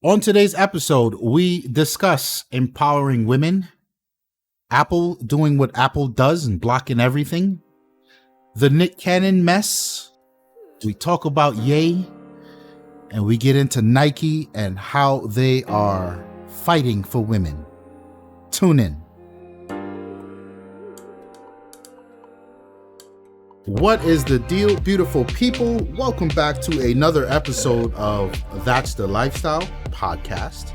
On today's episode, we discuss empowering women, Apple doing what Apple does and blocking everything, the Nick Cannon mess. We talk about Ye, and we get into Nike and how they are fighting for women. Tune in. What is the deal, beautiful people? Welcome back to another episode of That's the Lifestyle podcast.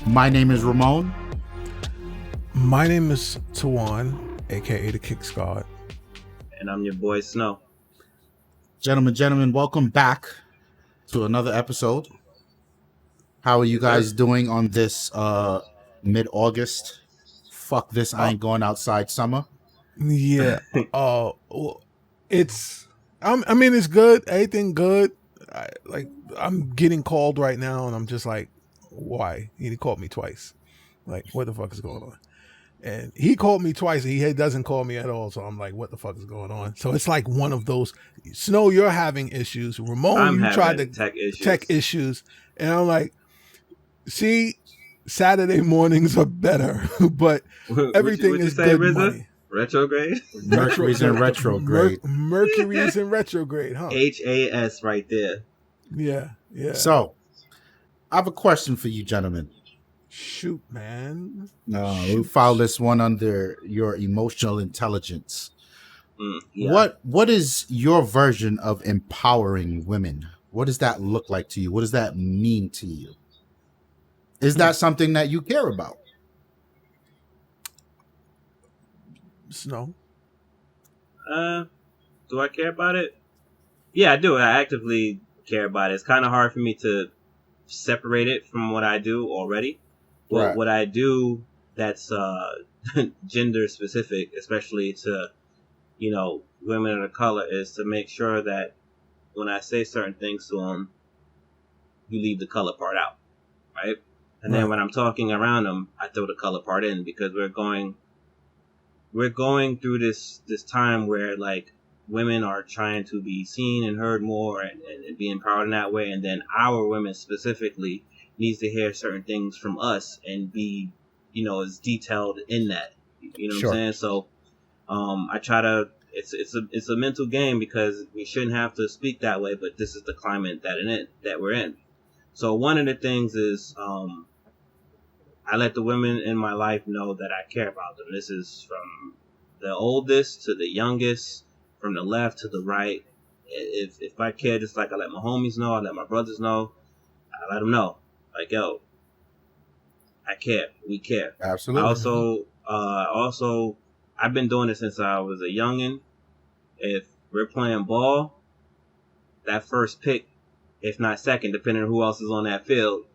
My name is Ramon. My name is Tawann, aka the Kick Squad. And I'm your boy Snow. Gentlemen, welcome back to another episode. How are you guys doing on this mid-August? Fuck this, I ain't going outside summer. Yeah. It's good. Everything good. I'm getting called right now, and I'm just like, why? He called me twice. Like, what the fuck is going on? And he called me twice, and he doesn't call me at all. So I'm like, what the fuck is going on? So it's like one of those. Snow, you're having issues. Ramon, you tried to tech issues, and I'm like, see, Saturday mornings are better, but everything is good money. Retrograde? Mercury's in retrograde. Mercury is in retrograde, huh? HAS right there. Yeah. So, I have a question for you, gentlemen. Shoot, man. We file this one under your emotional intelligence. Yeah. What is your version of empowering women? What does that look like to you? What does that mean to you? Is that something that you care about? Snow? Do I care about it? Yeah, I do. I actively care about it. It's kind of hard for me to separate it from what I do already. But Right. what I do that's gender specific, especially to, women of color, is to make sure that when I say certain things to them, you leave the color part out, right? And then when I'm talking around them, I throw the color part in, because we're going through this time where, like, women are trying to be seen and heard more and be empowered in that way. And then our women specifically needs to hear certain things from us and be, as detailed in that, you know Sure. what I'm saying? So, I try to, it's a mental game, because we shouldn't have to speak that way, but this is the climate that we're in. So one of the things is, I let the women in my life know that I care about them. This is from the oldest to the youngest, from the left to the right. If I care, just like I let my homies know, I let my brothers know, I let them know. Like, yo, I care. We care. Absolutely. Also, I've been doing it since I was a youngin'. If we're playing ball, that first pick, if not second, depending on who else is on that field,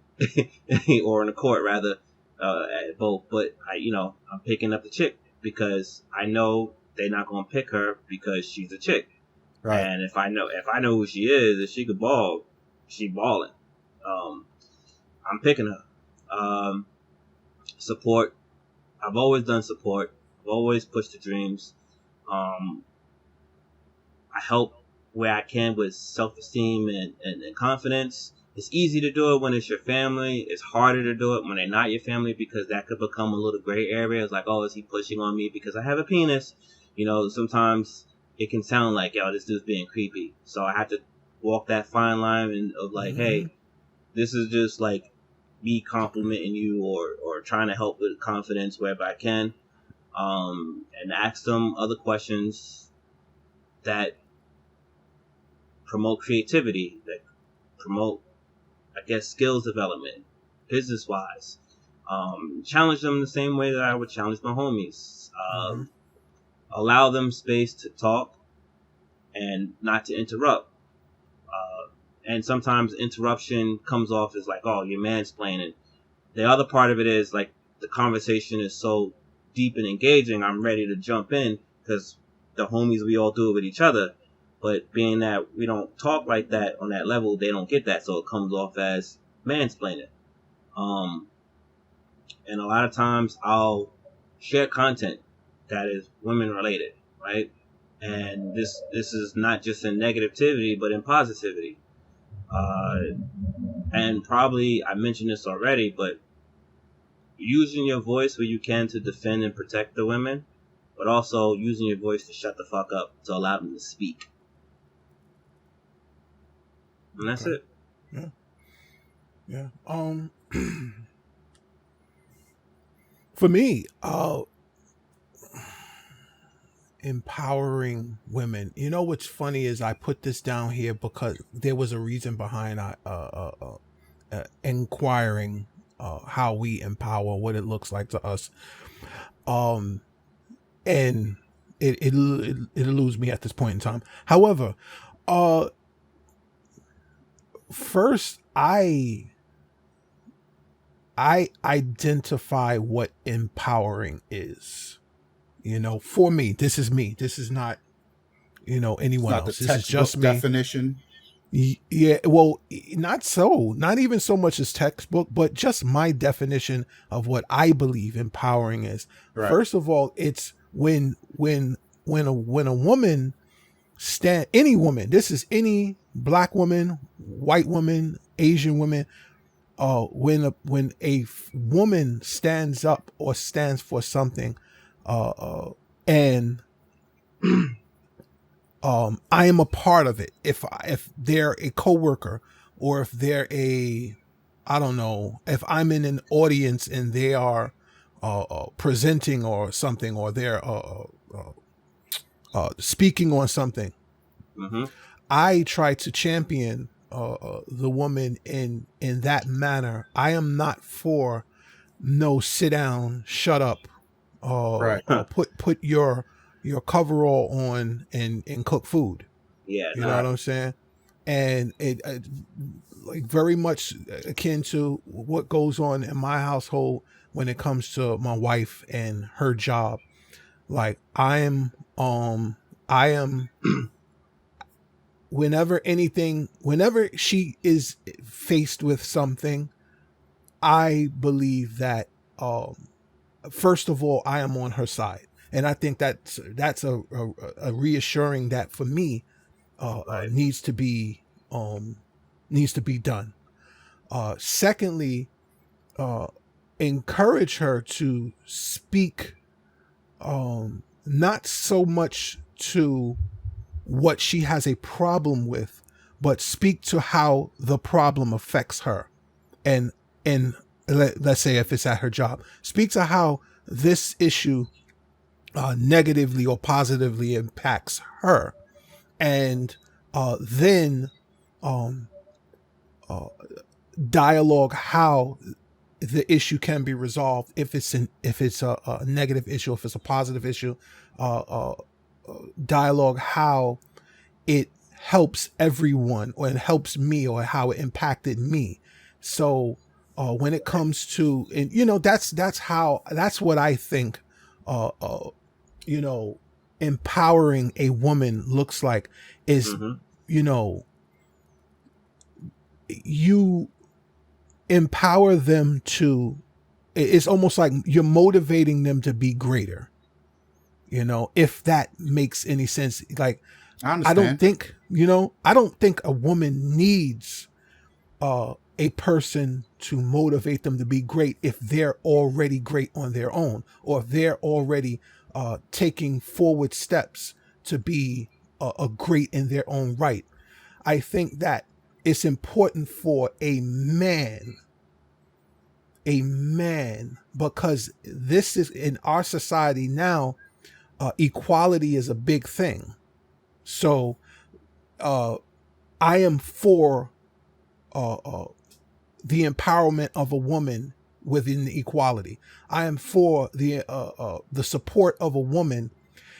or in the court rather, at both. But I'm picking up the chick, because I know they're not gonna pick her because she's a chick. Right. And if I know who she is, if she could ball, she balling. I'm picking her. Support. I've always done support. I've always pushed the dreams. I help where I can with self-esteem and confidence. It's easy to do it when it's your family. It's harder to do it when they're not your family, because that could become a little gray area. It's like, oh, is he pushing on me because I have a penis? Sometimes it can sound like, yo, this dude's being creepy. So I have to walk that fine line of like, hey, this is just like me complimenting you or trying to help with confidence wherever I can. And ask them other questions that promote creativity, that promote, I guess, skills development, business-wise. Challenge them the same way that I would challenge my homies. Allow them space to talk and not to interrupt. And sometimes interruption comes off as like, oh, you're mansplaining. The other part of it is, like, the conversation is so deep and engaging, I'm ready to jump in, because the homies, we all do it with each other. But being that we don't talk like that on that level, they don't get that, so it comes off as mansplaining. And a lot of times I'll share content that is women related, right? And this is not just in negativity, but in positivity. And probably I mentioned this already, but using your voice where you can to defend and protect the women, but also using your voice to shut the fuck up to allow them to speak. And that's it. Yeah. Yeah. For me, empowering women. You know what's funny is I put this down here because there was a reason behind inquiring how we empower, what it looks like to us. And it eludes me at this point in time. However, first I identify what empowering is. You know, for me, this is me. This is not, anyone else. This is just me. Definition. Yeah, well, not even so much as textbook, but just my definition of what I believe empowering is. Right. First of all, it's when a woman any woman, this is any black woman, white woman, Asian woman, when a woman stands up or stands for something, and I am a part of it. If they're a coworker, or if they're I don't know, if I'm in an audience and they are presenting or something, or they're speaking on something, Mm-hmm. I try to champion the woman in that manner. I am not for no sit down, shut up, Right. put your coverall on and cook food. Yeah, You know what I'm saying? And it like very much akin to what goes on in my household when it comes to my wife and her job. Like I am whenever she is faced with something, I believe that first of all, I am on her side. And I think that's a reassuring that for me needs to be done. Secondly, encourage her to speak, not so much to what she has a problem with, but speak to how the problem affects her. And let's say if it's at her job, speak to how this issue negatively or positively impacts her, and then dialogue how the issue can be resolved. If it's a negative issue, if it's a positive issue, dialogue how it helps everyone, or it helps me, or how it impacted me. So when it comes to, and that's what I think empowering a woman looks like, is Mm-hmm. You empower them to, it's almost like you're motivating them to be greater, if that makes any sense. Like I I understand. don't think a woman needs a person to motivate them to be great if they're already great on their own, or if they're already taking forward steps to be a great in their own right. I think that it's important for a man, because this is in our society now, equality is a big thing. So I am for the empowerment of a woman within the equality. I am for the support of a woman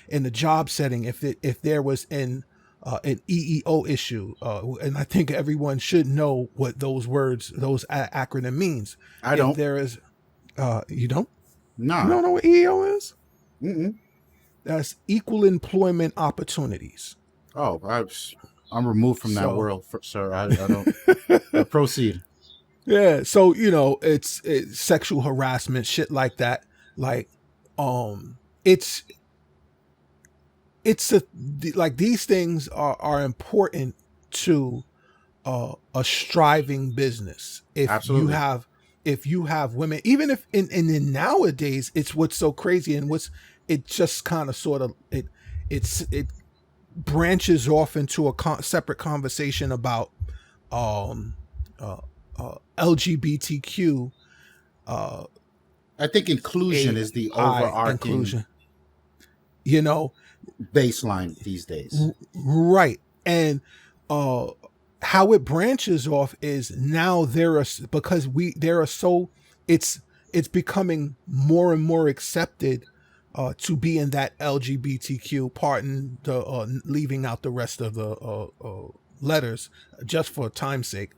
in the job setting if there was an EEO issue, and I think everyone should know what those words, those acronym means. I don't. If there is, you don't? Nah. You don't know what EEO is? Mm-mm. That's equal employment opportunities. Oh, I'm removed from that So- world, sir. I don't. Proceed. Yeah, so it's sexual harassment, shit like that. Like, it's like these things are important to a striving business. Absolutely. If you have women, even if in nowadays, it's what's so crazy and it just kind of sort of it branches off into a separate conversation about um LGBTQ. I think inclusion is the overarching inclusion. You know, baseline these days. Right. And how it branches off is now because there are so it's becoming more and more accepted to be in that LGBTQ, pardon the leaving out the rest of the letters just for time's sake,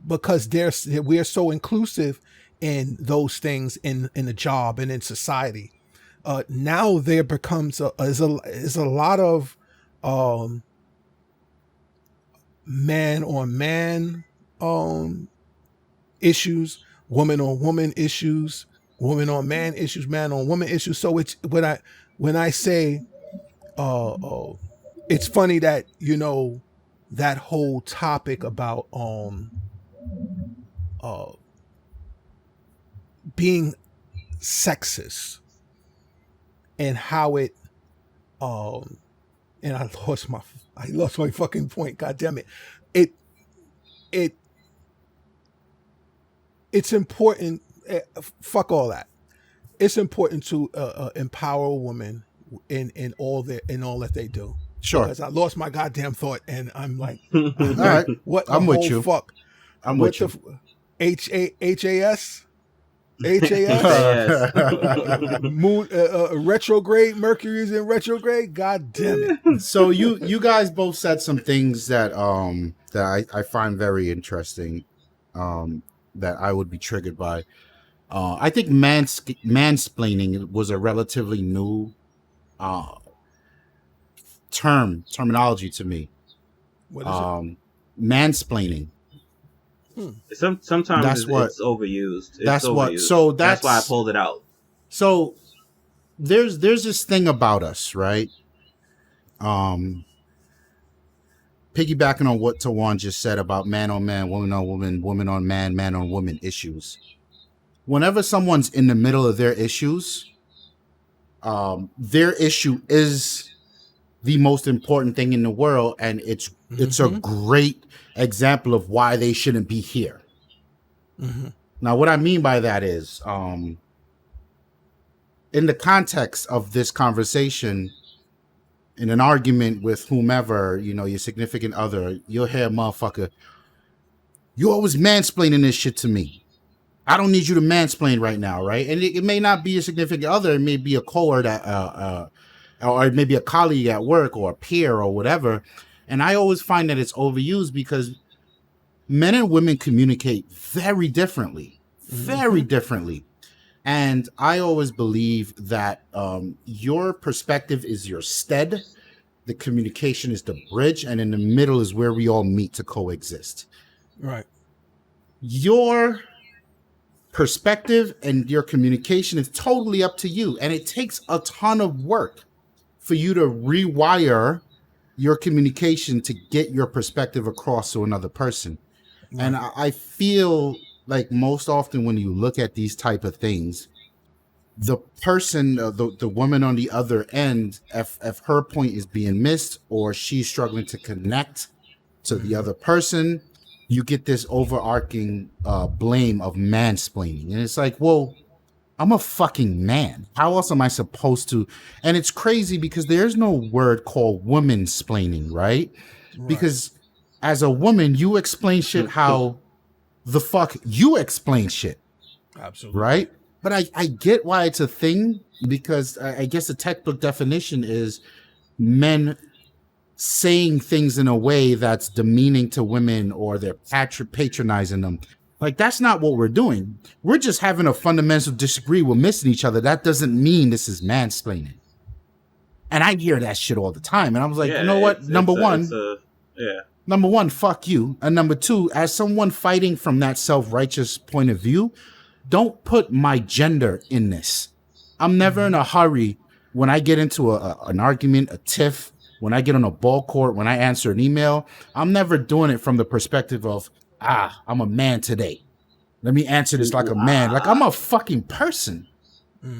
because we are so inclusive in those things in the job and in society. Now there becomes is a lot of man on man issues, woman on woman issues, woman on man issues, man on woman issues. So it's when I say it's funny that that whole topic about being sexist and how it and I lost my fucking point. God damn it. It's important. Fuck all that. It's important to empower a woman in all that they do. Sure. Because I lost my goddamn thought and I'm like, all right. What? I'm with you. Fuck. I'm with you. HAS. Moon retrograde. Mercury's in retrograde. God damn it! So you guys both said some things that I find very interesting, that I would be triggered by. I think mansplaining was a relatively new terminology to me. What is it? Mansplaining. Sometimes it's overused. That's why I pulled it out. So there's this thing about us, right? Piggybacking on what Tawann just said about man on man, woman on woman, woman on man, man on woman issues. Whenever someone's in the middle of their issues, their issue is the most important thing in the world, and it's a great example of why they shouldn't be here. Now, what I mean by that is, in the context of this conversation, in an argument with whomever, your significant other, you'll hear, motherfucker, you always mansplaining this shit to me. I don't need you to mansplain right now, right? And it may not be a significant other. It may be a cohort, or it may be a colleague at work or a peer or whatever. And I always find that it's overused because men and women communicate very differently, very differently. And I always believe that your perspective is your stead, the communication is the bridge, and in the middle is where we all meet to coexist. Right. Your perspective and your communication is totally up to you. And it takes a ton of work for you to rewire your communication to get your perspective across to another person. Right. And I feel like most often when you look at these type of things, the person, the woman on the other end, if her point is being missed or she's struggling to connect to the other person, you get this overarching blame of mansplaining. And it's like, well, I'm a fucking man. How else am I supposed to? And it's crazy because there's no word called woman-splaining, right? Because as a woman, you explain shit how the fuck you explain shit. Absolutely. Right? But I get why it's a thing, because I guess the textbook definition is men saying things in a way that's demeaning to women or they're patronizing them. Like, that's not what we're doing. We're just having a fundamental disagree. We're missing each other. That doesn't mean this is mansplaining. And I hear that shit all the time. And I was like, you know what? Number one, fuck you. And number two, as someone fighting from that self-righteous point of view, don't put my gender in this. I'm never in a hurry when I get into an argument, a tiff, when I get on a ball court, when I answer an email, I'm never doing it from the perspective of, I'm a man today. Let me answer this like a man. Like, I'm a fucking person.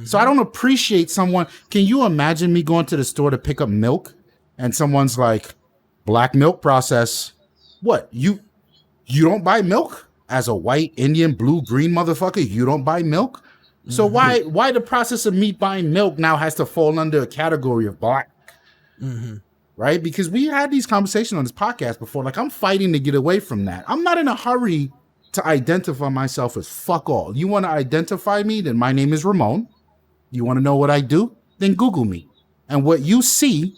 So I don't appreciate someone. Can you imagine me going to the store to pick up milk and someone's like, black milk process? What? You don't buy milk? As a white, Indian, blue, green motherfucker, you don't buy milk? So why the process of me buying milk now has to fall under a category of black? Right? Because we had these conversations on this podcast before. Like, I'm fighting to get away from that. I'm not in a hurry to identify myself as fuck all. You want to identify me? Then my name is Ramon. You want to know what I do? Then Google me. And what you see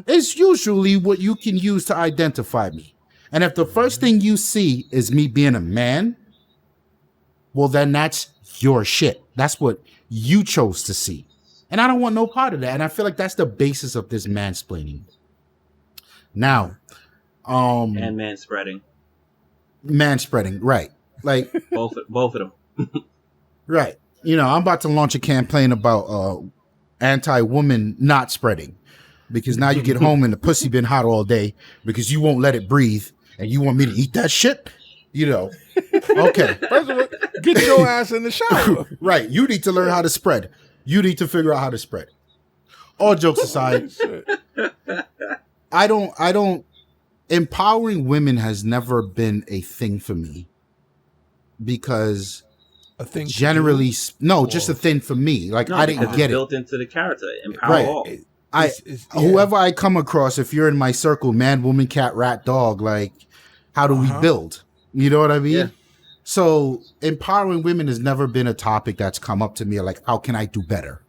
is usually what you can use to identify me. And if the first thing you see is me being a man, well, then that's your shit. That's what you chose to see. And I don't want no part of that. And I feel like that's the basis of this mansplaining. Now, and manspreading. Manspreading, right. Like both of them. Right. You know, I'm about to launch a campaign about anti-woman not spreading. Because now you get home and the pussy been hot all day because you won't let it breathe and you want me to eat that shit? You know. Okay. First of all, get your ass in the shower. Right. You need to learn how to spread. You need to figure out how to spread. All jokes aside, I don't empowering women has never been a thing for me because a thing generally just a thing for me. Like, No, I didn't because get it's it. built into the character. Empower Right. all. Whoever I come across, if you're in my circle, man, woman, cat, rat, dog, like, how do we build? You know what I mean? Yeah. So empowering women has never been a topic that's come up to me. Like, how can I do better?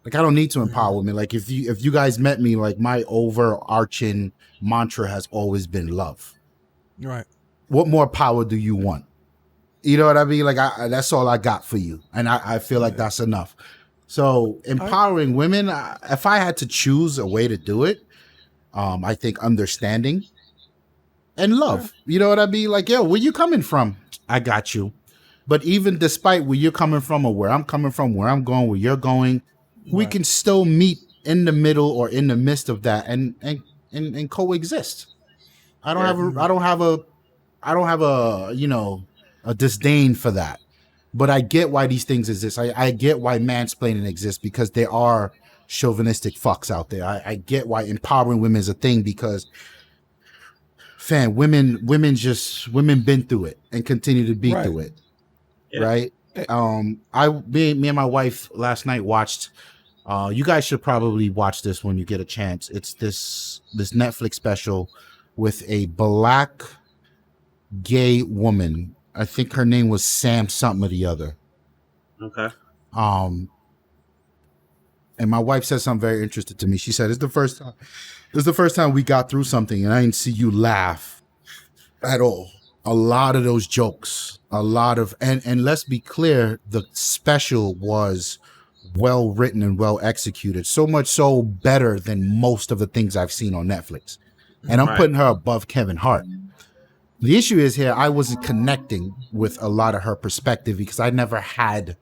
Like, I don't need to empower women. Like, if you guys met me, like, my overarching mantra has always been love. Right. What more power do you want? You know what I mean? Like, that's all I got for you. And I feel like that's enough. So empowering women, if I had to choose a way to do it, I think understanding and love. You know what I mean? Like, yo, where you coming from? I got you. But even despite where you're coming from or where I'm coming from, where I'm going, where you're going, we can still meet in the middle or in the midst of that and coexist. I don't have a you know, a disdain for that. But I get why these things exist. I get why mansplaining exists because there are chauvinistic fucks out there. I get why empowering women is a thing because, women been through it and continue to be through it, right? Me and my wife last night watched. You guys should probably watch this when you get a chance. It's this Netflix special with a black gay woman. I think her name was Sam something or the other. Okay. And my wife said something very interesting to me. She said, it's the first time we got through something and I didn't see you laugh at all. A lot of those jokes, and let's be clear, the special was well written and well executed. So much so better than most of the things I've seen on Netflix. And I'm putting her above Kevin Hart. The issue is here, I wasn't connecting with a lot of her perspective because I never had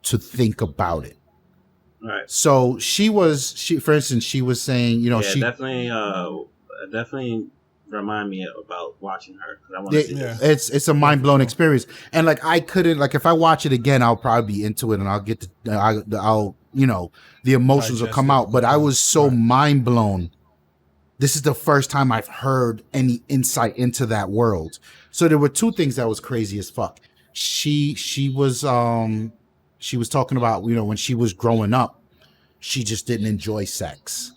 to think about it. Right. So for instance, she was saying, you know, she definitely remind me about watching her. 'Cause I want to see this. It's a mind blowing experience. And like, I couldn't, like, if I watch it again, I'll probably be into it and I'll get I'll, you know, the emotions will come out, but I was so mind blown. This is the first time I've heard any insight into that world. So there were two things that was crazy as fuck. She was talking about, you know, when she was growing up, she just didn't enjoy sex.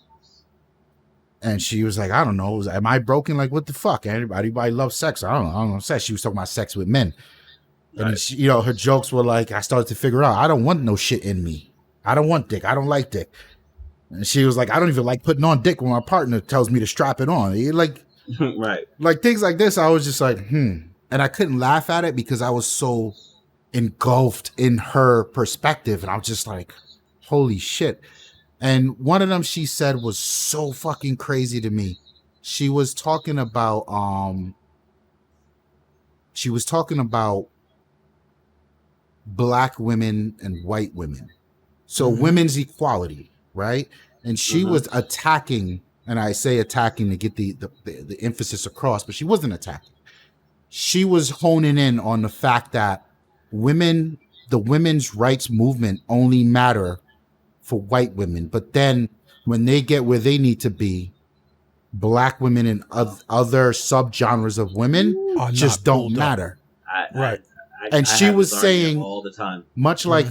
And she was like, I don't know, am I broken? Like, what the fuck? Everybody loves sex. I don't know sex. She was talking about sex with men. And then she, you know, her jokes were like, I started to figure out, I don't want no shit in me. I don't want dick. I don't like dick. And she was like, I don't even like putting on dick when my partner tells me to strap it on. Like, right. Like things like this, I was just like, And I couldn't laugh at it because I was so engulfed in her perspective. And I was just like, holy shit. And one of them she said was so fucking crazy to me. She was talking about black women and white women. So women's equality, right? And she was attacking and I say attacking to get the emphasis across, but she wasn't attacking. She was honing in on the fact that the women's rights movement only matter for white women, but then when they get where they need to be, black women and other subgenres of women just don't matter. Right. And she was saying all the time, much like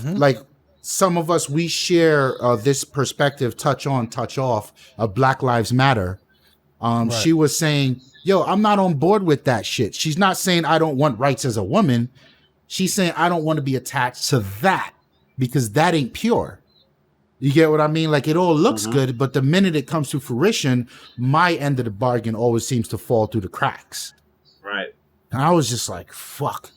some of us, we share this perspective, touch on, touch off of Black Lives Matter. Right. She was saying, yo, I'm not on board with that shit. She's not saying I don't want rights as a woman. She's saying I don't want to be attached to that because that ain't pure. You get what I mean? Like, it all looks good, but the minute it comes to fruition, my end of the bargain always seems to fall through the cracks. Right. And I was just like, fuck.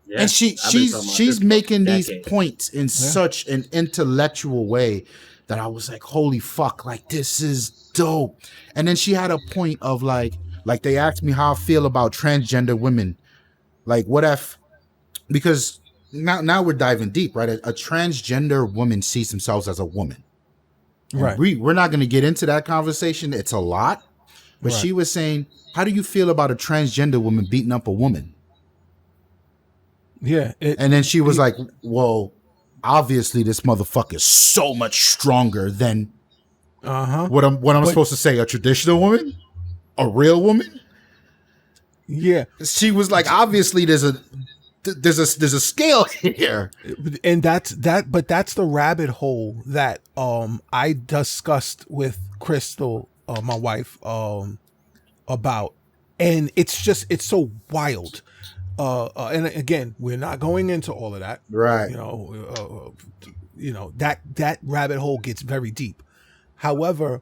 Yeah, and she's making these points in such an intellectual way that I was like, holy fuck, like, this is dope. And then she had a point of like they asked me how I feel about transgender women. Like, what if, because now we're diving deep, right? A transgender woman sees themselves as a woman. Right. We're not going to get into that conversation. It's a lot. But she was saying, how do you feel about a transgender woman beating up a woman? Yeah. And then she was like, well, obviously this motherfucker is so much stronger than what I'm supposed to say, a traditional woman? A real woman? Yeah. She was like, obviously there's a scale here. And that's the rabbit hole that I discussed with Crystal, my wife, about. And it's so wild. And again, we're not going into all of that, right? That rabbit hole gets very deep. However,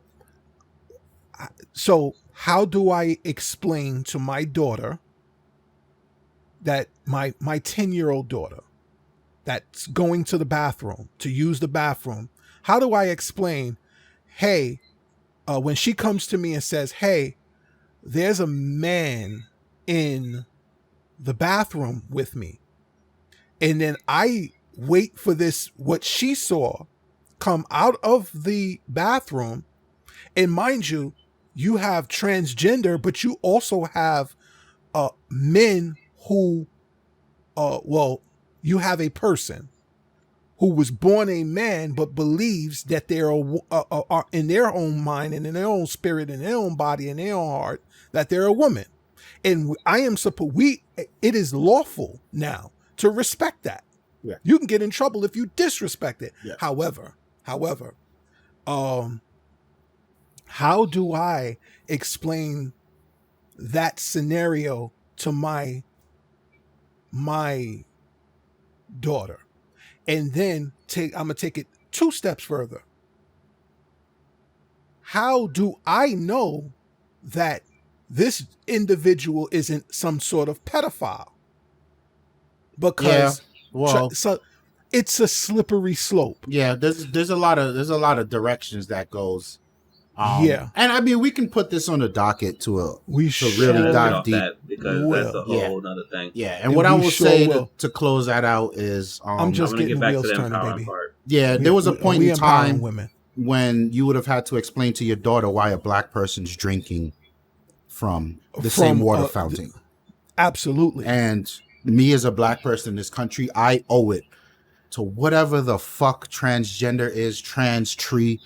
so how do I explain to my daughter that my 10-year-old daughter that's going to the bathroom to use the bathroom? How do I explain, hey, when she comes to me and says, hey, there's a man in the bathroom with me, and then I wait for this, what she saw, come out of the bathroom, and mind you, you have transgender, but you also have men who, you have a person who was born a man but believes that they are in their own mind and in their own spirit, in their own body, in their own heart, that they're a woman. And it is lawful now to respect that. Yeah. You can get in trouble if you disrespect it. Yeah. However, how do I explain that scenario to my daughter? And then I'm going to take it 2 steps further. How do I know that this individual isn't some sort of pedophile? Because so it's a slippery slope. Yeah, there's a lot of directions that goes. And I mean, we can put this on the docket to really dive deep, because that's a whole other thing. Yeah, and what I will say to close that out is, I'm just getting wheels turning, baby. Part. Yeah, there was a point in time women when you would have had to explain to your daughter why a black person's drinking from the same water fountain. Absolutely. And me as a black person in this country, I owe it to whatever the fuck transgender is, trans tree.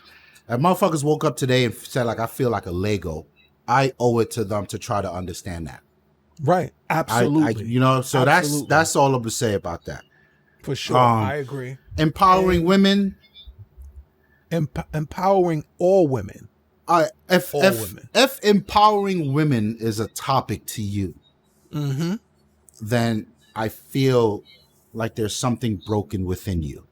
If motherfuckers woke up today and said, like, I feel like a Lego, I owe it to them to try to understand that. Right. Absolutely. So absolutely. That's all I'm going to say about that. For sure. I agree. Empowering women. Empowering all women. If empowering women is a topic to you, then I feel like there's something broken within you.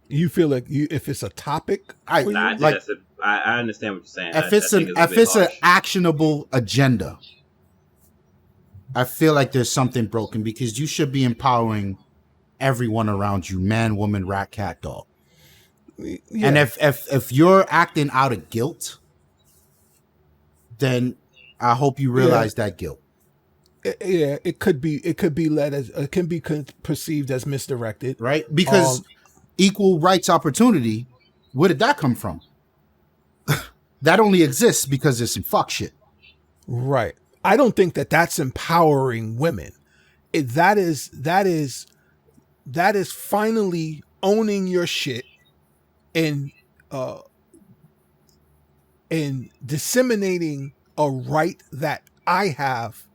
You feel like if it's a topic, I understand what you're saying. If it's an actionable agenda, I feel like there's something broken, because you should be empowering everyone around you, man, woman, rat, cat, dog. Yeah. And if you're acting out of guilt, then I hope you realize that guilt. It could be perceived as misdirected, right? Because equal rights opportunity, where did that come from? That only exists because there's some fuck shit. Right. I don't think that that's empowering women. That is finally owning your shit and disseminating a right that I have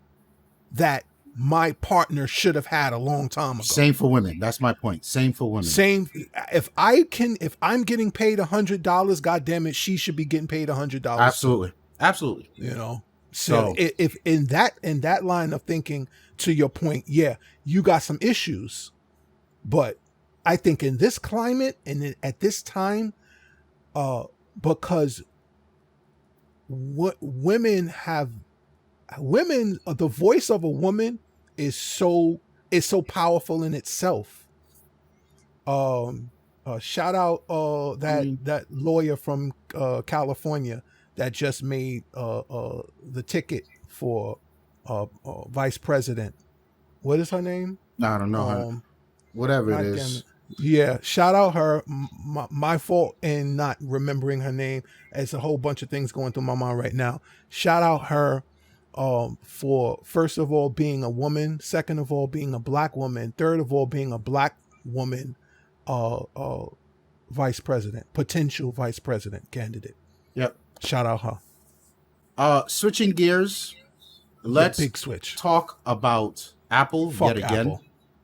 that my partner should have had a long time ago. Same for women. That's my point. Same for women. Same. If I'm getting paid $100, God damn it, she should be getting paid $100. Absolutely. Absolutely. You know. So if in that line of thinking, to your point, yeah, you got some issues, but I think in this climate and at this time, because what women, the voice of a woman is so powerful in itself. Shout out that lawyer from California that just made the ticket for vice president. What is her name? I don't know. Whatever it is. Yeah, shout out her. My fault in not remembering her name. There's a whole bunch of things going through my mind right now. Shout out her for, first of all, being a woman. Second of all, being a black woman. Third of all, being a black woman vice president, potential vice president candidate. Yep. Shout out her. Switching gears. Let's big switch. Talk about Apple yet again. Apple.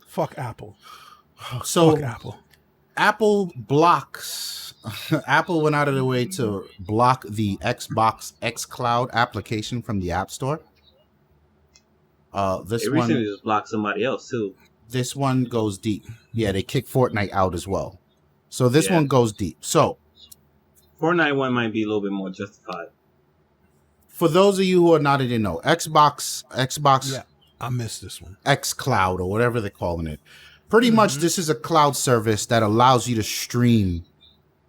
Fuck Apple. So Fuck Apple. Apple blocks. Apple went out of their way to block the Xbox xCloud application from the App Store. This they one recently just blocked somebody else too. This one goes deep. Yeah, they kicked Fortnite out as well. So this one goes deep. So Fortnite one might be a little bit more justified. For those of you who are not in the know, Xbox. Yeah, I missed this one. xCloud or whatever they're calling it. Pretty much, this is a cloud service that allows you to stream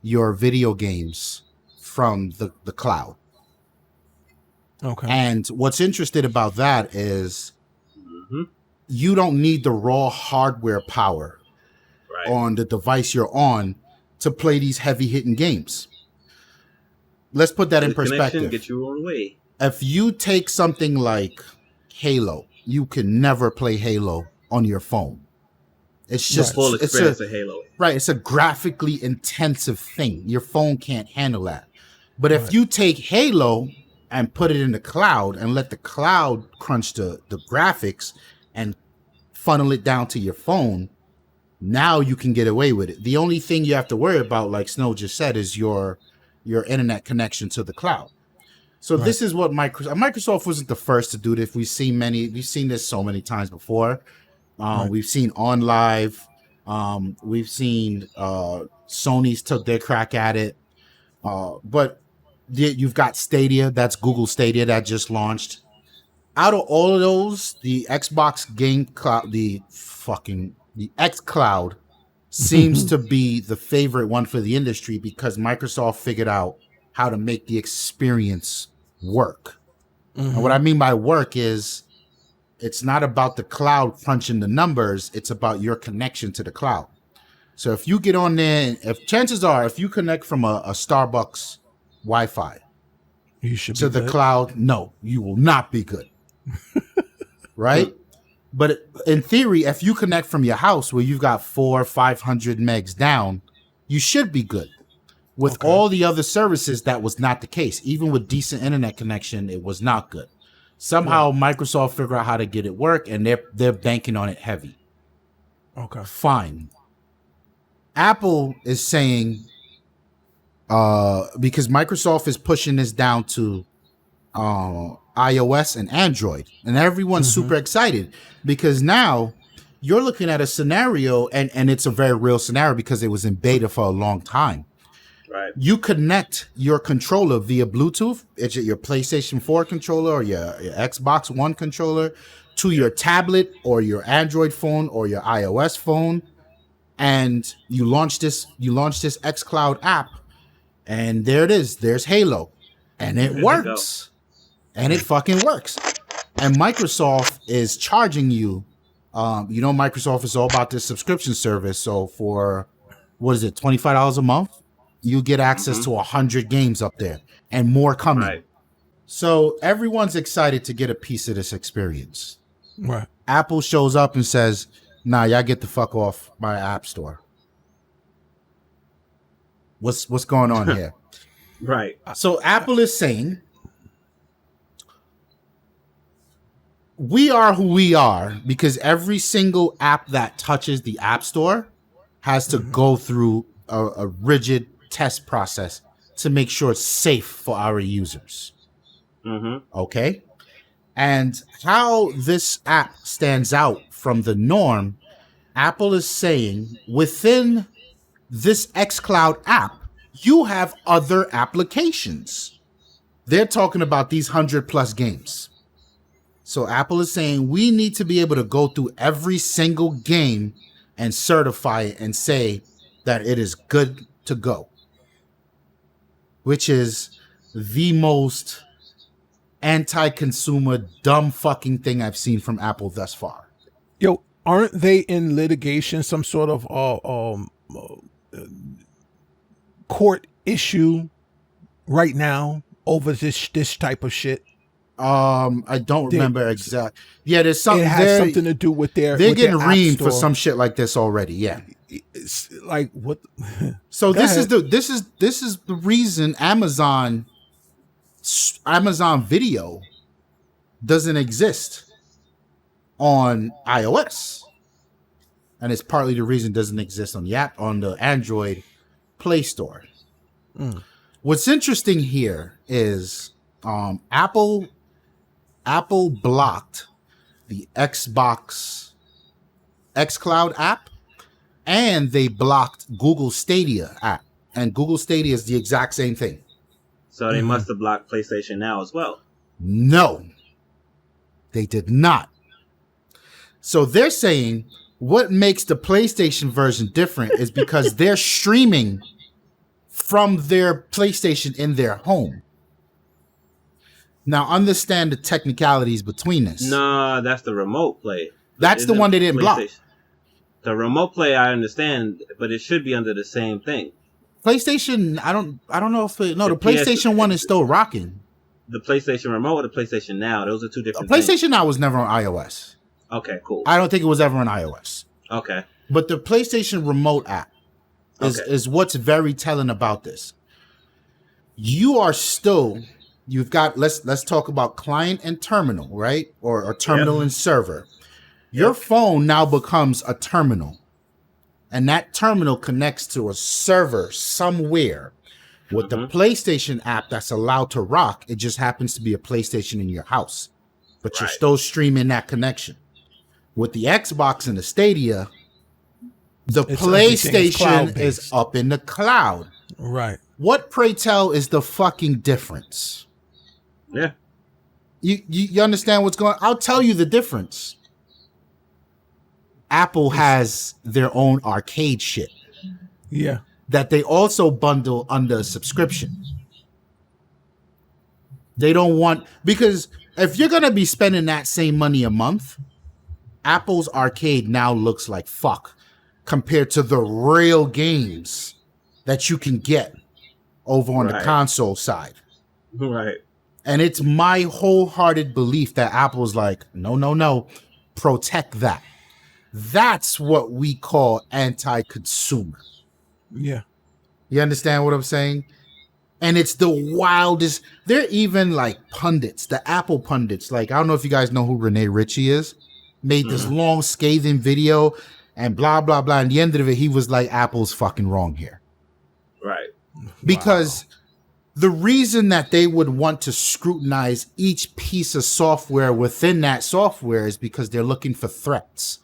your video games from the cloud. Okay. And what's interesting about that is you don't need the raw hardware power on the device you're on to play these heavy-hitting games. Let's put that in perspective. Get you on the way. If you take something like Halo, you can never play Halo on your phone. It's just full experience of Halo. Right, it's a graphically intensive thing. Your phone can't handle that. But if you take Halo and put it in the cloud and let the cloud crunch the graphics and funnel it down to your phone, now you can get away with it. The only thing you have to worry about, like Snow just said, is your internet connection to the cloud. So this is what Microsoft wasn't the first to do this. We've seen this so many times before. We've seen OnLive. We've seen Sony's took their crack at it. But you've got Stadia. That's Google Stadia that just launched. Out of all of those, the Xbox Game Cloud, the xCloud seems to be the favorite one for the industry because Microsoft figured out how to make the experience work. And what I mean by work is it's not about the cloud crunching the numbers. It's about your connection to the cloud. So if you get on there, chances are, if you connect from a Starbucks Wi-Fi to the cloud, no, you will not be good. Right? But in theory, if you connect from your house where you've got 400 or 500 megs down, you should be good. With all the other services, that was not the case. Even with decent internet connection, it was not good. Somehow Microsoft figured out how to get it work, and they're banking on it heavy. Okay. Fine. Apple is saying, because Microsoft is pushing this down to iOS and Android, and everyone's super excited because now you're looking at a scenario, and it's a very real scenario because it was in beta for a long time. Right. You connect your controller via Bluetooth, it's your PlayStation 4 controller or your Xbox One controller, to your tablet or your Android phone or your iOS phone, and you launch this xCloud app, and there it is. There's Halo, and it works. And it fucking works. And Microsoft is charging you. Microsoft is all about this subscription service. So for, what is it, $25 a month? you get access to 100 games up there and more coming. Right. So everyone's excited to get a piece of this experience. Right. Apple shows up and says, nah, y'all get the fuck off my app store. What's going on here? Right. So Apple is saying, we are who we are because every single app that touches the App Store has to go through a rigid test process to make sure it's safe for our users. Okay? And how this app stands out from the norm, Apple is saying within this xCloud app, you have other applications. They're talking about these 100+ games. So Apple is saying we need to be able to go through every single game and certify it and say that it is good to go, which is the most anti-consumer dumb fucking thing I've seen from Apple thus far. Yo, aren't they in litigation, some sort of court issue right now over this type of shit? I don't remember exact. Yeah, there's something. It has something to do with their. They're with getting their app reamed for store. some shit like this already. Yeah. It's like what? So Go this ahead. is the reason Amazon Video doesn't exist on iOS, and it's partly the reason it doesn't exist on the Android Play Store. What's interesting here is Apple blocked the xCloud app, and they blocked Google Stadia app, and Google Stadia is the exact same thing. So they must have blocked PlayStation Now as well. No, they did not. So they're saying what makes the PlayStation version different is because they're streaming from their PlayStation in their home. Now, understand the technicalities between this. Nah, that's the remote play. That's the one they didn't block. The remote play, I understand, but it should be under the same thing. PlayStation, I don't know if the PlayStation 1 is still rocking. The PlayStation Remote or the PlayStation Now, those are two different PlayStation things. Now was never on iOS. Okay, cool. I don't think it was ever on iOS. Okay. But the PlayStation Remote app is what's very telling about this. You've got, let's talk about client and terminal, right? Or terminal and server. Your phone now becomes a terminal. And that terminal connects to a server somewhere. With the PlayStation app that's allowed to rock, it just happens to be a PlayStation in your house. But you're still streaming that connection. With the Xbox and the Stadia, PlayStation is up in the cloud. Right. What, pray tell, is the fucking difference? Yeah. You understand what's going on? I'll tell you the difference. Apple has their own arcade shit. Yeah. That they also bundle under a subscription. They don't want, because if you're going to be spending that same money a month, Apple's arcade now looks like fuck compared to the real games that you can get over on the console side. Right. And it's my wholehearted belief that Apple's like, no, protect that. That's what we call anti-consumer. Yeah. You understand what I'm saying? And it's the wildest. They're even like pundits, the Apple pundits. Like, I don't know if you guys know who Rene Ritchie is. Made this long scathing video and blah, blah, blah. And the end of it, he was like, Apple's fucking wrong here. Right. Because the reason that they would want to scrutinize each piece of software within that software is because they're looking for threats.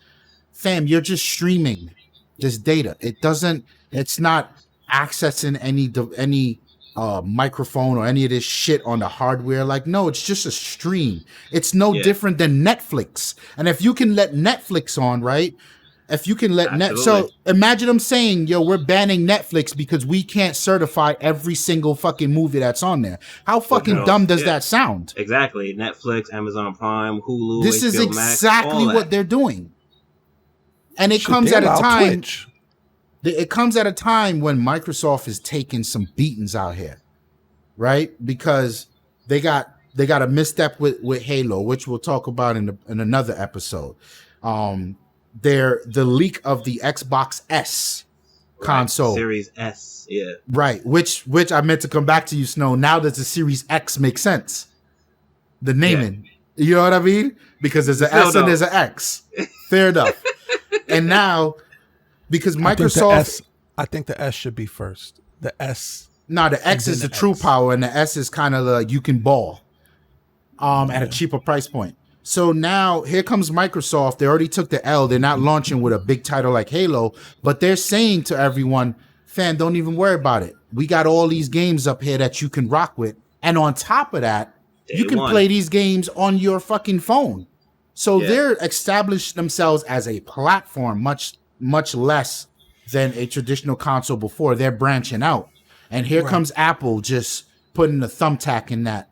Fam, you're just streaming this data. It's not accessing any microphone or any of this shit on the hardware. Like, no, it's just a stream. It's no different than Netflix. And if you can let Netflix on, right? If you can let so imagine them saying, yo, we're banning Netflix because we can't certify every single fucking movie that's on there. How fucking dumb does that sound? Exactly. Netflix, Amazon Prime, Hulu, This HBO is exactly Max, what they're doing. And it comes at a time. Twitch. It comes at a time when Microsoft is taking some beatings out here, right? Because they got a misstep with Halo, which we'll talk about in another episode. The leak of the Xbox S console, Series S, yeah, right? Which I meant to come back to you, Snow. Now that the Series X makes sense, the naming, you know what I mean? Because there's an S and there's an X. Fair enough. And now, because Microsoft, I think the S should be first. The S. No, the X is the true power, and the S is kind of like you can ball at a cheaper price point. So now here comes Microsoft. They already took the L. They're not launching with a big title like Halo, but they're saying to everyone, fam, don't even worry about it. We got all these games up here that you can rock with. And on top of that, you can play these games on your fucking phone. So they're established themselves as a platform, much less than a traditional console before. They're branching out. And here comes Apple just putting the thumbtack in that.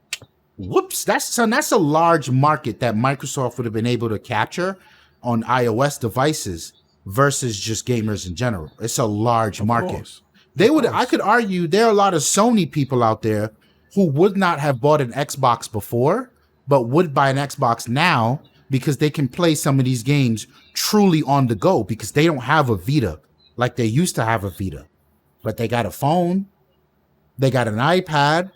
Whoops, that's a large market that Microsoft would have been able to capture on iOS devices versus just gamers in general. It's a large market. I could argue there are a lot of Sony people out there who would not have bought an Xbox before, but would buy an Xbox now because they can play some of these games truly on the go because they don't have a Vita like they used to have a Vita. But they got a phone. They got an iPad.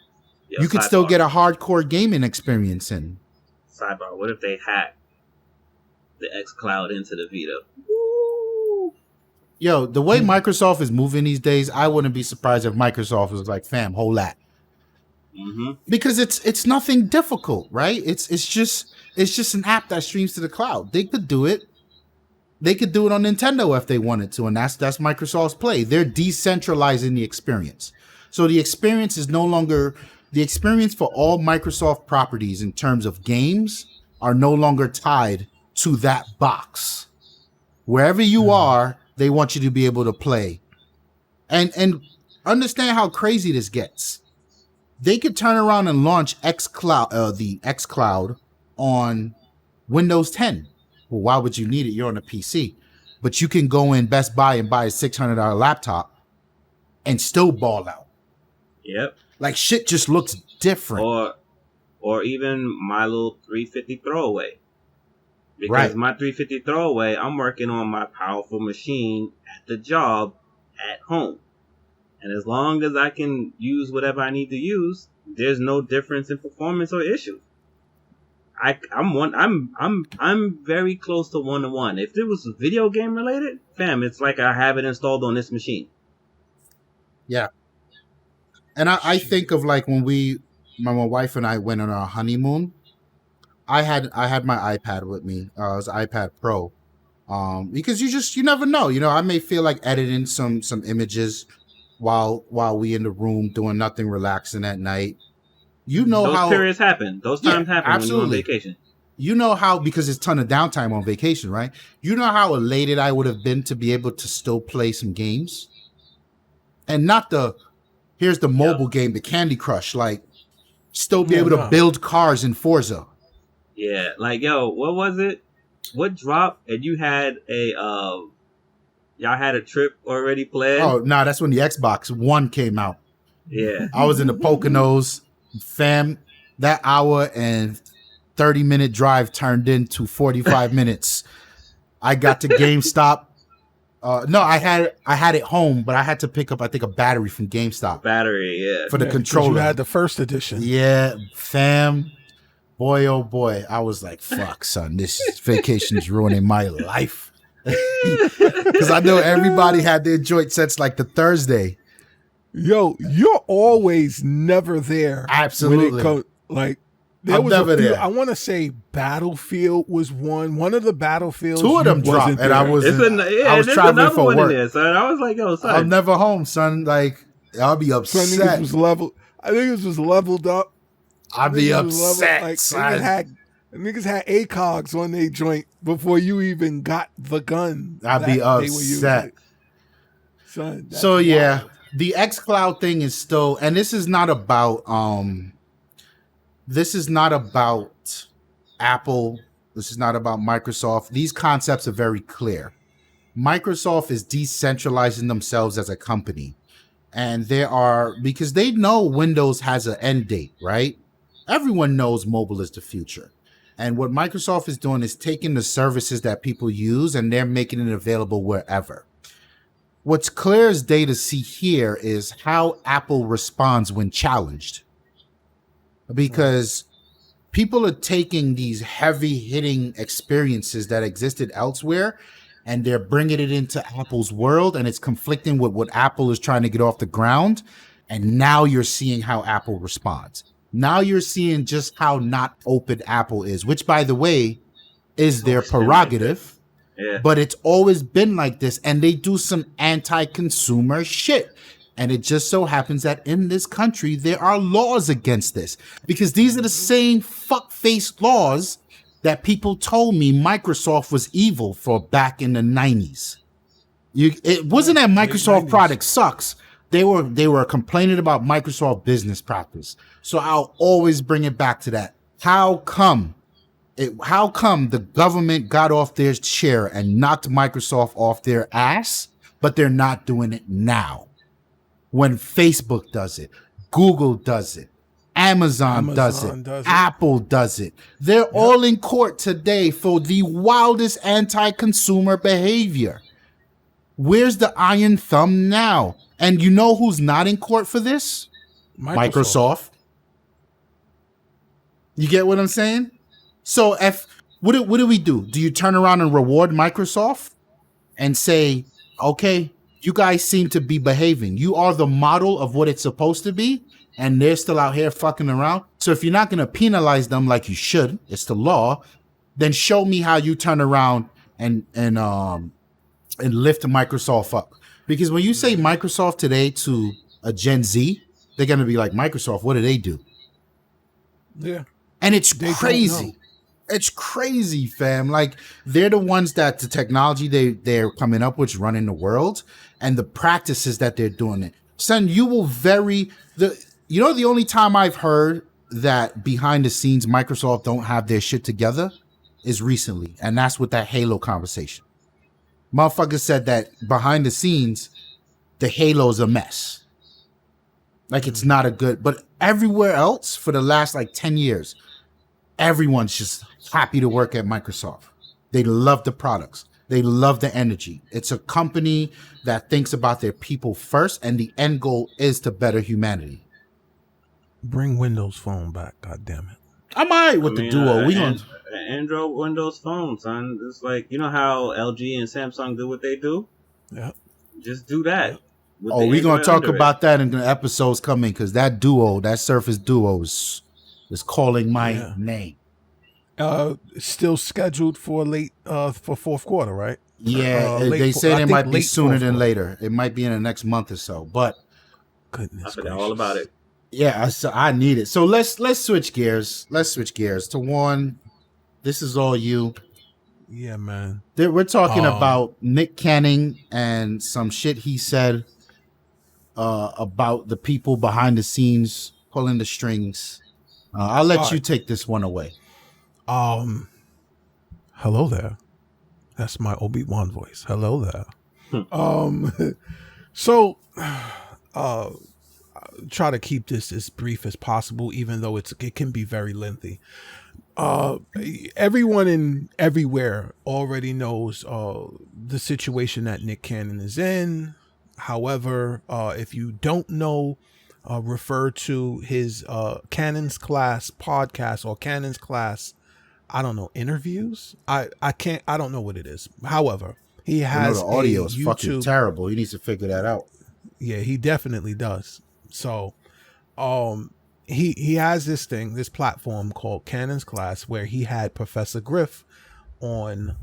You could still get a hardcore gaming experience in. Sidebar, what if they hack the xCloud into the Vita? Woo! Yo, the way Microsoft is moving these days, I wouldn't be surprised if Microsoft was like, fam, hold that. Mm-hmm. Because it's nothing difficult, right? It's just an app that streams to the cloud. They could do it. They could do it on Nintendo if they wanted to, and that's Microsoft's play. They're decentralizing the experience. So the experience is no longer the experience for all Microsoft properties in terms of games are no longer tied to that box. Wherever you are, they want you to be able to play. And understand how crazy this gets. They could turn around and launch xCloud, the xCloud on Windows 10. Well, why would you need it? You're on a PC. But you can go in Best Buy and buy a $600 laptop and still ball out. Yep. Like shit just looks different. Or even my little 350 throwaway. Because my 350 throwaway, I'm working on my powerful machine at the job at home. And as long as I can use whatever I need to use, there's no difference in performance or issue. I'm very close to 1-to-1. If it was video game related, fam, it's like I have it installed on this machine. Yeah. And I think of like when my wife and I went on our honeymoon, I had my iPad with me. It was iPad Pro. Because you never know. You know, I may feel like editing some images while we in the room doing nothing, relaxing at night. You know those how periods happen. Those times happen absolutely. When you're on vacation. You know how, because it's a ton of downtime on vacation, right? You know how elated I would have been to be able to still play some games? And not here's the mobile game, the Candy Crush, like still be able to build cars in Forza. Yeah, like, yo, what was it? What dropped? And you had y'all had a trip already planned? Oh, no, that's when the Xbox One came out. Yeah. I was in the Poconos, fam, that hour and 30-minute drive turned into 45 minutes. I got to GameStop. No, I had it home, but I had to pick up, I think, a battery from GameStop. Battery, yeah. For the controller. You had the first edition. Yeah, fam. Boy, oh boy. I was like, fuck, son, this vacation is ruining my life. Because I know everybody had their joint sets like the Thursday. Yo, you're always never there. Absolutely. There I'm was never there. I want to say Battlefield was one. One of the Battlefields. Two of them dropped, and I was traveling for work. There, son. I was like, yo, son. I'm never home, son. Like, I'll be upset. Son, niggas was leveled. I think it was leveled up. I'll be upset. Like, niggas had ACOGs on their joint before you even got the gun. I'll be upset. Son, so yeah, the xCloud thing is still, and this is not about Apple. This is not about Microsoft. These concepts are very clear. Microsoft is decentralizing themselves as a company. And because they know Windows has an end date, right? Everyone knows mobile is the future. And what Microsoft is doing is taking the services that people use and they're making it available wherever. What's clear as day to see here is how Apple responds when challenged. Because people are taking these heavy hitting experiences that existed elsewhere and they're bringing it into Apple's world, and it's conflicting with what Apple is trying to get off the ground. And now you're seeing how Apple responds. Now you're seeing just how not open Apple is, which, by the way, is their prerogative. Yeah. But it's always been like this, and they do some anti-consumer shit. And it just so happens that in this country, there are laws against this, because these are the same fuck-faced laws that people told me Microsoft was evil for back in the 90s. It wasn't that Microsoft product sucks. They were complaining about Microsoft business practice. So I'll always bring it back to that. How come the government got off their chair and knocked Microsoft off their ass, but they're not doing it now? When Facebook does it, Google does it, Amazon does it, Apple does it. They're all in court today for the wildest anti-consumer behavior. Where's the iron thumb now? And you know who's not in court for this? Microsoft. You get what I'm saying? So what do we do? Do you turn around and reward Microsoft and say, okay, you guys seem to be behaving. You are the model of what it's supposed to be, and they're still out here fucking around. So if you're not going to penalize them like you should, it's the law, then show me how you turn around and lift Microsoft up. Because when you say Microsoft today to a Gen Z, they're going to be like, Microsoft, what do they do? Yeah. And it's crazy. It's crazy, fam. Like, they're the ones that the technology they're coming up with running the world, and the practices that they're doing it. Son, the only time I've heard that behind the scenes Microsoft don't have their shit together is recently, and that's with that Halo conversation. Motherfucker said that behind the scenes, the Halo's a mess. Like, it's not a good, but everywhere else for the last 10 years, everyone's just happy to work at Microsoft. They love the products. They love the energy. It's a company that thinks about their people first, and the end goal is to better humanity. Bring Windows Phone back, goddammit. I'm all right with the Duo. We gonna Android Windows Phone, son. It's like, you know how LG and Samsung do what they do? Yeah. Just do that. Oh, we're going to talk about that in the episodes coming, because that Surface Duo is calling my name. Still scheduled for for fourth quarter, right? Yeah, they said it might be sooner than later. It might be in the next month or so, but goodness, I forgot all about it. Yeah, I need it. So let's switch gears. Tawann, this is all you. Yeah, man. We're talking about Nick Cannon and some shit he said about the people behind the scenes pulling the strings. I'll let you take this one away. Hello there. That's my Obi-Wan voice. Hello there. So, try to keep this as brief as possible, even though it can be very lengthy. Everyone in everywhere already knows the situation that Nick Cannon is in. However, if you don't know, refer to his Cannon's Class podcast or Cannon's Class, I don't know, interviews. I don't know what it is. However, he has the audio is fucking terrible. He needs to figure that out. Yeah, he definitely does. So, he has this platform called Cannon's Class, where he had Professor Griff on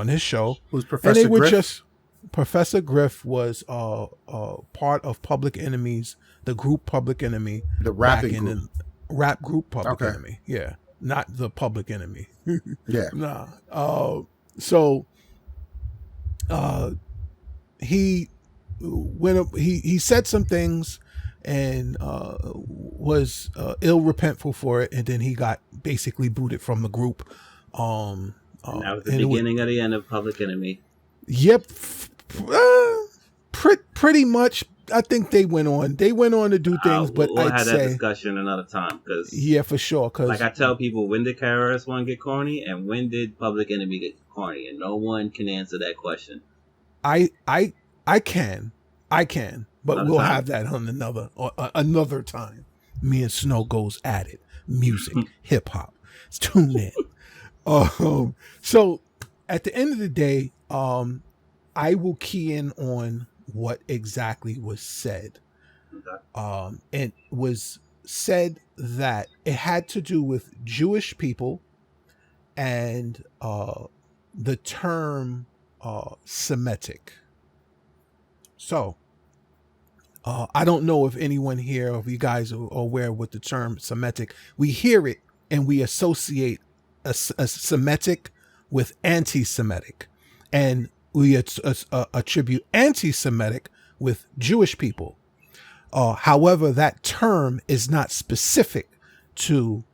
his show. Who's Professor Griff? Professor Griff was part of Public Enemy's, the group Public Enemy, the rapping group. Rap group Public Enemy. Yeah, not the Public Enemy. Yeah. Nah. So he said some things and was ill repentful for it, and then he got basically booted from the group. And that was the beginning of the end of Public Enemy. Yep. Pretty much. I think they went on. They went on to do things, but we'll I'd have that say discussion another time. Cause yeah, for sure. Because like I tell people, when did KRS-One get corny, and when did Public Enemy get corny, and no one can answer that question. I can, but Another we'll time? have that on another time. Me and Snow goes at it. Music, hip hop. Tune in. So at the end of the day, I will key in on what exactly was said. Okay. And was said that it had to do with Jewish people and the term Semitic. So I don't know if anyone here, or if you guys are aware with the term Semitic. We hear it and we associate a Semitic with anti-Semitic, and we attribute anti-Semitic with Jewish people. However, that term is not specific to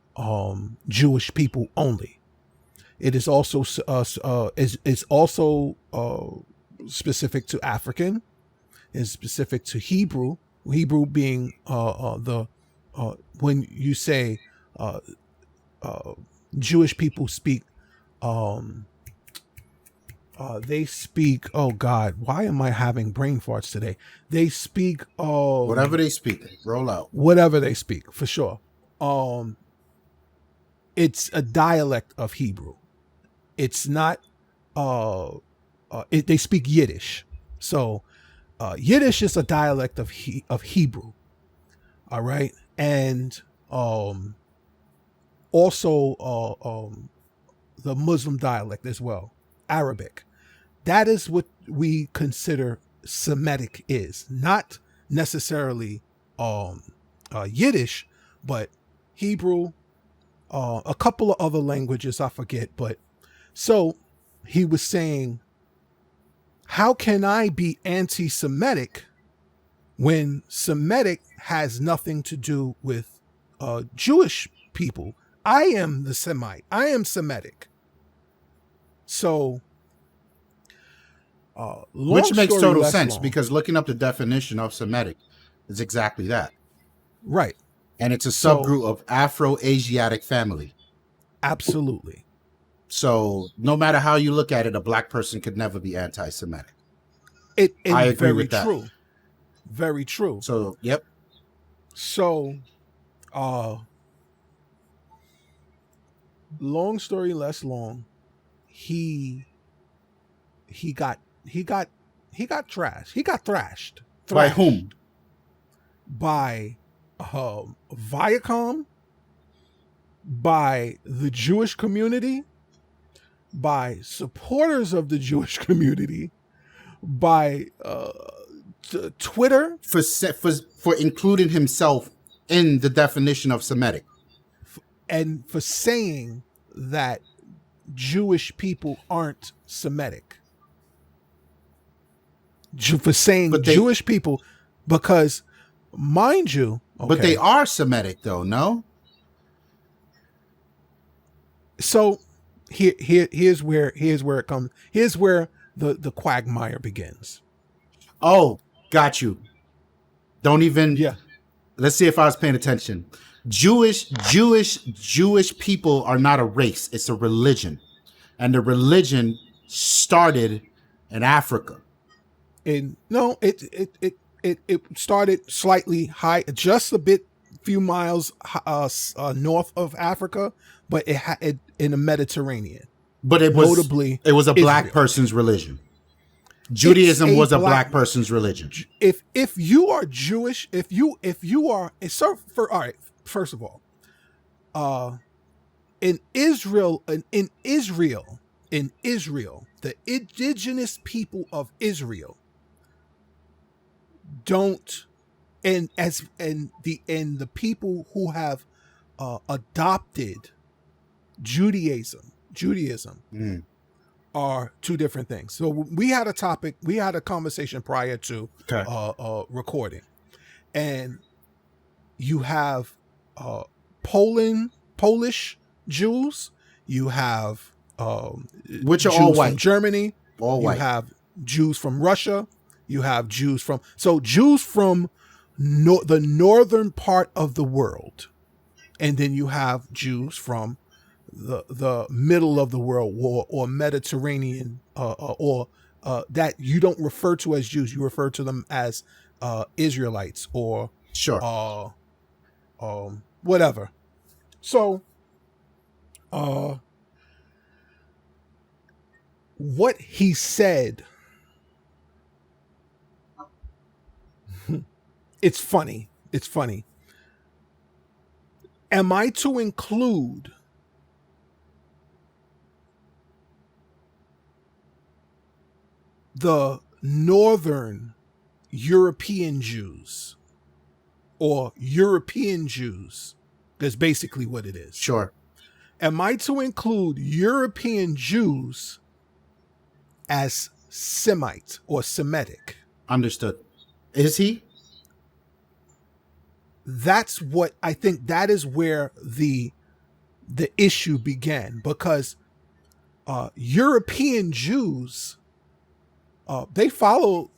Jewish people only. It is also specific to African. Is specific to Hebrew. Hebrew being when you say Jewish people speak. They speak. Oh God, why am I having brain farts today? They speak. Whatever they speak, roll out. Whatever they speak, for sure. It's a dialect of Hebrew. It's not. They speak Yiddish. So, Yiddish is a dialect of Hebrew. All right, and also the Muslim dialect as well, Arabic. That is what we consider Semitic is, not necessarily Yiddish, but Hebrew, a couple of other languages I forget. But so he was saying, how can I be anti-Semitic when Semitic has nothing to do with Jewish people? I am the Semite. I am Semitic. So, which makes total sense because looking up the definition of Semitic is exactly that. Right. And it's a subgroup of Afro-Asiatic family. Absolutely. So no matter how you look at it, a black person could never be anti-Semitic. I agree with that. True. Very true. So, yep. So, long story less long, he got trashed. He got thrashed. By whom? By Viacom, by the Jewish community, by supporters of the Jewish community, by Twitter, for including himself in the definition of Semitic, and for saying that Jewish people aren't Semitic. For saying Jewish people, because mind you, okay, but they are Semitic though, no? So here's where it comes. Here's where the quagmire begins. Oh, got you. Don't even. Yeah. Let's see if I was paying attention. Jewish people are not a race; it's a religion, and the religion started in Africa. And no, it started slightly high, just a bit, few miles north of Africa, but it in the Mediterranean. But it was a black person's religion. Judaism was a black person's religion. If you are Jewish, if you are all right, first of all, in Israel, the indigenous people of Israel don't, and the people who have adopted Judaism are two different things. So we had a conversation prior to recording, and you have Polish Jews, you have which are Jews all white, from Germany, all white. You have Jews from Russia. You have Jews from the northern part of the world, and then you have Jews from the middle of the world, or Mediterranean, or that you don't refer to as Jews. You refer to them as Israelites, or Sure. whatever. So, what he said, it's funny. It's funny. Am I to include the northern European Jews, or European Jews? That's basically what it is. Sure. Am I to include European Jews as Semite or Semitic? Understood. Is he? That's what I think. That is where the issue began, because European Jews, they follow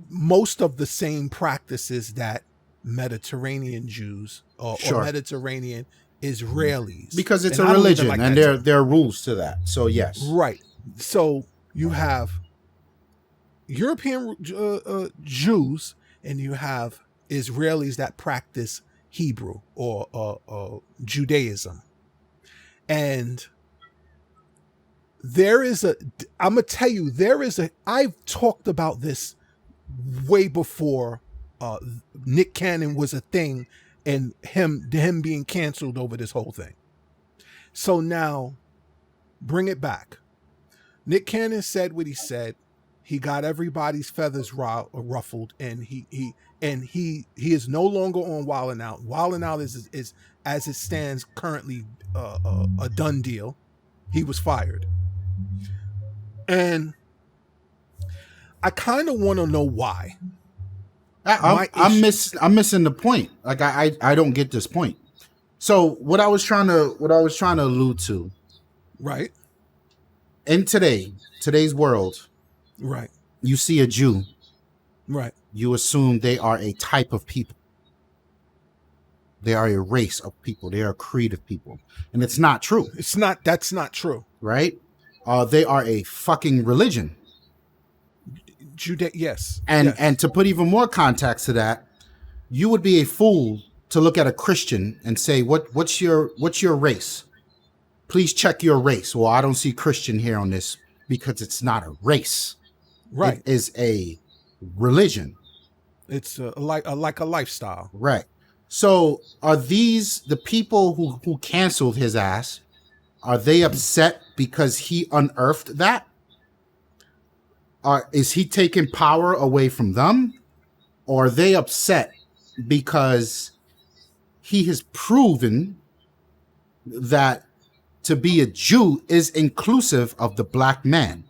most of the same practices that Mediterranean Jews or Mediterranean Israelis, because it's and a I don't even religion, like and that there are rules to that. So yes. right. So you have European Jews, and you have Israelis that practice Hebrew or Judaism. And I'm going to tell you, I've talked about this way before Nick Cannon was a thing, and him being canceled over this whole thing. So now, bring it back. Nick Cannon said what he said. He got everybody's feathers ruffled, and he is no longer on Wild 'N Out. Wild 'N Out is as it stands currently a done deal. He was fired, and I kind of want to know why. I'm missing the point. Like I don't get this point. So what I was trying to allude to, right? In today's world, right? You see a Jew, right? You assume they are a type of people. They are a race of people. They are a creed of people, and it's not true. That's not true, right? They are a fucking religion. Yes. And to put even more context to that, you would be a fool to look at a Christian and say, what's your race? Please check your race. Well, I don't see Christian here on this, because it's not a race. Right. It is a religion. It's like a lifestyle. Right. So are these the people who canceled his ass? Are they upset because he unearthed that? Is he taking power away from them? Or are they upset because he has proven that to be a Jew is inclusive of the black man,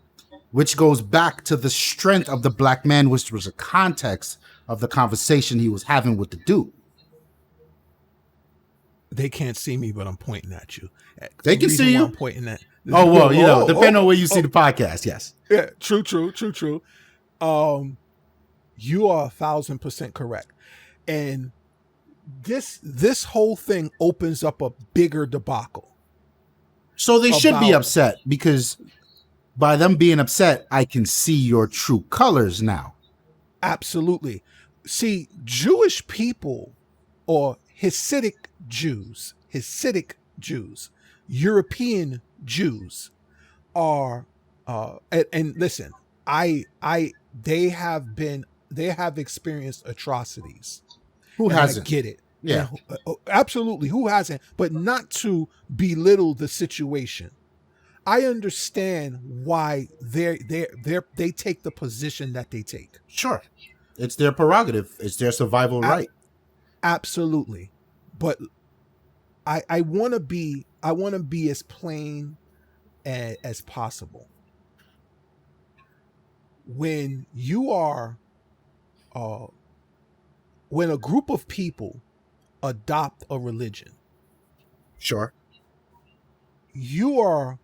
which goes back to the strength of the black man, which was a context of the conversation he was having with the dude. They can't see me, but I'm pointing at you. They can see you. I'm pointing at. Oh, well, depending on where you see the podcast, yes. Yeah, true. You are 1,000% correct. And this whole thing opens up a bigger debacle. So they should be upset, because by them being upset, I can see your true colors now. Absolutely. See, Jewish people, or Hasidic Jews, European Jews are, and listen, they have experienced atrocities. Who hasn't? I get it. Yeah, absolutely. Who hasn't? But not to belittle the situation. I understand why they take the position that they take. Sure, it's their prerogative. It's their survival right. Absolutely, but I want to be as plain as possible. When you are, when a group of people adopt a religion, sure, you are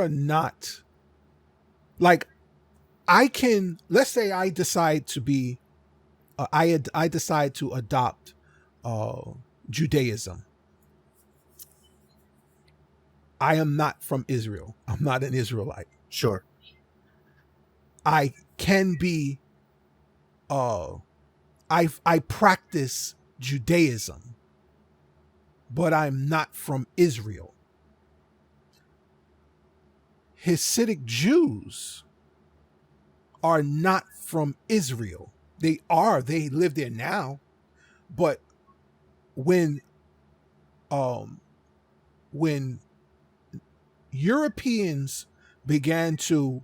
not, like, let's say I decide to be, I decide to adopt Judaism. I am not from Israel. I'm not an Israelite. Sure. I can be, I practice Judaism, but I'm not from Israel. Hasidic Jews are not from Israel. They live there now, but when Europeans began to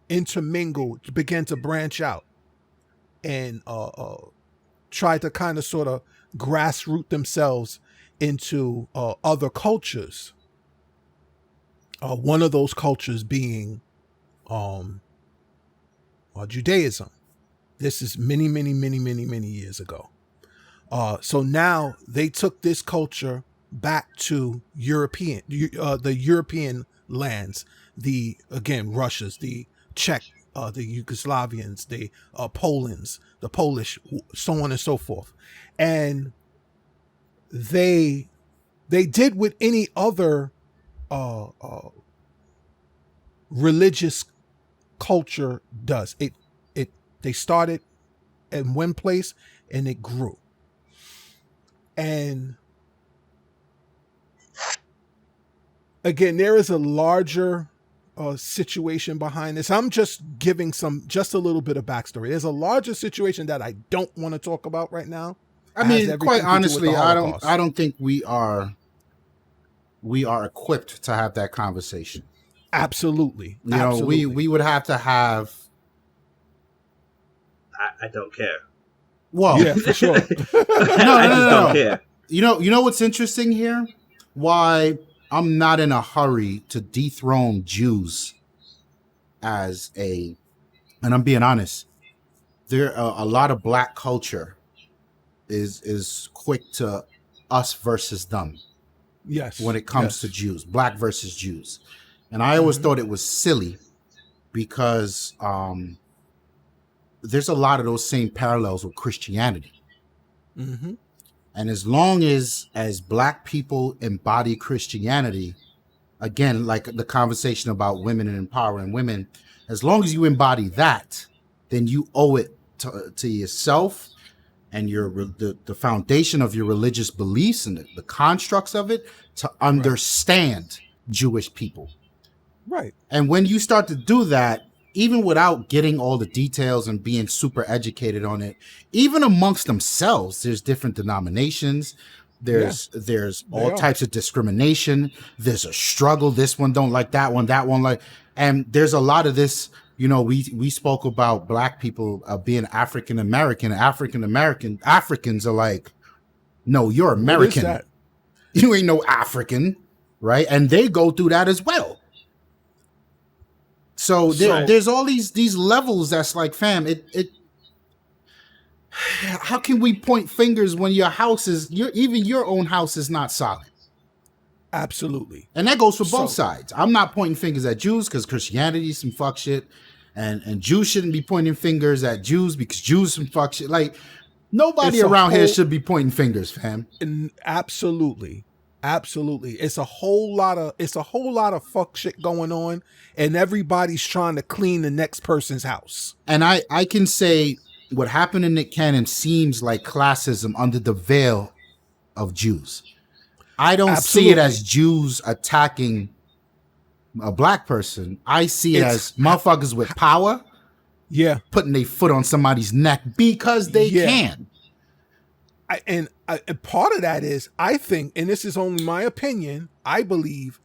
intermingle, began to branch out, and try to kind of sort of grassroot themselves into other cultures. One of those cultures being Judaism. This is many, many, many, many, many years ago. So now they took this culture back to the European lands, Russia's, the Czech, the Yugoslavians, the Polands, the Polish, so on and so forth. And they did what any other religious culture does. They started in one place and it grew. And again, there is a larger situation behind this. I'm just giving just a little bit of backstory. There's a larger situation that I don't want to talk about right now. I mean, quite honestly, I don't think we are equipped to have that conversation. Absolutely. You know, we would have to have. I don't care. Well, yeah, for sure. No. Don't care. You know what's interesting here? Why I'm not in a hurry to dethrone Jews and I'm being honest, there are a lot of black culture is quick to us versus them. Yes. When it comes to Jews, black versus Jews. And I always thought it was silly because there's a lot of those same parallels with Christianity. Mm-hmm. And as long as black people embody Christianity, again, like the conversation about women and empowering women, as long as you embody that, then you owe it to yourself and the foundation of your religious beliefs and the constructs of it to understand Jewish people. Right. And when you start to do that, even without getting all the details and being super educated on it, even amongst themselves, there's different denominations. There's all types of discrimination. There's a struggle. This one don't like that one like, and there's a lot of this. You know, we spoke about black people being African American. Africans are like, no, you're American. What is that? You ain't no African, right? And they go through that as well. So there's all these levels that's like, fam, how can we point fingers when your own house is not solid? Absolutely. And that goes for both sides. I'm not pointing fingers at Jews because Christianity is some fuck shit. And Jews shouldn't be pointing fingers at Jews because Jews some fuck shit. Like, nobody around here should be pointing fingers, fam. Absolutely. It's a whole lot of fuck shit going on, and everybody's trying to clean the next person's house. And I can say what happened to Nick Cannon seems like classism under the veil of Jews. I don't see it as Jews attacking a black person. I see it as motherfuckers with power, putting their foot on somebody's neck because they can. And part of that is, I think, and this is only my opinion, I believe,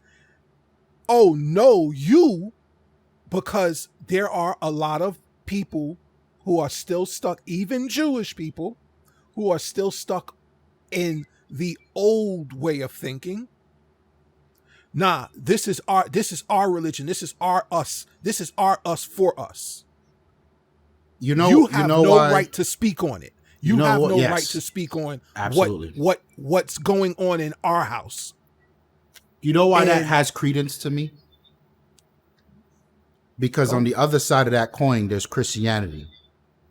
because there are a lot of people who are still stuck, even Jewish people, who are still stuck in the old way of thinking. Nah, this is our religion. This is our us. This is our us for us. You have no right to speak on it. You have no right to speak on what's going on in our house. You know why that has credence to me? Because on the other side of that coin, there's Christianity,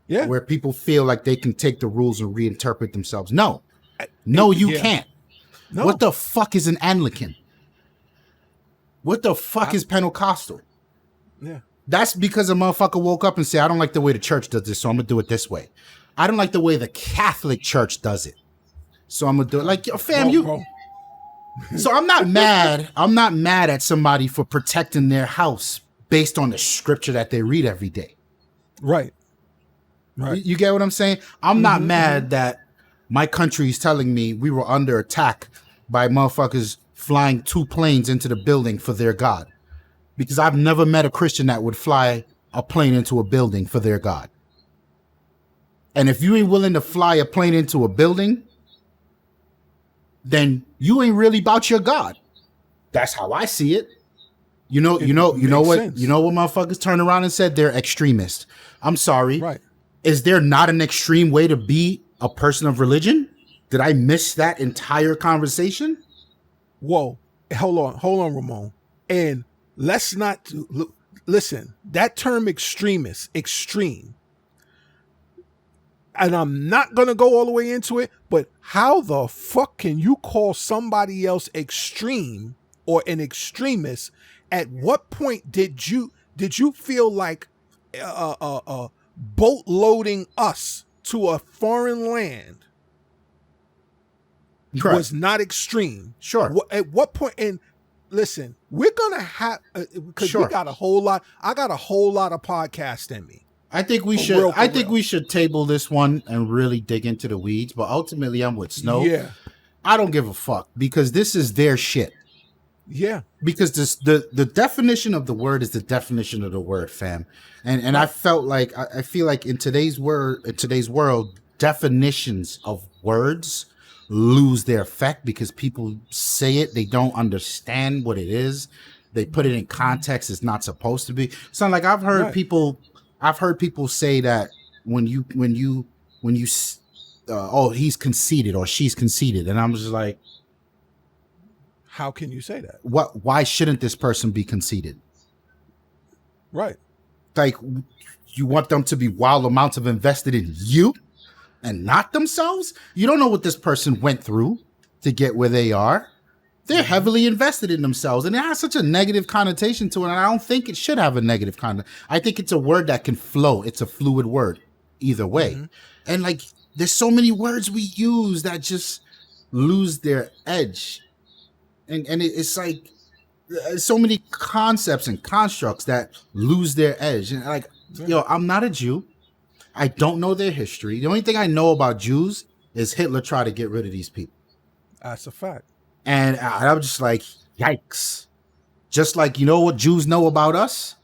Yeah. where people feel like they can take the rules and reinterpret themselves. No, you can't. No. What the fuck is an Anglican? What the fuck is Pentecostal? Yeah. That's because a motherfucker woke up and said, I don't like the way the church does this, so I'm going to do it this way. I don't like the way the Catholic Church does it, so I'm going to do it. Like, yo, fam, Bro. So I'm not mad. I'm not mad at somebody for protecting their house based on the scripture that they read every day. Right. Right. You get what I'm saying? I'm not mad that my country is telling me we were under attack by motherfuckers flying 2 planes into the building for their God. Because I've never met a Christian that would fly a plane into a building for their God. And if you ain't willing to fly a plane into a building, then you ain't really about your God. That's how I see it. You know what motherfuckers turned around and said? They're extremists. I'm sorry. Right. Is there not an extreme way to be a person of religion? Did I miss that entire conversation? Whoa. Hold on, Ramon. And let's not listen. That term extremist, extreme. And I'm not going to go all the way into it, but how the fuck can you call somebody else extreme or an extremist? At what point did you feel like boat loading us to a foreign land was not extreme? Sure. At what point? And listen, we're going to have, because we got a whole lot, I got a whole lot of podcasts in me. I think we should. I think we should table this one and really dig into the weeds. But ultimately, I'm with Snow. Yeah, I don't give a fuck because this is their shit. Yeah, because the definition of the word is the definition of the word, fam. And I felt like I feel like in today's world, definitions of words lose their effect because people say it, they don't understand what it is. They put it in context it's not supposed to be. So like I've heard people say that when you he's conceited or she's conceited, and I'm just like, how can you say that? Why shouldn't this person be conceited? Right. Like, you want them to be wild amounts of invested in you and not themselves? You don't know what this person went through to get where they are. They're heavily invested in themselves, and it has such a negative connotation to it. And I don't think it should have a negative connotation. I think it's a word that can flow. It's a fluid word either way. Mm-hmm. And like, there's so many words we use that just lose their edge. And it's like so many concepts and constructs that lose their edge. And like, yo, I'm not a Jew. I don't know their history. The only thing I know about Jews is Hitler tried to get rid of these people. That's a fact. And I'm just like, yikes. Just like, you know what Jews know about us?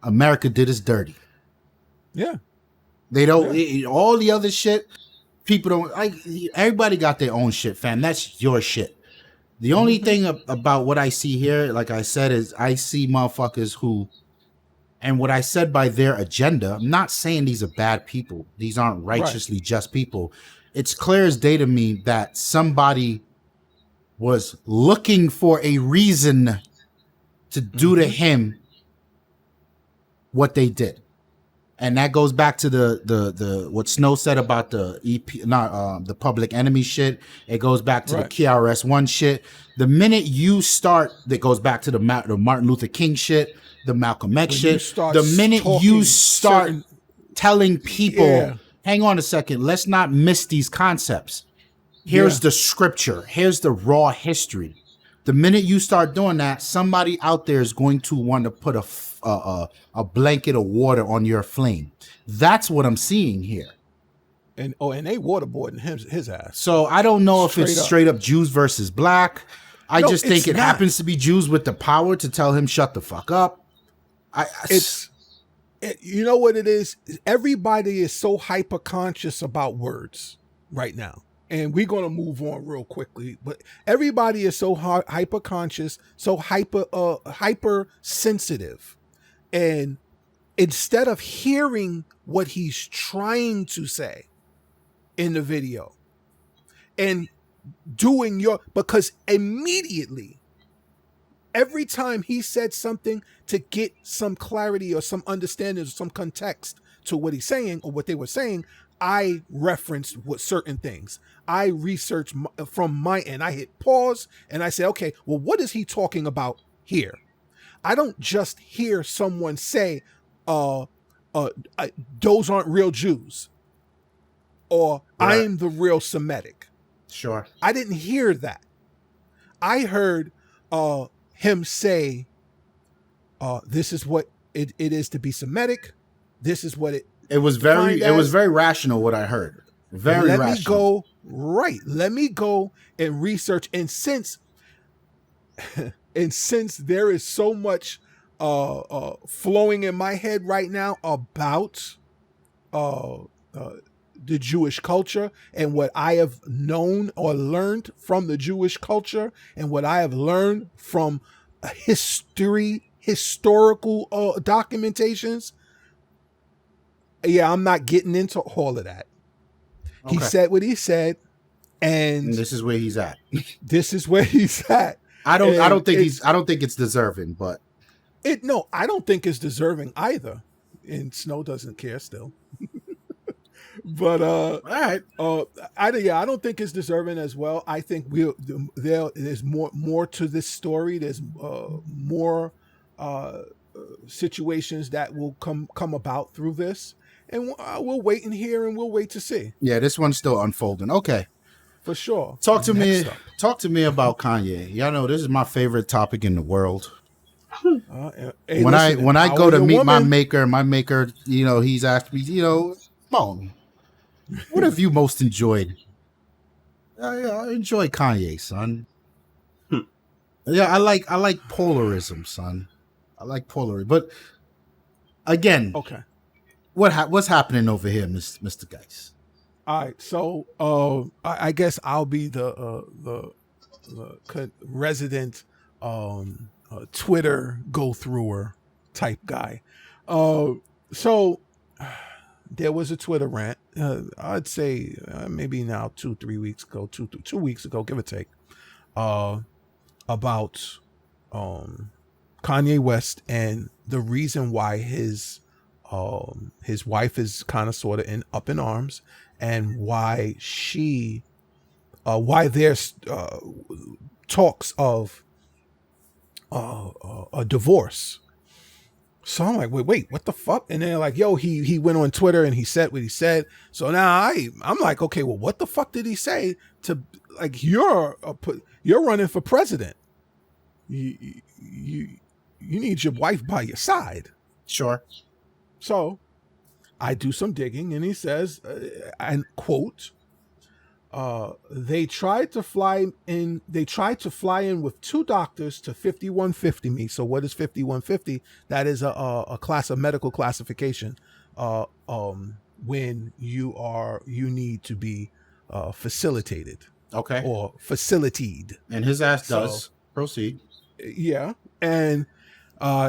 America did us dirty. Yeah. They don't, all the other shit, people don't, like, everybody got their own shit, fam. That's your shit. The only thing about what I see here, like I said, is I see motherfuckers who, and what I said by their agenda, I'm not saying these are bad people. These aren't righteously just people. It's clear as day to me that somebody was looking for a reason to do to him what they did. And that goes back to the what Snow said about the the Public Enemy shit. It goes back to the KRS-One shit. The minute you start, that goes back to the Martin Luther King shit, the Malcolm X shit. The minute you start telling people, hang on a second, let's not miss these concepts. Here's the scripture. Here's the raw history. The minute you start doing that, somebody out there is going to want to put a blanket of water on your flame. That's what I'm seeing here. And they waterboarding his ass. So I don't know if it's straight up Jews versus black. I just think it happens to be Jews with the power to tell him shut the fuck up. You know what it is? Everybody is so hyper conscious about words right now. And we're going to move on real quickly, but everybody is so hyper conscious, so hyper sensitive. And instead of hearing what he's trying to say in the video and doing because immediately every time he said something to get some clarity or some understanding or some context to what he's saying or what they were saying, I referenced what certain things. I researched from my end. I hit pause and I said, okay, well, what is he talking about here? I don't just hear someone say, those aren't real Jews, or Right. I'm the real Semitic. Sure. I didn't hear that. I heard him say, this is what it is to be Semitic. This is what it was very rational what I heard. Very let rational. Let me go and research. And since there is so much flowing in my head right now about the Jewish culture and what I have known or learned from the Jewish culture and what I have learned from historical documentations. Yeah, I'm not getting into all of that. Okay. He said what he said, and this is where he's at. This is where he's at. I don't think it's deserving, but I don't think it's deserving either. And Snow doesn't care still. But all right. I don't think it's deserving as well. I think there's more to this story. There's more situations that will come about through this, and we'll wait and hear, and we'll wait to see. Yeah, this one's still unfolding. Okay, for sure. Talk to me about Kanye. Y'all know this is my favorite topic in the world. Hey, when I go to meet my maker, he's asked me, Ramon, what have you most enjoyed? I enjoy Kanye, son. Yeah, I like polarism, son. I like polarism, but again, okay. What's happening over here, Mr. Geis? All right, so I guess I'll be the resident Twitter go-througher type guy. So there was a Twitter rant. I'd say maybe now 2 weeks ago, 2 weeks ago, give or take, about Kanye West and the reason why his wife is kind of sort of up in arms, and why there's talks of a divorce. So I'm like, wait, what the fuck? And they're like, yo, he went on Twitter and he said what he said. So now I'm like, okay, well, what the fuck did he say to, like, you're running for president. You need your wife by your side. Sure. So I do some digging, and he says, and quote, they tried to fly in with 2 doctors to 5150 me. So what is 5150? That is a medical classification when you need to be facilitated. Okay. Or facilitated. And his ass does. Proceed. Yeah. And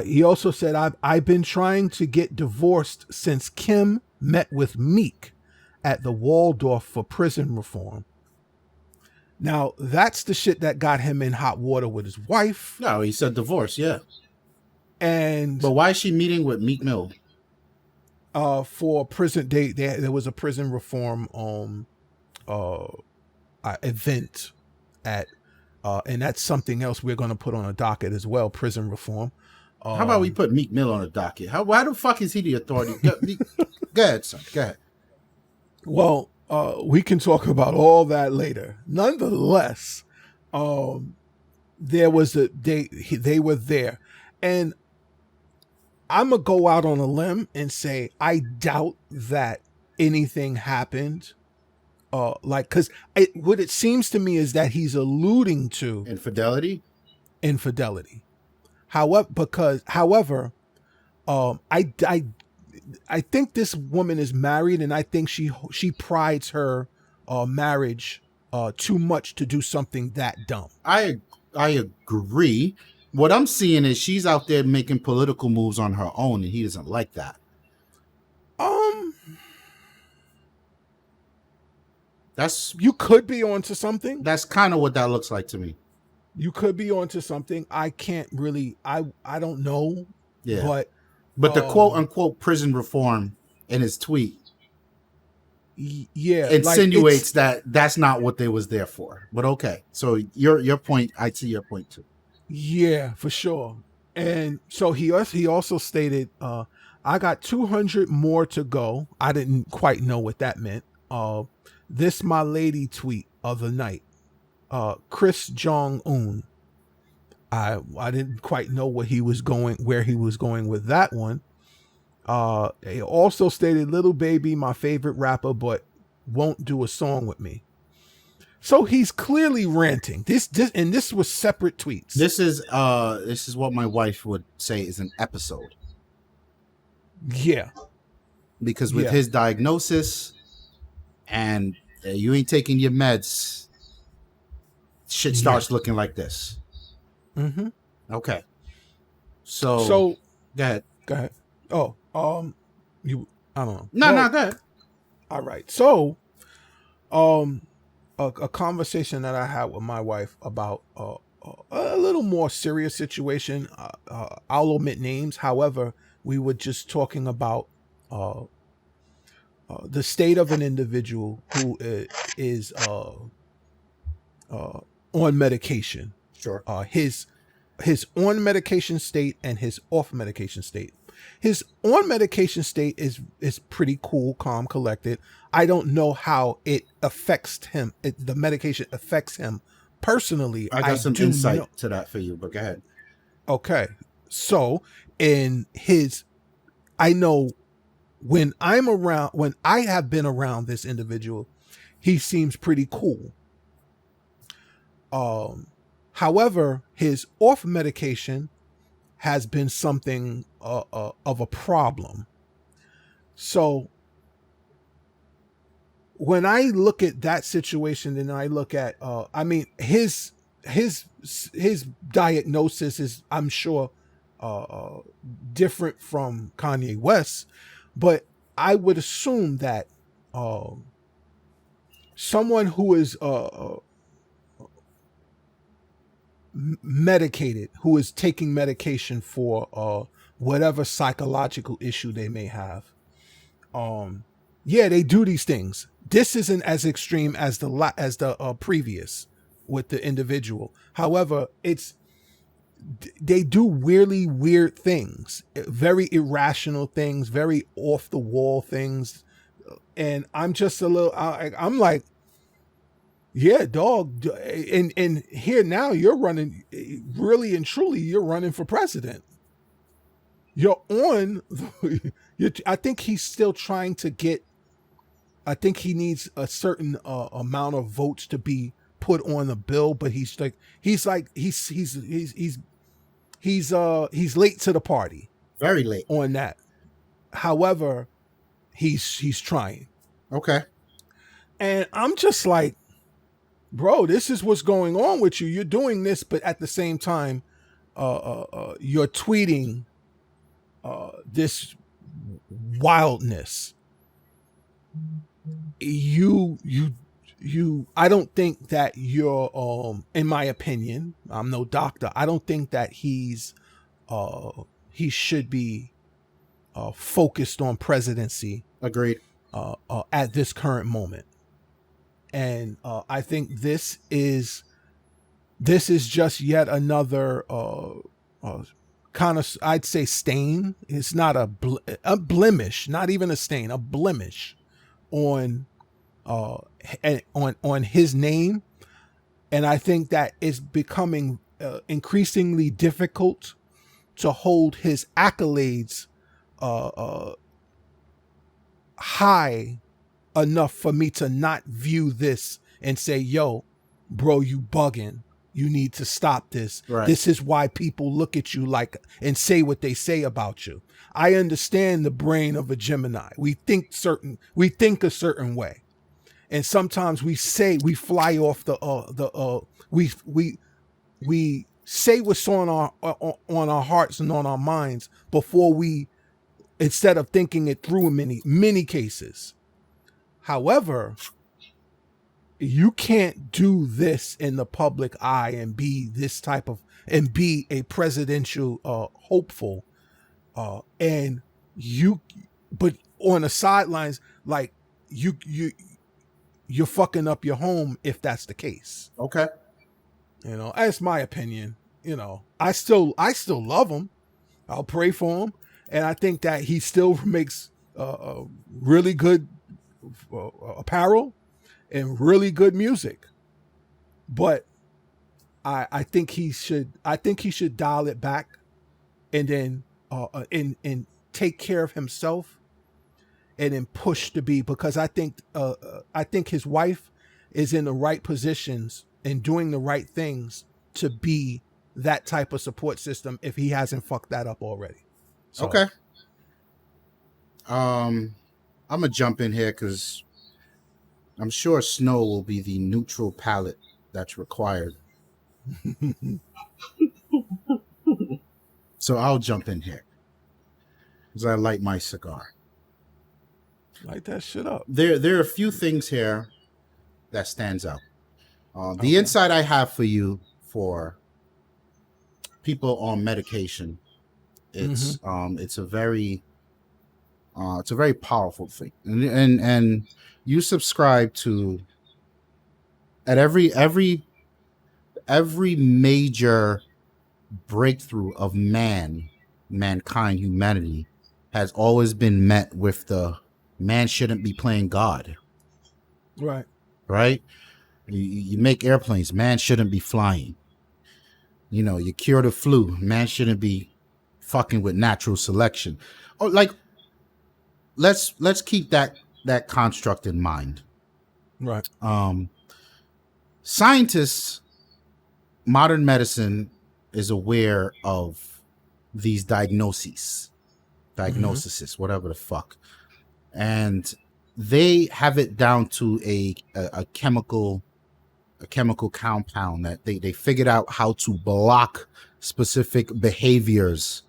he also said, I've been trying to get divorced since Kim met with Meek at the Waldorf for prison reform. Now, that's the shit that got him in hot water with his wife. No, he said divorce, yeah. But why is she meeting with Meek Mill? For prison, there was a prison reform event at, and that's something else we're going to put on a docket as well, prison reform. How about we put Meek Mill on a docket? Why the fuck is he the authority? Go ahead, son. Go ahead. Well, we can talk about all that later. Nonetheless, there was they were there, and I'm gonna go out on a limb and say I doubt that anything happened. Because what it seems to me is that he's alluding to infidelity. However, I think this woman is married, and I think she prides her marriage too much to do something that dumb. I agree. What I'm seeing is she's out there making political moves on her own, and he doesn't like that. You could be onto something. That's kind of what that looks like to me. You could be onto something. I can't really. I don't know. Yeah. But But the quote unquote prison reform in his tweet yeah, like insinuates that that's not what they was there for. But okay. So your point, I see your point too. yeah, for sure. And so he also stated, I got 200 more to go. I didn't quite know what that meant. This my lady tweet of the night. Chris Jong Un. I didn't quite know where he was going with that one. He also stated, "Little Baby, my favorite rapper, but won't do a song with me." So he's clearly ranting. This was separate tweets. This is what my wife would say is an episode. Yeah. Because with his diagnosis and you ain't taking your meds, shit starts looking like this. Mm-hmm. Okay. So go ahead. Oh, you, I don't know. No, go ahead. All right. So, a conversation that I had with my wife about a little more serious situation. I'll omit names. However, we were just talking about the state of an individual who is on medication. Sure. His on medication state and his off medication state. His on medication state is pretty cool, calm, collected. I don't know how it affects him. The medication affects him personally. I got some insight to that for you, but go ahead. Okay. So I know when I have been around this individual, he seems pretty cool. However, his off medication has been something of a problem. So when I look at that situation, and I look at, his diagnosis is, I'm sure, different from Kanye West, but I would assume that someone who is medicated, who is taking medication for whatever psychological issue they may have, they do these things. This isn't as extreme as the previous with the individual. However, they do really weird things, very irrational things, very off the wall things, and I'm just a little. I'm like, yeah, dog, and here now you're running, really and truly, you're running for president. You're on. I think he's still trying to get. I think he needs a certain amount of votes to be put on the bill, but he's late to the party. Very late on that. However, he's trying. Okay. And I'm just like, bro, this is what's going on with you. You're doing this, but at the same time, you're tweeting this wildness. You I don't think that you're in my opinion, I'm no doctor, I don't think that he should be focused on presidency. Agreed. At this current moment. And I think this is just yet another kind of, I'd say, stain. It's not a blemish, not even a stain, a blemish on his name. And I think that it's becoming increasingly difficult to hold his accolades high enough for me to not view this and say, yo, bro, you bugging. You need to stop this. Right. This is why people look at you like and say what they say about you. I understand the brain of a Gemini. We think a certain way. And sometimes we fly off we say what's on our hearts and on our minds instead of thinking it through in many cases. However, you can't do this in the public eye and be this type of and be a presidential hopeful and you but on the sidelines like you're fucking up your home if that's the case. Okay. You know, that's my opinion. You know, I still love him. I'll pray for him, and I think that he still makes really good apparel and really good music. But I think he should dial it back, and then and take care of himself, and then push to be, because I think his wife is in the right positions and doing the right things to be that type of support system if he hasn't fucked that up already. So, Okay. I'm gonna jump in here because I'm sure snow will be the neutral palette that's required. So I'll jump in here as I light my cigar. Light that shit up. There are a few things here that stands out. The insight I have for you for people on medication, it's a very powerful thing, and you subscribe to at every major breakthrough of mankind, humanity has always been met with the man shouldn't be playing God. Right. You make airplanes, man shouldn't be flying. You know, you cure the flu, man shouldn't be fucking with natural selection. Or like, let's keep that construct in mind. Right. Scientists, modern medicine is aware of these diagnoses, whatever the fuck, and they have it down to a chemical compound that they figured out how to block specific behaviors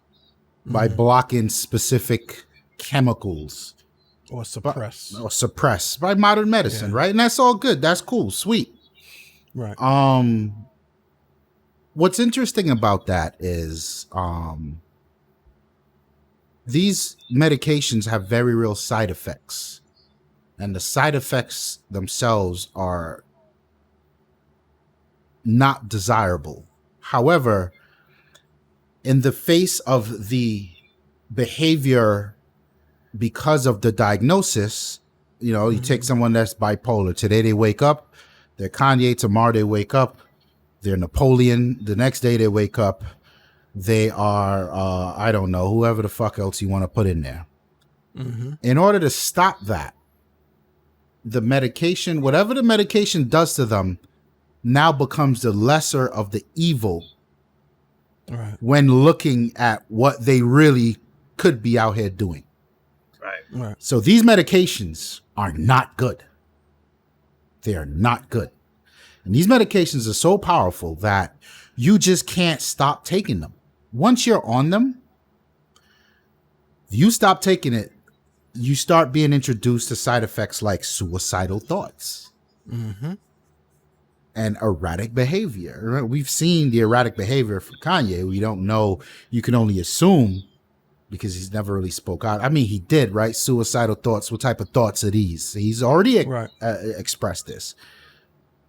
by blocking specific chemicals or suppress by modern medicine, right? And that's all good. That's cool, sweet. Right. What's interesting about that is these medications have very real side effects, and the side effects themselves are not desirable. However, in the face of the behavior because of the diagnosis, you know, you take someone that's bipolar. Today they wake up, they're Kanye. Tomorrow they wake up, they're Napoleon. The next day they wake up, they are, I don't know, whoever the fuck else you want to put in there. In order to stop that, the medication, whatever the medication does to them, now becomes the lesser of the evil when looking at what they really could be out here doing. Right. So these medications are not good. They are not good. And these medications are so powerful that you just can't stop taking them. Once you're on them, you stop taking it, you start being introduced to side effects like suicidal thoughts. And erratic behavior. We've seen the erratic behavior from Kanye. We don't know. You can only assume because he's never really spoke out. I mean, he did, right? Suicidal thoughts. What type of thoughts are these? He's already expressed this.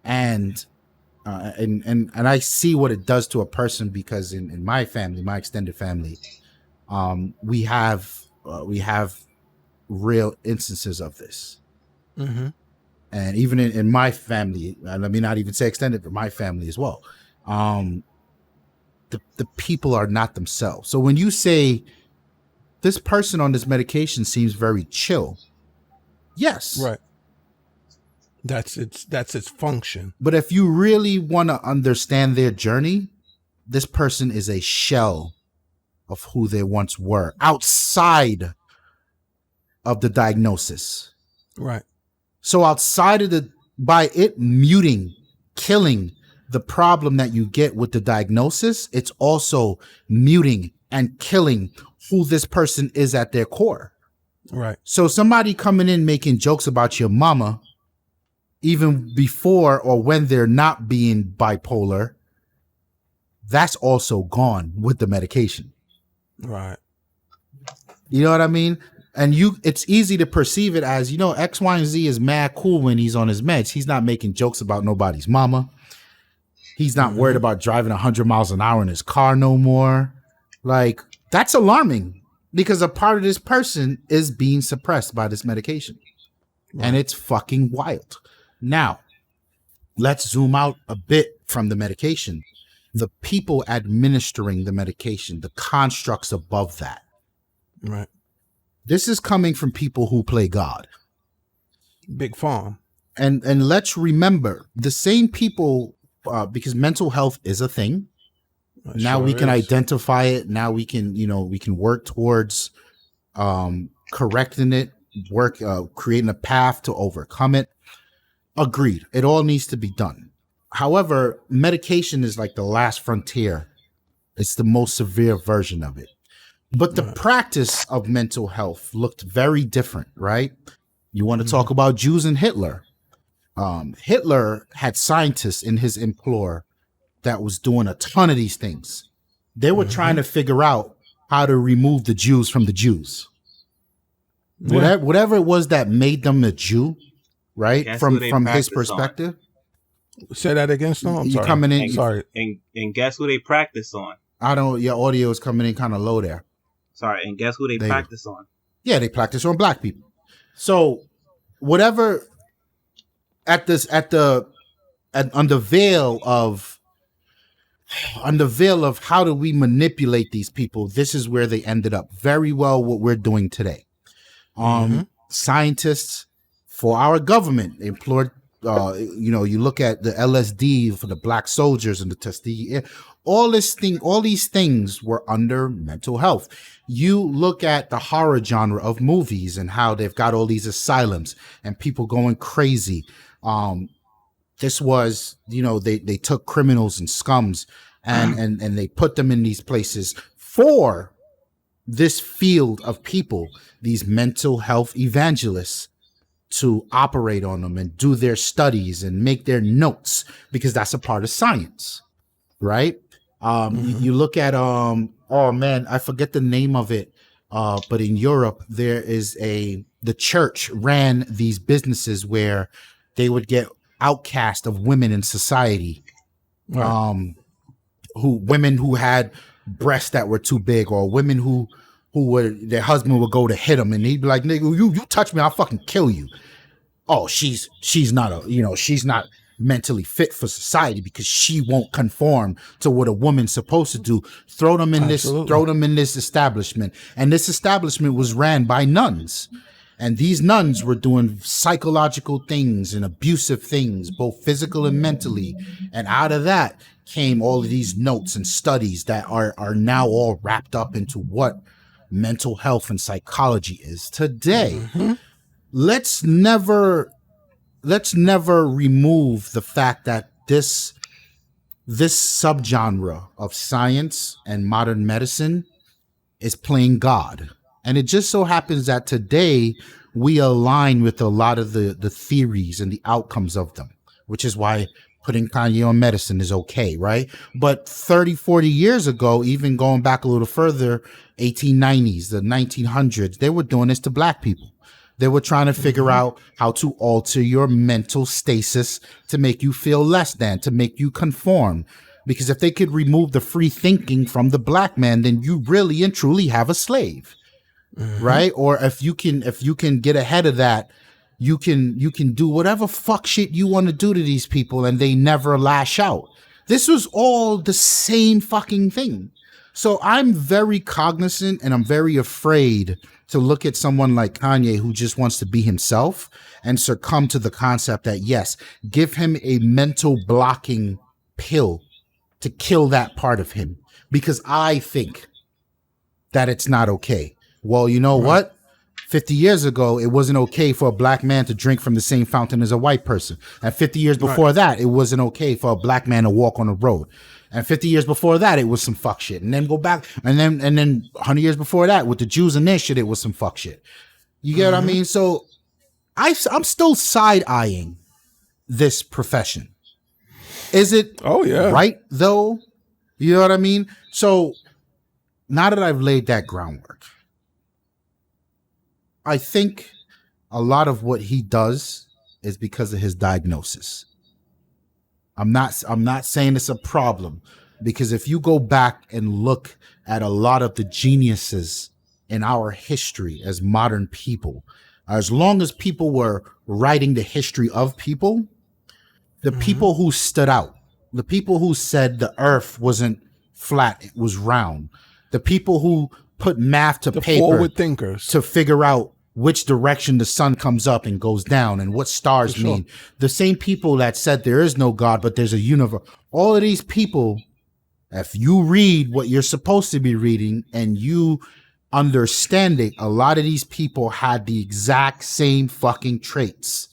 And I see what it does to a person because in my family, my extended family, we have real instances of this. And even in my family, and let me not even say extended, but my family as well, the people are not themselves. So when you say this person on this medication seems very chill, yes, right, that's its function. But if you really want to understand their journey, this person is a shell of who they once were outside of the diagnosis. Right. So outside of by it muting, killing the problem that you get with the diagnosis, it's also muting and killing who this person is at their core. Right. So somebody coming in making jokes about your mama even before or when they're not being bipolar, that's also gone with the medication. Right. You know what I mean? And it's easy to perceive it as, X, Y, and Z is mad cool when he's on his meds. He's not making jokes about nobody's mama. He's not worried about driving 100 miles an hour in his car no more. Like, that's alarming because a part of this person is being suppressed by this medication. Right. And it's fucking wild. Now, let's zoom out a bit from the medication. The people administering the medication, the constructs above that. Right. This is coming from people who play God. Big farm. And let's remember the same people, because mental health is a thing. Now we can identify it. Now we can, we can work towards correcting it, creating a path to overcome it. Agreed. It all needs to be done. However, medication is like the last frontier. It's the most severe version of it. But the practice of mental health looked very different, right? You want to talk about Jews and Hitler. Hitler had scientists in his employ that was doing a ton of these things. They were trying to figure out how to remove the Jews from the Jews. Yeah. Whatever it was that made them a Jew, right? From his perspective. Say that again, Snow. I'm sorry. Coming in. Sorry. And guess who they practice on? Your audio is coming in kind of low there. Sorry, and guess who they practice on? Yeah, they practice on black people. So whatever on the veil of how do we manipulate these people, this is where they ended up. Very well what we're doing today. Scientists for our government employed, you look at the LSD for the black soldiers and the Tuskegee. All these things were under mental health. You look at the horror genre of movies and how they've got all these asylums and people going crazy. This was, they took criminals and scums and they put them in these places for this field of people, these mental health evangelists, to operate on them and do their studies and make their notes, because that's a part of science, right? You look at, oh man, I forget the name of it. But in Europe, there is the church ran these businesses where they would get outcast of women in society. Right. Women who had breasts that were too big, or women who their husband would go to hit them and he'd be like, nigga, you touch me, I'll fucking kill you. Oh, she's not she's not mentally fit for society because she won't conform to what a woman's supposed to do. Throw them in this establishment. And this establishment was ran by nuns. And these nuns were doing psychological things and abusive things, both physical and mentally. And out of that came all of these notes and studies that are now all wrapped up into what mental health and psychology is today. Let's never remove the fact that this subgenre of science and modern medicine is playing God. And it just so happens that today we align with a lot of the theories and the outcomes of them, which is why putting Kanye on medicine is okay, right? But 30, 40 years ago, even going back a little further, 1890s, the 1900s, they were doing this to black people. They were trying to figure out how to alter your mental stasis to make you feel less than, to make you conform. Because if they could remove the free thinking from the black man, then you really and truly have a slave, right? Or if you can get ahead of that, you can do whatever fuck shit you want to do to these people and they never lash out. This was all the same fucking thing. So I'm very cognizant and I'm very afraid to look at someone like Kanye who just wants to be himself and succumb to the concept that, yes, give him a mental blocking pill to kill that part of him, because I think that it's not okay. Well, you know what? 50 years ago, it wasn't okay for a black man to drink from the same fountain as a white person. And 50 years before that, it wasn't okay for a black man to walk on the road. And 50 years before that, it was some fuck shit. And then go back, and then 100 years before that, with the Jews and their shit, it was some fuck shit. You get what I mean? So I'm still side-eyeing this profession. Is it yeah. right though? You know what I mean? So now that I've laid that groundwork, I think a lot of what he does is because of his diagnosis. I'm not saying it's a problem, because if you go back and look at a lot of the geniuses in our history as modern people, as long as people were writing the history of people, the people who stood out, the people who said the earth wasn't flat, it was round, the people who put math to paper, forward thinkers, to figure out which direction the sun comes up and goes down and what stars mean. The same people that said there is no God, but there's a universe. All of these people, if you read what you're supposed to be reading and you understand it, a lot of these people had the exact same fucking traits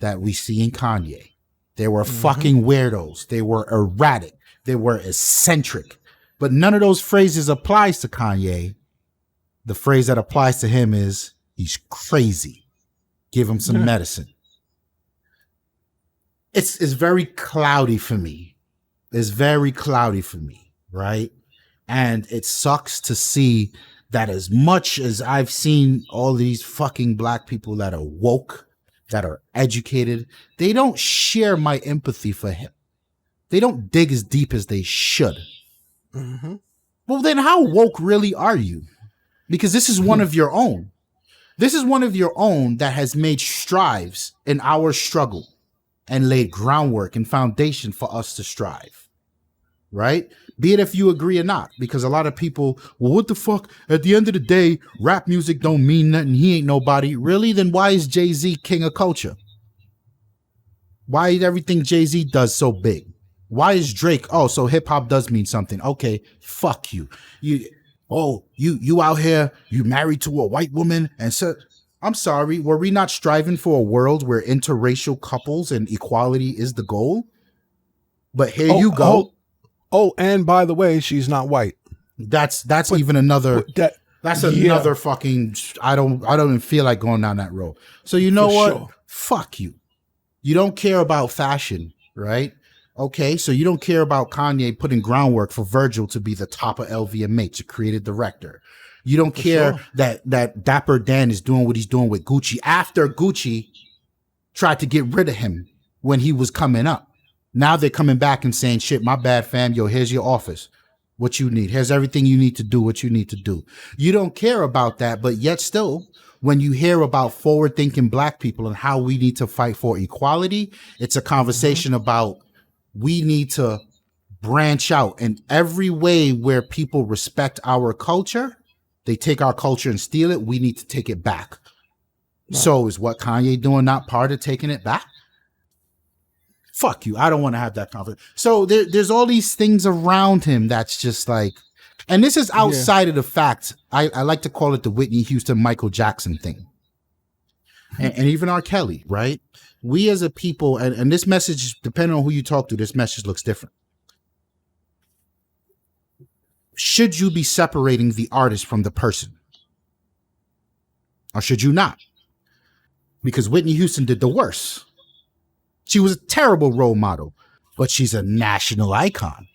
that we see in Kanye. They were fucking weirdos. They were erratic. They were eccentric. But none of those phrases applies to Kanye. The phrase that applies to him is he's crazy. Give him some medicine. It's very cloudy for me. It's very cloudy for me, right? And it sucks to see that as much as I've seen all these fucking black people that are woke, that are educated, they don't share my empathy for him. They don't dig as deep as they should. Well, then how woke really are you? Because this is one of your own. This is one of your own that has made strives in our struggle and laid groundwork and foundation for us to strive. Right? Be it if you agree or not. Because a lot of people, well, what the fuck? At the end of the day, rap music don't mean nothing. He ain't nobody. Really? Then why is Jay-Z king of culture? Why is everything Jay-Z does so big? Why is Drake? Oh, so hip hop does mean something. Okay, fuck you. You out here, you married to a white woman. And so, I'm sorry, were we not striving for a world where interracial couples and equality is the goal? But here you go. And by the way, she's not white. That's even another. That's another fucking. I don't even feel like going down that road. So you know what? Sure. Fuck you. You don't care about fashion, right? Okay, so you don't care about Kanye putting groundwork for Virgil to be the top of LVMH, a creative director. You don't care that Dapper Dan is doing what he's doing with Gucci after Gucci tried to get rid of him when he was coming up. Now they're coming back and saying, shit, my bad, fam. Yo, here's your office. What you need. Here's everything you need to do, what you need to do. You don't care about that, but yet still, when you hear about forward-thinking black people and how we need to fight for equality, it's a conversation about we need to branch out in every way where people respect our culture. They take our culture and steal it. We need to take it back. No. So is what Kanye doing not part of taking it back? Fuck you. I don't want to have that conversation. So there's all these things around him that's just like, and this is outside of the fact. I like to call it the Whitney Houston, Michael Jackson thing. And even R. Kelly, right? We as a people, and this message, depending on who you talk to, this message looks different. Should you be separating the artist from the person? Or should you not? Because Whitney Houston did the worst. She was a terrible role model, but she's a national icon.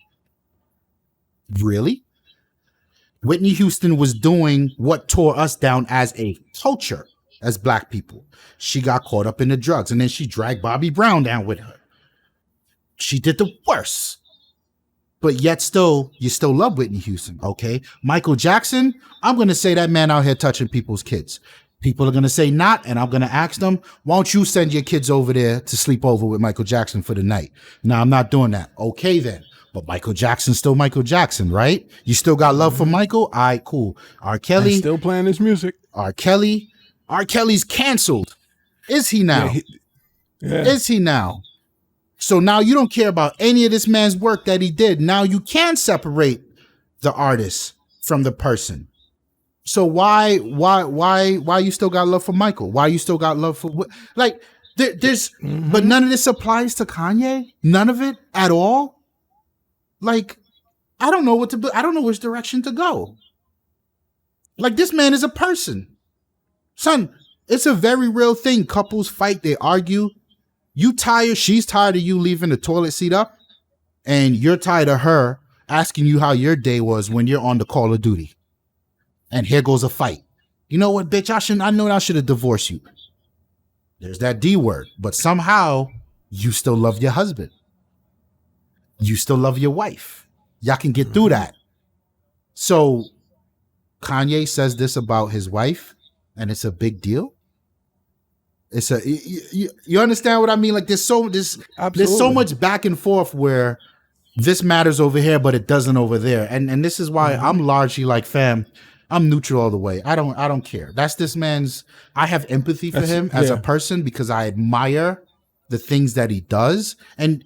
Really? Whitney Houston was doing what tore us down as a culture, as black people. She got caught up in the drugs, and then she dragged Bobby Brown down with her. She did the worst. But yet still, you still love Whitney Houston, okay? Michael Jackson, I'm going to say that man out here touching people's kids. People are going to say not, and I'm going to ask them, why don't you send your kids over there to sleep over with Michael Jackson for the night? No, I'm not doing that. Okay, then. But Michael Jackson's still Michael Jackson, right? You still got love for Michael? All right, cool. R. Kelly. And still playing his music. R. Kelly's canceled. Is he now? Is he now? So now you don't care about any of this man's work that he did. Now you can separate the artist from the person. So why you still got love for Michael? Why you still got love for like there's but none of this applies to Kanye? None of it at all? Like I don't know which direction to go. Like this man is a person. Son, it's a very real thing. Couples fight, they argue. You tired, she's tired of you leaving the toilet seat up, and you're tired of her asking you how your day was when you're on the Call of Duty. And here goes a fight. You know what, bitch? I know I should have divorced you. There's that D word. But somehow, you still love your husband. You still love your wife. Y'all can get through that. So Kanye says this about his wife, and it's a big deal. It's a you understand what I mean? Like there's so much back and forth where this matters over here, but it doesn't over there. And this is why I'm largely like, fam, I'm neutral all the way. I don't care. That's this man's. I have empathy for him as a person because I admire the things that he does. And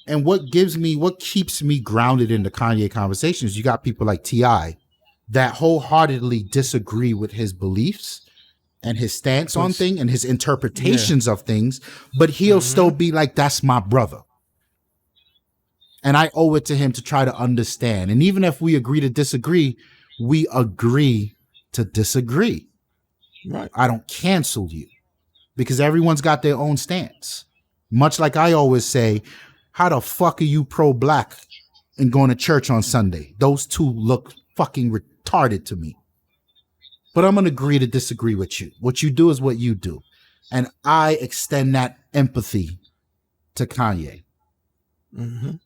what keeps me grounded in the Kanye conversations, you got people like T.I. that wholeheartedly disagree with his beliefs and his stance on things and his interpretations of things, but he'll still be like, that's my brother. And I owe it to him to try to understand. And even if we agree to disagree, we agree to disagree. Right. I don't cancel you because everyone's got their own stance. Much like I always say, how the fuck are you pro-black and going to church on Sunday? Those two look fucking retarded to me. But I'm going to agree to disagree with you. What you do is what you do. And I extend that empathy to Kanye. Mm-hmm.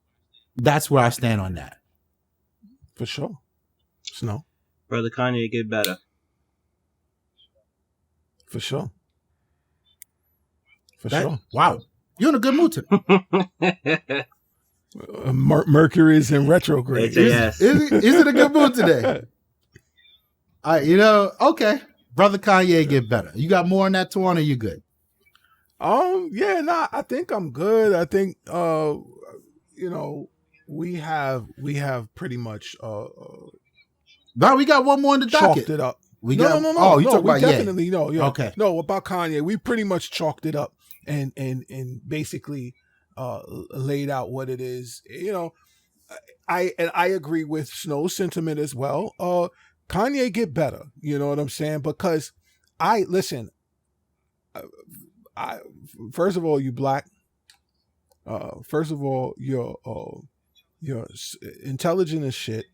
That's where I stand on that. For sure. Snow. Brother Kanye, get better. For sure. For sure. Wow. You're in a good mood today. Mercury is in retrograde. Yes. Is it a good mood today? Okay. Brother Kanye, get better. You got more on that, Tawann, or you good? I think I'm good. I think we have pretty much No, we got one more in the docket. Chalked it up. No. Oh, you talk about definitely no. Yeah. Okay. No, about Kanye, we pretty much chalked it up and basically laid out what it is. I agree with Snow's sentiment as well. Kanye, get better. You know what I'm saying? Because listen. First of all, you black. First of all, you're intelligent as shit,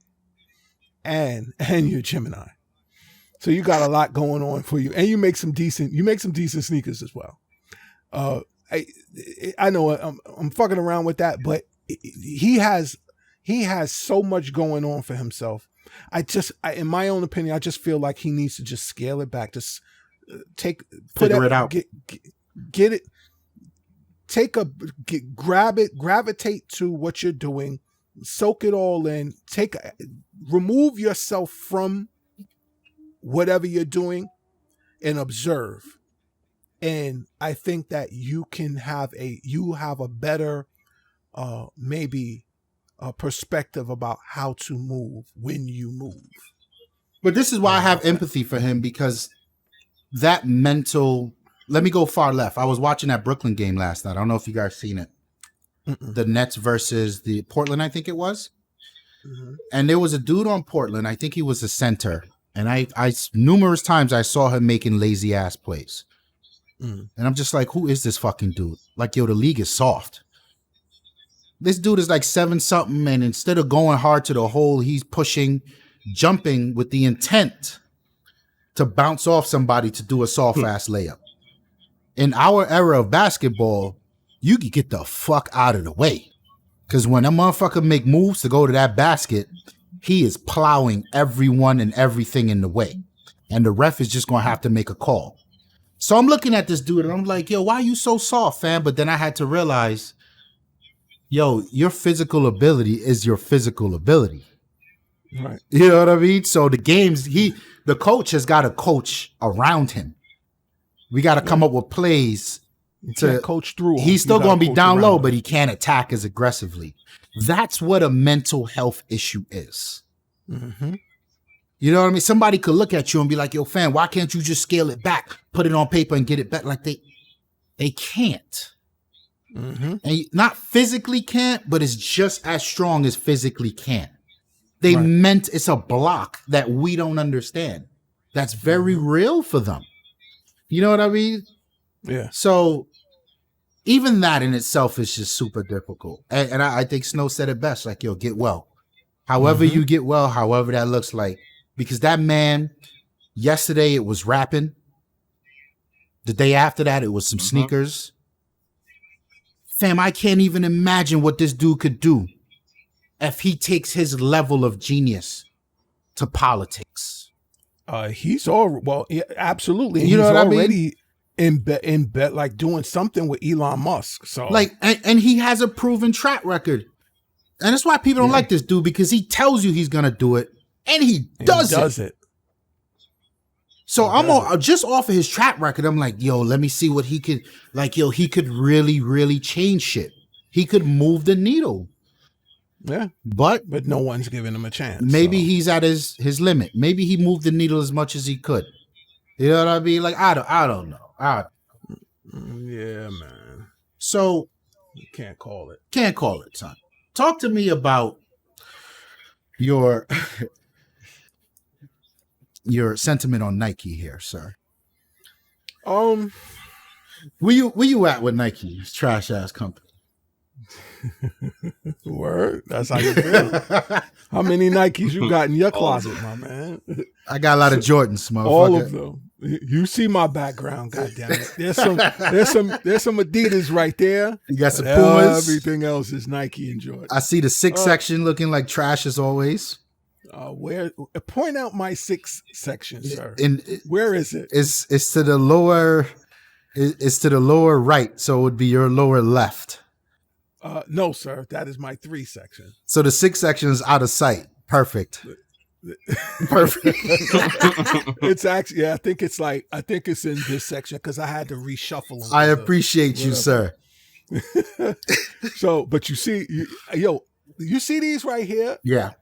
and you're Gemini. So you got a lot going on for you, and you make some decent sneakers as well. I know I'm fucking around with that, but he has so much going on for himself. In my own opinion, I just feel like he needs to just scale it back, just figure it out, get it, grab it, gravitate to what you're doing, soak it all in, remove yourself from whatever you're doing and observe. And I think that you have a better maybe a perspective about how to move when you move. But this is why I have empathy for him, because that mental. Let me go far left. I was watching that Brooklyn game last night. I don't know if you guys seen it. The Nets versus the Portland, I think it was. Mm-hmm. And there was a dude on Portland. I think he was a center. And I numerous times I saw him making lazy ass plays. And I'm just like, who is this fucking dude? Like, yo, the league is soft. This dude is like 7-something, and instead of going hard to the hole, he's jumping with the intent to bounce off somebody to do a soft-ass layup. In our era of basketball, you can get the fuck out of the way. Because when a motherfucker make moves to go to that basket, he is plowing everyone and everything in the way. And the ref is just going to have to make a call. So I'm looking at this dude, and I'm like, yo, why are you so soft, fam? But then I had to realize, yo, your physical ability is your physical ability. Right. You know what I mean? So the coach has got to coach around him. We got to come up with plays to coach through him. He's still going to be down low, but he can't attack as aggressively. That's what a mental health issue is. Mm-hmm. You know what I mean? Somebody could look at you and be like, yo, fam, why can't you just scale it back, put it on paper and get it back? Like they can't. Mm-hmm. And not physically can't, but it's just as strong as physically can't. It's a block that we don't understand. That's very real for them. You know what I mean? Yeah. So even that in itself is just super difficult. And I think Snow said it best, like, yo, get well. However you get well, however that looks like. Because that man, yesterday it was rapping. The day after that, it was some sneakers. Fam, I can't even imagine what this dude could do if he takes his level of genius to politics. He's absolutely. You know he's what I mean? already in bed, like doing something with Elon Musk. So like, and he has a proven track record. And that's why people don't like this dude, because he tells you he's going to do it and he does it. So I'm just off of his track record. I'm like, yo, let me see what he could, like, yo, he could really, really change shit. He could move the needle. Yeah. But no one's giving him a chance. Maybe he's at his limit. Maybe he moved the needle as much as he could. You know what I mean? Like, I don't know. Yeah, man. So you can't call it. Can't call it, son. Talk to me about your sentiment on Nike here, sir. Where you at with Nike, this trash ass company? Word? That's how you feel. How many Nikes you got in your closet, my man? I got a lot of Jordans, motherfucker. All of them. You see my background, goddammit. There's some Adidas right there. You got some Pumas. Everything else is Nike and Jordan. I see the 6 section looking like trash as always. Point out my 6 section, sir. Where is it? It's to the lower. It's to the lower right, so it would be your lower left. No, sir. That is my 3 section. So the 6 section is out of sight. Perfect. Perfect. It's actually, I think it's in this section because I had to reshuffle them. I appreciate you, sir. So, but you see, you see these right here? Yeah.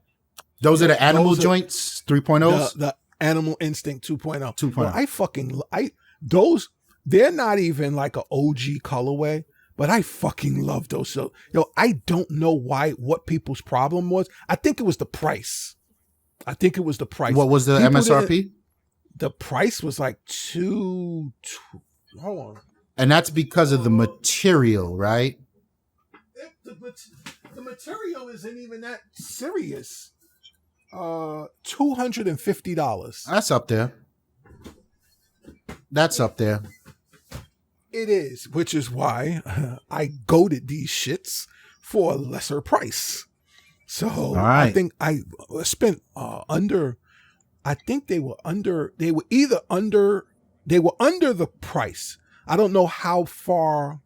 Those are the animal joints 3.0s? The Animal Instinct 2.0. 2.0. Those, they're not even like an OG colorway. But I fucking love those. So, I don't know what people's problem was. I think it was the price. What was the MSRP? The price was like hold on. And that's because of the material, right? The material isn't even that serious. $250. That's up there. It is, which is why I goated these shits for a lesser price. So I think I spent I think they were under the price. I don't know how far,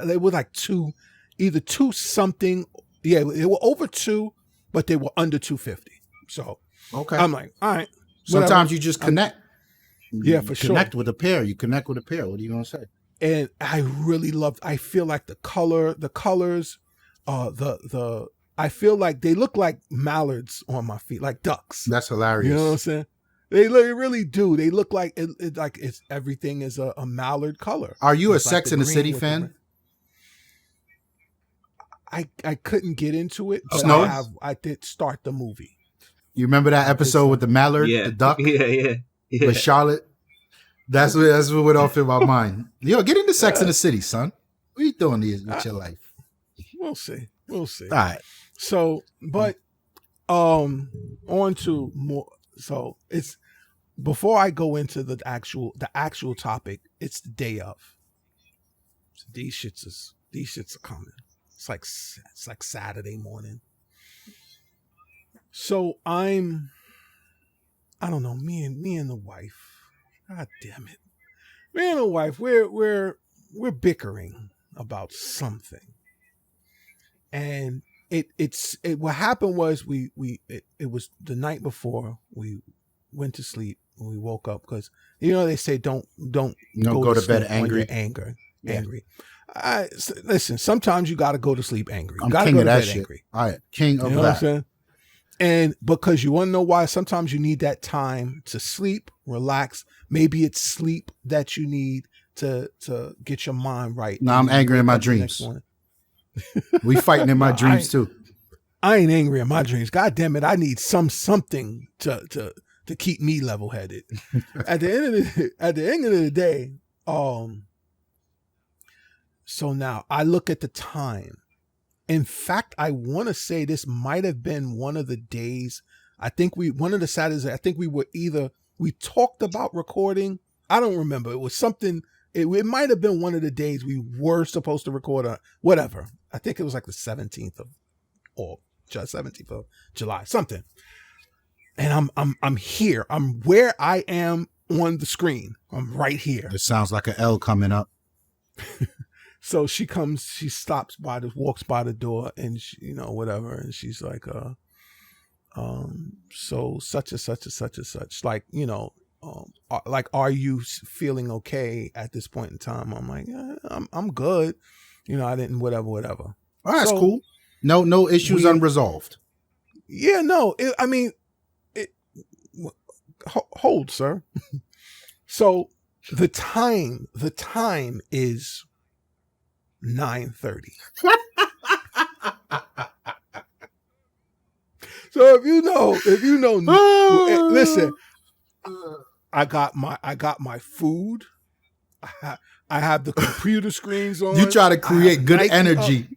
they were like either 2 something. Yeah, they were over 2, but they were under 250. So I'm like, all right. Sometimes whatever. you just connect. Yeah, for sure. Connect with a pair. You connect with a pair. What are you going to say? And I really loved, I feel like the colors, I feel like they look like mallards on my feet, like ducks. That's hilarious. You know what I'm saying? They really do. They look like it's everything is a mallard color. Are you it's a Sex and the City fan? I couldn't get into it, but I did start the movie. You remember that episode with the mallard, the duck? Yeah. With Charlotte? That's what went off in my mind. Yo, get into Sex and the City, son. What are you doing with your life? We'll see. All right. So, but on to more. So it's before I go into the actual topic. It's the day of. So these shits are coming. It's like Saturday morning. So I don't know. Me and the wife. God damn it. Me and the wife, we're bickering about something. And what happened was it was the night before we went to sleep and we woke up because they say don't go to bed angry. Angry. Listen, sometimes you got to go to sleep angry. You got to go to bed angry. All right, king of that. What I'm saying? And because you want to know why, sometimes you need that time to sleep, relax. Maybe it's sleep that you need to get your mind right. No, I'm angry in my dreams. We fighting in my dreams too. I ain't angry in my dreams. God damn it, I need something to keep me level headed. At the end of the day, So now I look at the time. In fact, I want to say this might have been one of the days. One of the Saturdays, I think we talked about recording. I don't remember. It was something, it might have been one of the days we were supposed to record on, whatever. I think it was like the 17th of July, something. And I'm here. I'm where I am on the screen. I'm right here. It sounds like an L coming up. So she stops by walks by the door, and she, whatever. And she's like, so such and such and such and such, like, like, are you feeling okay at this point in time? I'm like, yeah, I'm good. I didn't, whatever. Oh, that's cool. No issues unresolved. Yeah, no. Hold, sir. So the time is 9:30. So if you know, listen, I got my food. I have the computer screens on. You try to create good energy.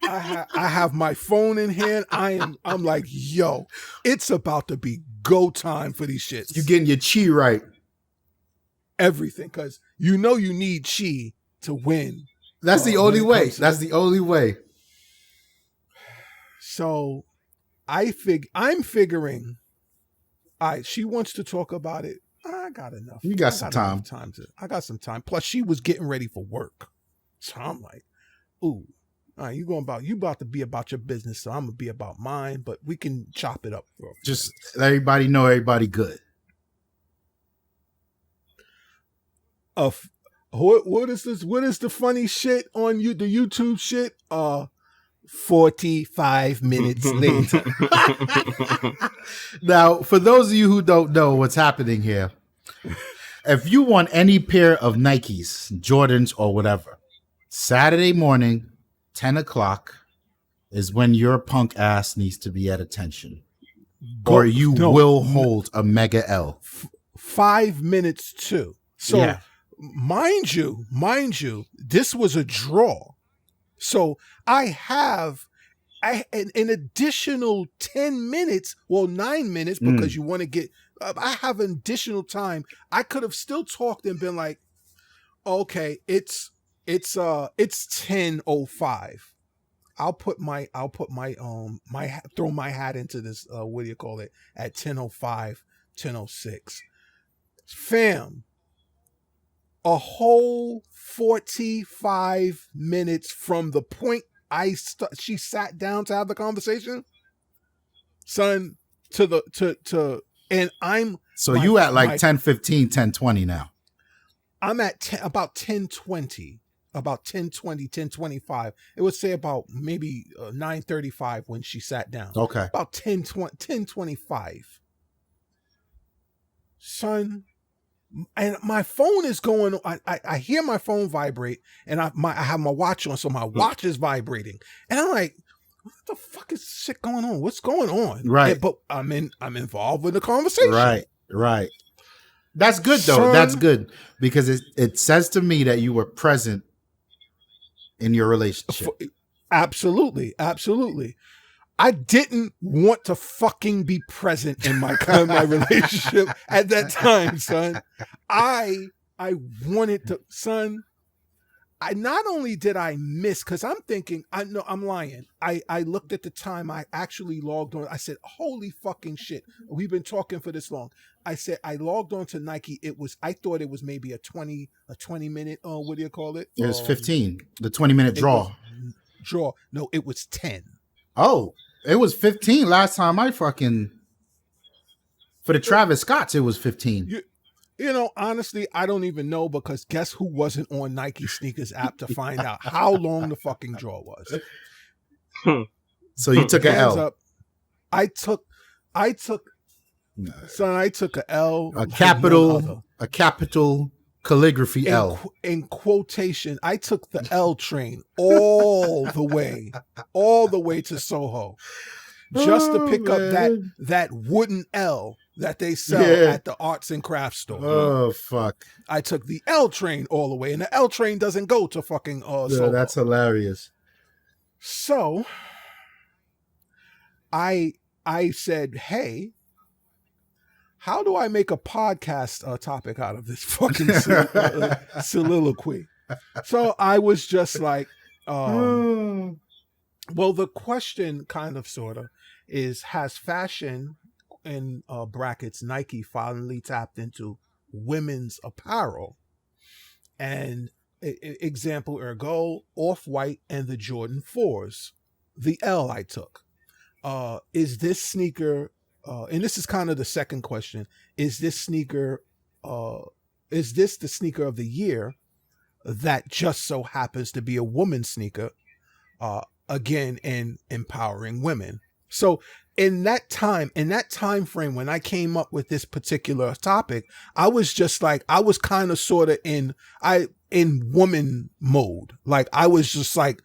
I have my phone in hand. I'm like, yo, it's about to be go time for these shits. You're getting your chi right. Everything, because you need chi to win. That's the only way. That's the only way. So I'm figuring, all right, she wants to talk about it. I got enough. You got some time. I got some time. Plus, she was getting ready for work. So I'm like, ooh, all right, you about to be about your business, so I'm going to be about mine, but we can chop it up. Just let everybody know everybody good. What is this? What is the funny shit on the YouTube shit? 45 minutes later. Now, for those of you who don't know what's happening here, if you want any pair of Nikes, Jordans, or whatever, Saturday morning, 10 o'clock is when your punk ass needs to be at attention. Or you will hold a mega L. 5 minutes too. So yeah. Mind you, this was a draw. So I have an additional 10 minutes, 9 minutes, because you want to get, I have an additional time. I could have still talked and been like, okay, it's 10:05. I'll put my throw my hat into this, what do you call it, at 10:05, 10:06. Fam, a whole 45 minutes from the point she sat down to have the conversation, son, and I'm so you at like 10:15, 10:20 now. I'm at about 10:20, about 10:20, 10:25. It would say about maybe 9:35 when she sat down. Okay, about 10:25. Son, and my phone is going. I hear my phone vibrate, and I have my watch on, so my watch is vibrating, and I'm like, "What the fuck is shit going on? What's going on?" Right. But I'm involved in the conversation. Right. That's good though. Son, that's good because it says to me that you were present in your relationship. Absolutely. I didn't want to fucking be present in my relationship at that time, son. I wanted to, son. Not only did I miss, because I'm thinking, I'm lying. I looked at the time. I actually logged on. I said, holy fucking shit. We've been talking for this long. I said, I logged on to Nike. I thought it was maybe a 20 minute, what do you call it? It was 15, the 20-minute draw. No, it was 10. Oh, it was 15 last time for the Travis Scotts, it was 15. Honestly, I don't even know, because guess who wasn't on Nike Sneakers app to find out how long the fucking draw was. So you took an L. I took a L. A capital calligraphy L. In quotation, I took the L train all the way to Soho, just to pick up that wooden L that they sell at the arts and crafts store. Oh, fuck. I took the L train all the way, and the L train doesn't go to fucking Soho. That's hilarious. So I said, hey, how do I make a podcast topic out of this fucking soliloquy? So I was just like, well, the question kind of sort of is, has fashion in brackets Nike finally tapped into women's apparel? And example ergo, Off-White and the Jordan 4s, the L I took. Is this sneaker, and this is kind of the second question, is this the sneaker of the year that just so happens to be a woman's sneaker, again, in empowering women? So in that time frame, when I came up with this particular topic, I was just like, I was kind of sort of in woman mode. Like I was just like,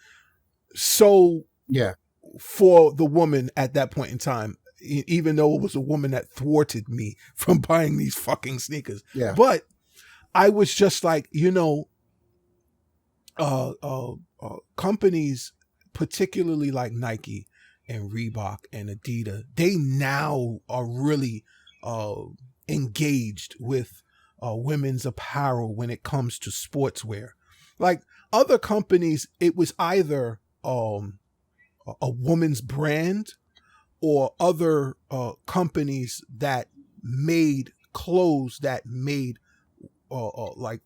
so for the woman at that point in time, even though it was a woman that thwarted me from buying these fucking sneakers. Yeah. But I was just like, companies, particularly like Nike and Reebok and Adidas, they now are really engaged with women's apparel when it comes to sportswear. Like other companies, it was either a woman's brand or other companies that made clothes that made like,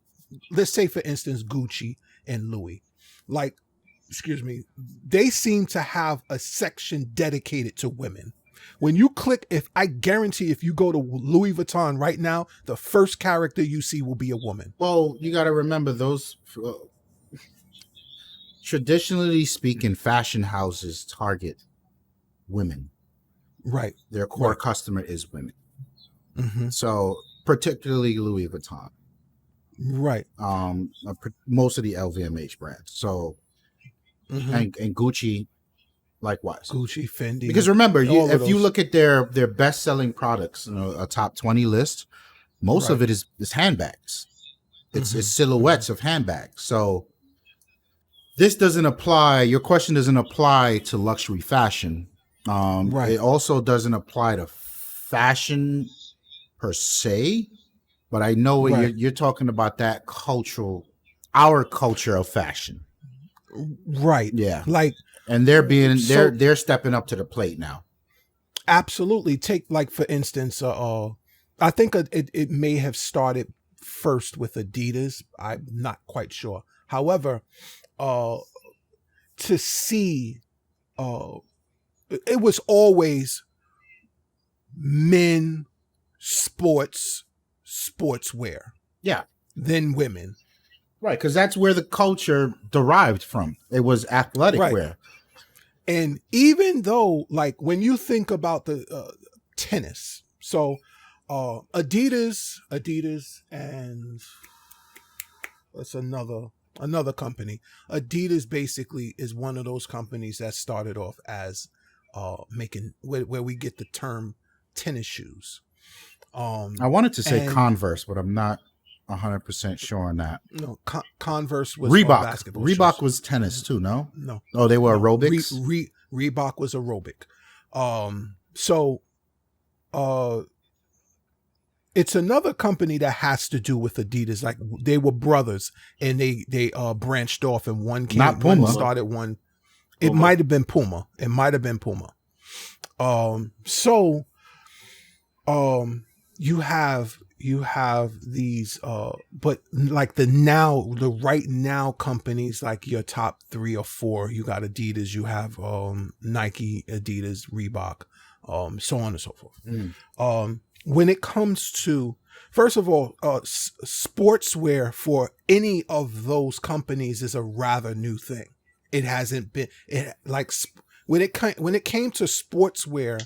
let's say for instance, Gucci and Louis, like, they seem to have a section dedicated to women. When you click, I guarantee if you go to Louis Vuitton right now, the first character you see will be a woman. Well, you got to remember those, traditionally speaking, fashion houses target women. Right. Their core customer is women. Mm-hmm. So particularly Louis Vuitton. Right. Most of the LVMH brands. So, and Gucci, likewise. Gucci, Fendi. Because remember, if you look at their best-selling products, a top 20 list, most of it is handbags. It's silhouettes of handbags. So this doesn't apply. Your question doesn't apply to luxury fashion. It also doesn't apply to fashion per se. But I know you're talking about that our culture of fashion. Right. Yeah. Like, and they're stepping up to the plate now. Absolutely. Take, like, for instance, I think it may have started first with Adidas. I'm not quite sure. However, to see, it was always men, sportswear. Yeah. Then women. Right, because that's where the culture derived from. It was athletic wear. And even though, like, when you think about the tennis, so Adidas, and what's another company. Adidas basically is one of those companies that started off as making where we get the term tennis shoes. I wanted to say Converse, but I'm not 100% sure on that. No, Converse was Reebok. Basketball Reebok shoes. Was tennis too, no? No. Oh, they were aerobics? Reebok was aerobic. So it's another company that has to do with Adidas. Like, they were brothers and they branched off, and one came, not Puma. One started one. It might have been Puma. So you have these but like the right now companies, like your top 3 or 4, you got Adidas, you have Nike, Adidas, Reebok, so on and so forth. When it comes to, first of all, sportswear for any of those companies is a rather new thing. It hasn't been, when it came to sportswear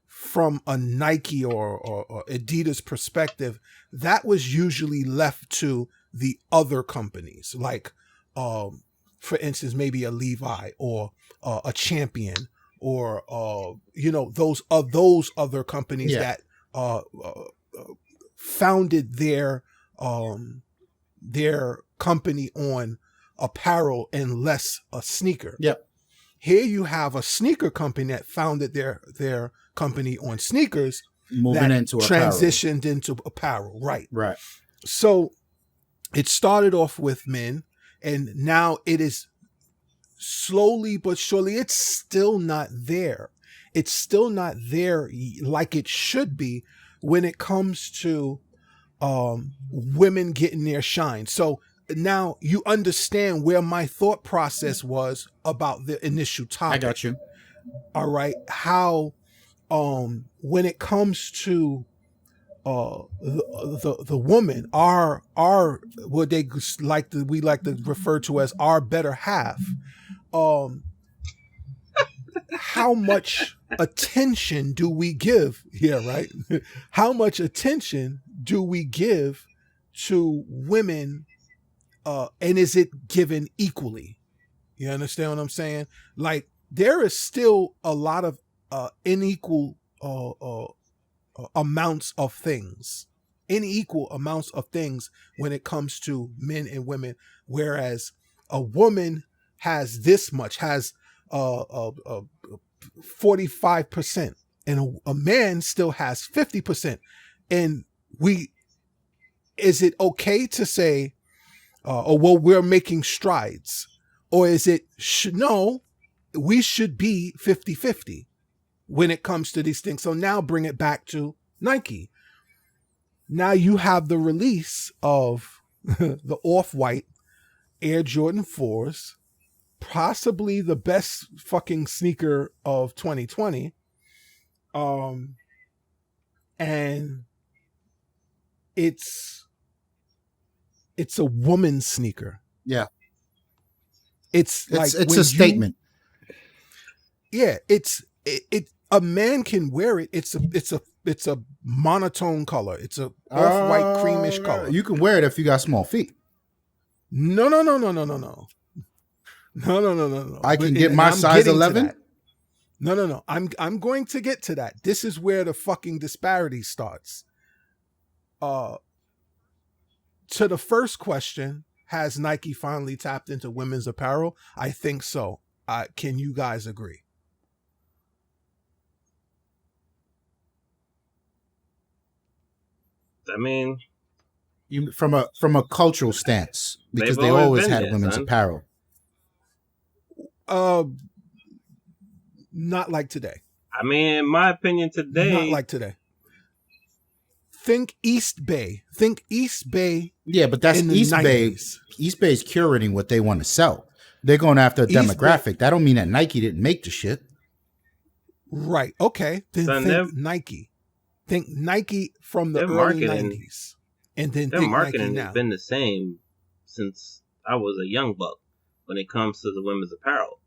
from a Nike or Adidas perspective, that was usually left to the other companies, like, for instance, maybe a Levi or a Champion, or those other companies that founded their company on apparel and less a sneaker. Yep. Here you have a sneaker company that founded their company on sneakers, Moving into transitioned into apparel. Right. Right. So it started off with men, and now it is slowly but surely, it's still not there. It's still not there like it should be when it comes to women getting their shine. So now you understand where my thought process was about the initial topic. I got you. All right. How when it comes to the woman, our what they we like to refer to as our better half, how much attention do we give? Yeah, right. How much attention do we give to women, and is it given equally? You understand what I'm saying? Like, there is still a lot of unequal amounts of things, when it comes to men and women. Whereas a woman has this much, has 45%, and a man still has 50%. And is it okay to say, oh, well, we're making strides? Or is it, no, we should be 50-50 when it comes to these things. So now bring it back to Nike. Now you have the release of the Off-White Air Jordan 4s, possibly the best fucking sneaker of 2020. And it's a woman's sneaker. Yeah. It's like, it's a statement. Yeah, a man can wear it. It's a monotone color. It's a off-white creamish color. You can wear it if you got small feet. No. I can get my size 11. No. I'm going to get to that. This is where the fucking disparity starts. To the first question, has Nike finally tapped into women's apparel? I think so. Can you guys agree? I mean, from a cultural stance, because they always had women's apparel. Not like today. I mean, in my opinion, today, not like today. Think East Bay. Yeah, but that's East 90s. Bay. East Bay's curating what they want to sell. They're going after a demographic. Bay. That don't mean that Nike didn't make the shit. Right. Okay. Then think Nike. Think Nike from the early 90s. And then their think marketing Nike has now. been the same since I was a young buck when it comes to the women's apparel.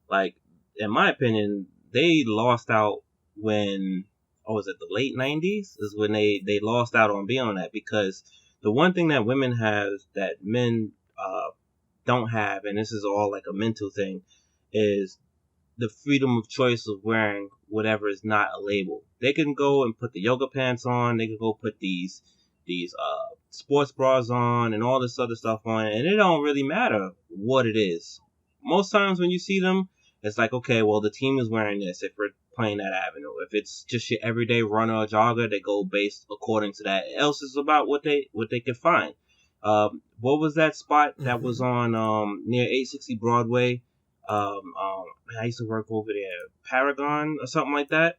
Like, in my opinion, they lost out when, was it the late 90s? Is when they lost out on being on that, because the one thing that women have that men don't have, and this is all like a mental thing, is the freedom of choice of wearing whatever is not a label. They can go and put the yoga pants on. They can go put these sports bras on and all this other stuff on, and it don't really matter what it is. Most times when you see them, it's like, okay, well, the team is wearing this if we're playing that avenue. If it's just your everyday runner or jogger, they go based according to that. Else is about what they can find. What was that spot that was on near 860 Broadway? I used to work over there, Paragon or something like that.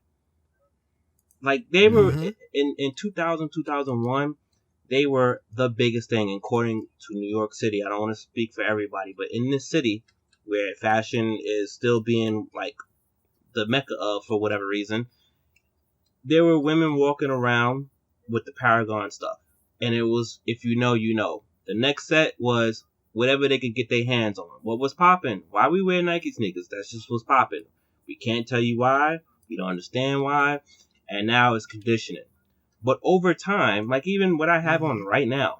Like, they were in 2000, 2001, they were the biggest thing according to New York City. I don't want to speak for everybody, but in this city where fashion is still being like the mecca of, for whatever reason, there were women walking around with the Paragon stuff. And it was, if you know, you know. The next set was whatever they could get their hands on. What was popping? Why we wear Nike sneakers? That's just what's popping. We can't tell you why. We don't understand why. And now it's conditioning. But over time, like even what I have on right now,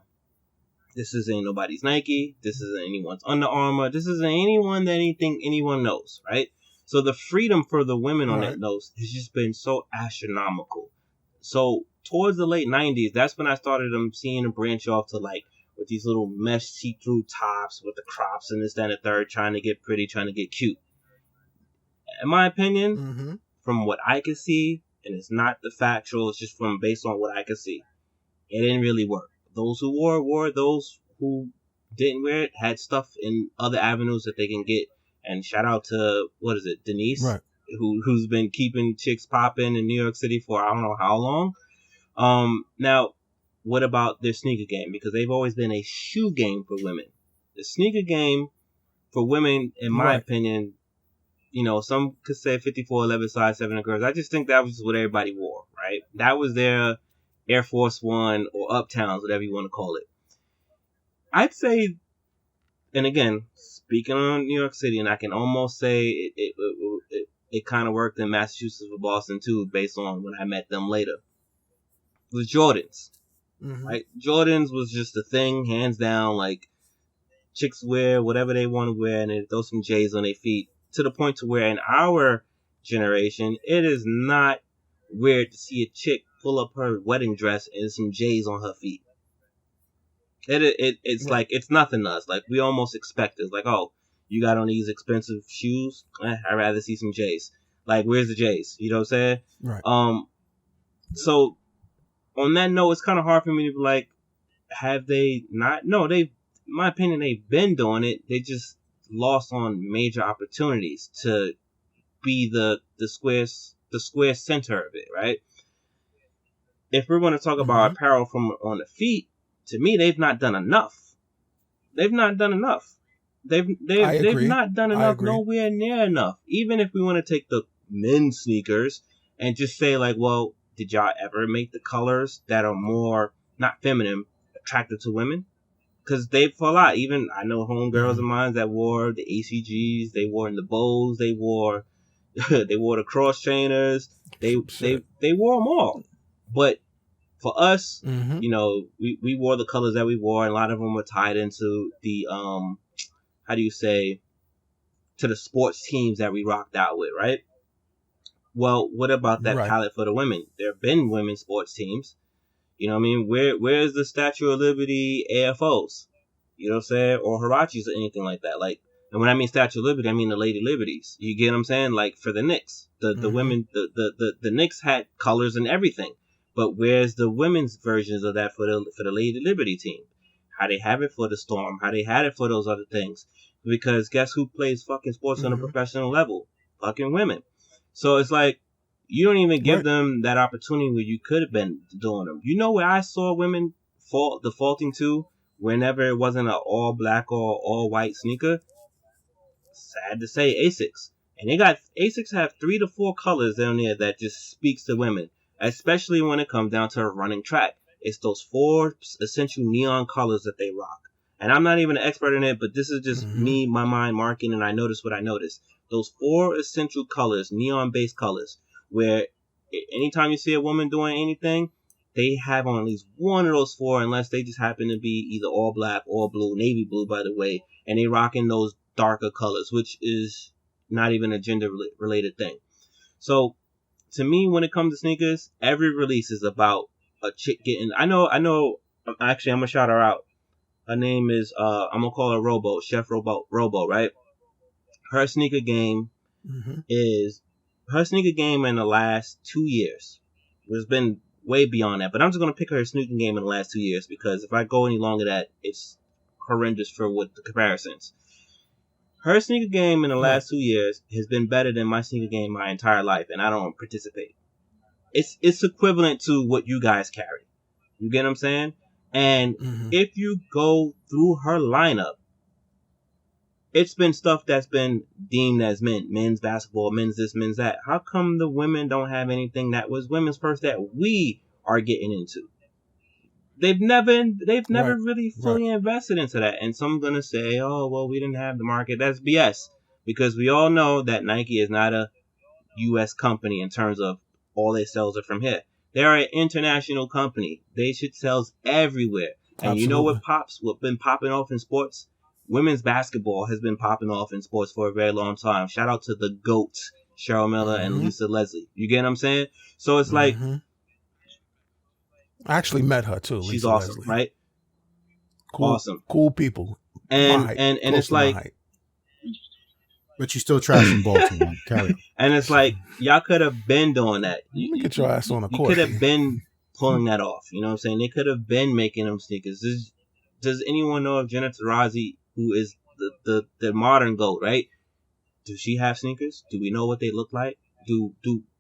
this isn't nobody's Nike. This isn't anyone's Under Armour. This isn't anyone knows, right? So the freedom for the women on that nose has just been so astronomical. So towards the late 90s, that's when I started seeing them branch off to like with these little mesh see-through tops with the crops and this, that, and the third, trying to get pretty, trying to get cute. In my opinion, from what I could see, and it's not the factual, it's just from based on what I could see, it didn't really work. Those who wore, those who didn't wear it had stuff in other avenues that they can get. And shout out to, what is it, Denise, right, who's been keeping chicks popping in New York City for I don't know how long. Now, what about their sneaker game? Because they've always been a shoe game for women. The sneaker game for women, in my opinion, you know, some could say 54-11 size 7 girls. I just think that was what everybody wore, right? That was their Air Force One or Uptowns, whatever you want to call it. I'd say, and again, speaking on New York City, and I can almost say it kind of worked in Massachusetts or Boston too, based on when I met them later. It was Jordans, right? Jordans was just a thing, hands down. Like, chicks wear whatever they want to wear, and they throw some J's on their feet, to the point to where in our generation, it is not weird to see a chick pull up her wedding dress and some J's on her feet. It's like, it's nothing to us. Like, we almost expect it. Like, oh, you got on these expensive shoes? I'd rather see some J's. Like, where's the J's? You know what I'm saying? Right. So, on that note, it's kind of hard for me to be like, have they not? No, in my opinion, they've been doing it. They just lost on major opportunities to be the square center of it, right? If we're going to talk about apparel from on the feet, to me, they've not done enough. They've not done enough. They've not done enough, nowhere near enough. Even if we want to take the men's sneakers and just say like, well, did y'all ever make the colors that are more, not feminine, attractive to women? Because they've for a lot. Even I know homegirls of mine that wore the ACGs, they wore in the bows, they wore the cross trainers, they wore them all. But for us, you know, we wore the colors that we wore, and a lot of them were tied into the how do you say, to the sports teams that we rocked out with, right? Well, what about that palette for the women? There have been women's sports teams. You know what I mean? Where's the Statue of Liberty AFOs? You know what I'm saying? Or Hirachis or anything like that. Like, and when I mean Statue of Liberty, I mean the Lady Liberties. You get what I'm saying? Like, for the Knicks, the women, the Knicks had colors and everything. But where's the women's versions of that for the Lady Liberty team? How they have it for the Storm? How they had it for those other things? Because guess who plays fucking sports on a professional level? Fucking women. So it's like, you don't even give them that opportunity where you could have been doing them. You know where I saw women defaulting to whenever it wasn't an all black or all white sneaker? Sad to say, Asics. And Asics have 3 to 4 colors down there that just speaks to women, especially when it comes down to running track. It's those 4 essential neon colors that they rock. And I'm not even an expert in it, but this is just me, my mind marking, and I noticed what I noticed. Those 4 essential colors, neon-based colors, where anytime you see a woman doing anything, they have on at least one of those 4, unless they just happen to be either all black, all blue, navy blue, by the way, and they rocking those darker colors, which is not even a gender-related thing. So, to me, when it comes to sneakers, every release is about a chick getting... I know, actually, I'm going to shout her out. Her name is, I'm going to call her Robo, Chef Robo, right? Her sneaker game her sneaker game in the last 2 years. It's been way beyond that, but I'm just going to pick her sneaker game in the last 2 years, because if I go any longer that, it's horrendous for what the comparisons. Her sneaker game in the last 2 years has been better than my sneaker game my entire life, and I don't participate. It's equivalent to what you guys carry. You get what I'm saying? And if you go through her lineup, it's been stuff that's been deemed as men's basketball, men's this, men's that. How come the women don't have anything that was women's first that we are getting into? They've never really fully invested into that. And some are gonna say, oh well, we didn't have the market. That's BS, because we all know that Nike is not a U.S. company in terms of all their sales are from here. They're an international company. They should sales everywhere. And you know what been popping off in sports? Women's basketball has been popping off in sports for a very long time. Shout out to the GOATs, Cheryl Miller and Lisa Leslie. You get what I'm saying? So it's like, I actually met her too. She's Lisa awesome, Leslie. right? Cool, Awesome. cool people. And My height, and close it's to my like, height. But you still trashing Baltimore. Carry on. and it's like, y'all could have been doing that. Let me get your ass on a You court. could have been pulling that off. You know what I'm saying? They could have been making them sneakers. Does anyone know of Jenna Tarazi, who is the modern GOAT, right? Does she have sneakers? Do we know what they look like? Do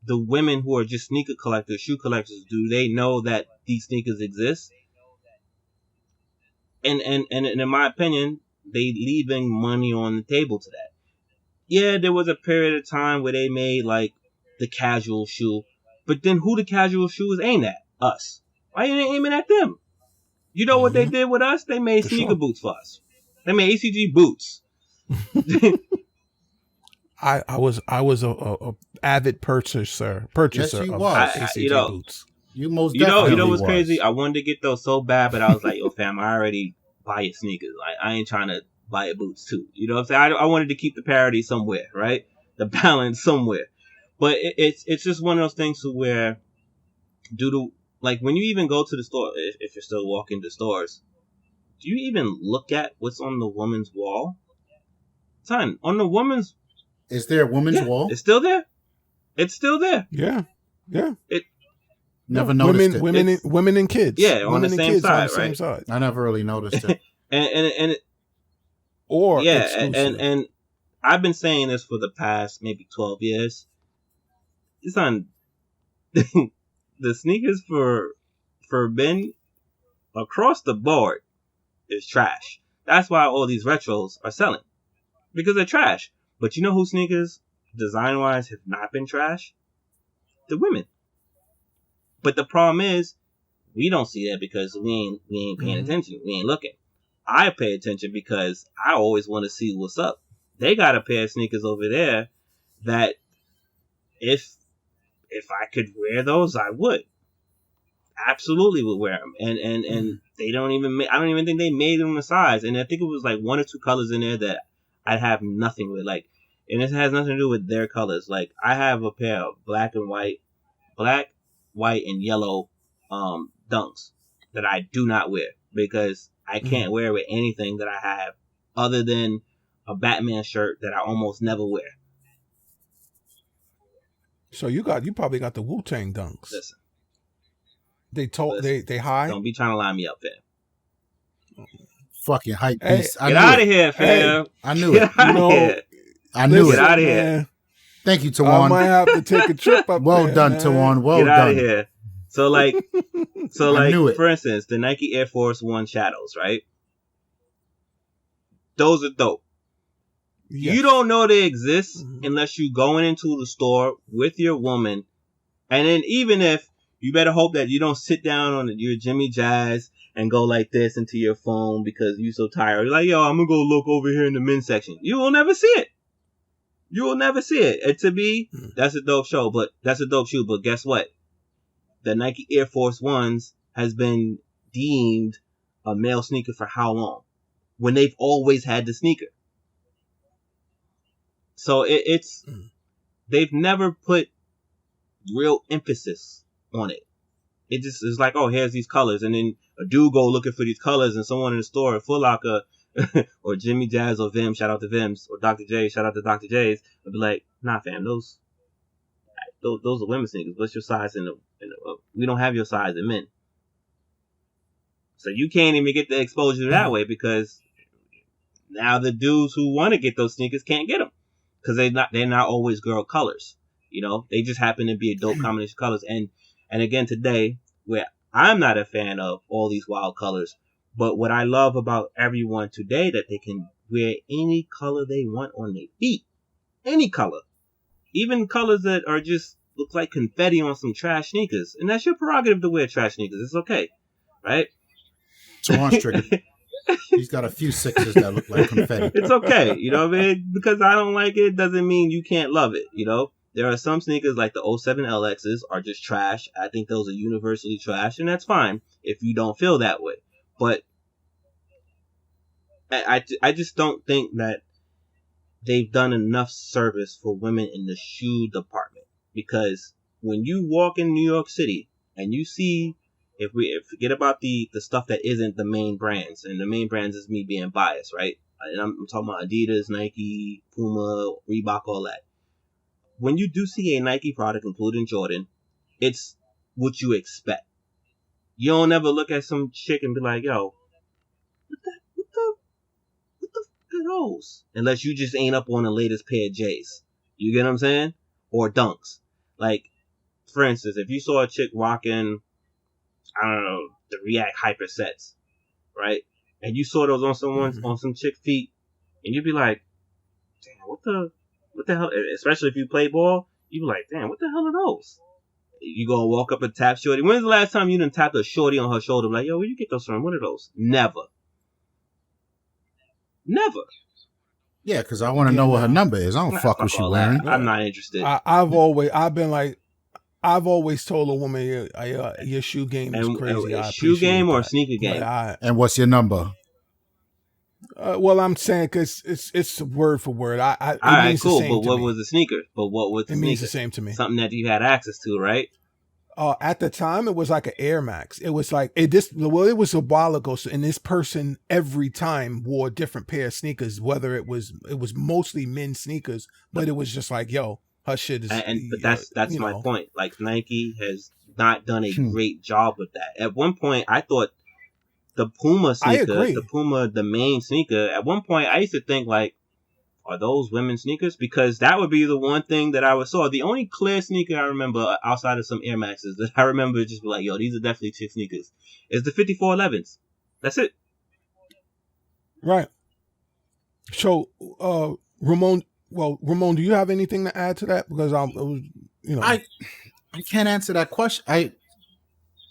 the women who are just sneaker collectors, shoe collectors, do they know that these sneakers exist? And in my opinion, they leaving money on the table to that. Yeah, there was a period of time where they made like the casual shoe, but then who the casual shoe is aimed at? Us. Why you ain't aiming at them? You know what they did with us? They made For sneaker sure. boots for us. They made ACG boots. I was a avid purchaser Yes, you of was. ACG boots. You most You definitely know what's was. crazy? I wanted to get those so bad, but I was like, yo, fam, I already buy your sneakers. Like, I ain't trying to buy your boots too. You know what I'm saying? I wanted to keep the parity somewhere, right? The balance somewhere. But it's just one of those things to where, due to, like, when you even go to the store, if you're still walking to stores, do you even look at what's on the woman's wall? Son, on the woman's... Is there a woman's Yeah, wall? it's still there. It's still there. Yeah. Never noticed it. Women and kids. Yeah, on women the and same kids side, on the same right? side. I never really noticed it. and Or yeah, exclusive. and I've been saying this for the past maybe 12 years. It's on the sneakers for men across the board is trash. That's why all these retros are selling, because they're trash. But you know who sneakers design wise have not been trash? The women. But the problem is, we don't see that because we ain't paying attention. We ain't looking. I pay attention because I always want to see what's up. They got a pair of sneakers over there that if I could wear those, I would. Absolutely would wear them. And they don't even I don't even think they made them a size. And I think it was like one or two colors in there that I'd have nothing with. Like, and it has nothing to do with their colors. Like, I have a pair of black, white, and yellow dunks that I do not wear because I can't wear with anything that I have other than a Batman shirt that I almost never wear. So you probably got the Wu-Tang dunks. Listen, they high. don't be trying to line me up, fam. Fucking hype Hey, beast. Get out of here, fam. I knew Get it. out of here. I knew Get it. out of here. Man, Thank you, I Tawann. might have to take a trip up Well there, done, man. Tawann. Well Get out done. of here. So like, I knew it. for instance, the Nike Air Force One Shadows, right? Those are dope. Yes. You don't know they exist unless you going into the store with your woman, and then even if you better hope that you don't sit down on your Jimmy Jazz and go like this into your phone because you're so tired. You're like, yo, I'm gonna go look over here in the men's section. You will never see it. You will never see it. And to me, that's a dope show, but that's a dope shoe. But guess what? The Nike Air Force Ones has been deemed a male sneaker for how long? When they've always had the sneaker. So it's they've never put real emphasis on it. It just is like, oh, here's these colors, and then a dude go looking for these colors, and someone in the store at Foot Locker or Jimmy Jazz or Vim, shout out to Vims, or Dr. J, shout out to Dr. J's, would be like, nah, fam, those are women's sneakers. What's your size in the we don't have your size in men. So you can't even get the exposure that way because now the dudes who want to get those sneakers can't get them because they're not always girl colors. You know, they just happen to be a dope combination of colors. And again, today, where I'm not a fan of all these wild colors, but what I love about everyone today, that they can wear any color they want on their feet. Any color. Even colors that are just look like confetti on some trash sneakers. And that's your prerogative to wear trash sneakers. It's okay. Right? Tawann's triggered. He's got a few sixes that look like confetti. It's okay. You know what I mean? Because I don't like it doesn't mean you can't love it. You know? There are some sneakers like the 07 LXs are just trash. I think those are universally trash, and that's fine if you don't feel that way. But I just don't think that they've done enough service for women in the shoe department. Because when you walk in New York City and you see forget about the stuff that isn't the main brands, and the main brands is me being biased, right? And I'm talking about Adidas, Nike, Puma, Reebok, all that. When you do see a Nike product, including Jordan, it's what you expect. You don't ever look at some chick and be like, yo, what the fuck are those? Unless you just ain't up on the latest pair of J's. You get what I'm saying? Or Dunks. Like, for instance, if you saw a chick rocking, I don't know, the React Hyper sets, right? And you saw those on on some chick feet, and you'd be like, damn, what the hell? Especially if you play ball, you'd be like, damn, what the hell are those? You gonna walk up and tap shorty. When's the last time you done tapped a shorty on her shoulder? Like, yo, where you get those from? What are those? Never. Yeah, because I want to know what her number is. I don't fuck what she wearing. I'm not interested. I've always told a woman, your shoe game is crazy. And shoe game or sneaker game? And what's your number? Well, I'm saying because it's word for word. All right, cool. But what was the sneaker? But what was the sneaker? It means the same to me. Something that you had access to, right? At the time, it was like an Air Max. It was like it was a while ago. So, and this person every time wore a different pair of sneakers. Whether it was mostly men's sneakers, but it was just like, yo, her shit is. But that's my point. Like, Nike has not done a great job with that. At one point, I thought the Puma sneaker, the main sneaker. At one point, I used to think like, are those women's sneakers? Because that would be the one thing that I saw. The only clear sneaker I remember outside of some Air Maxes that I remember just be like, yo, these are definitely chick sneakers, is the 5411s. That's it. Right. So, Ramon, do you have anything to add to that? Because I can't answer that question.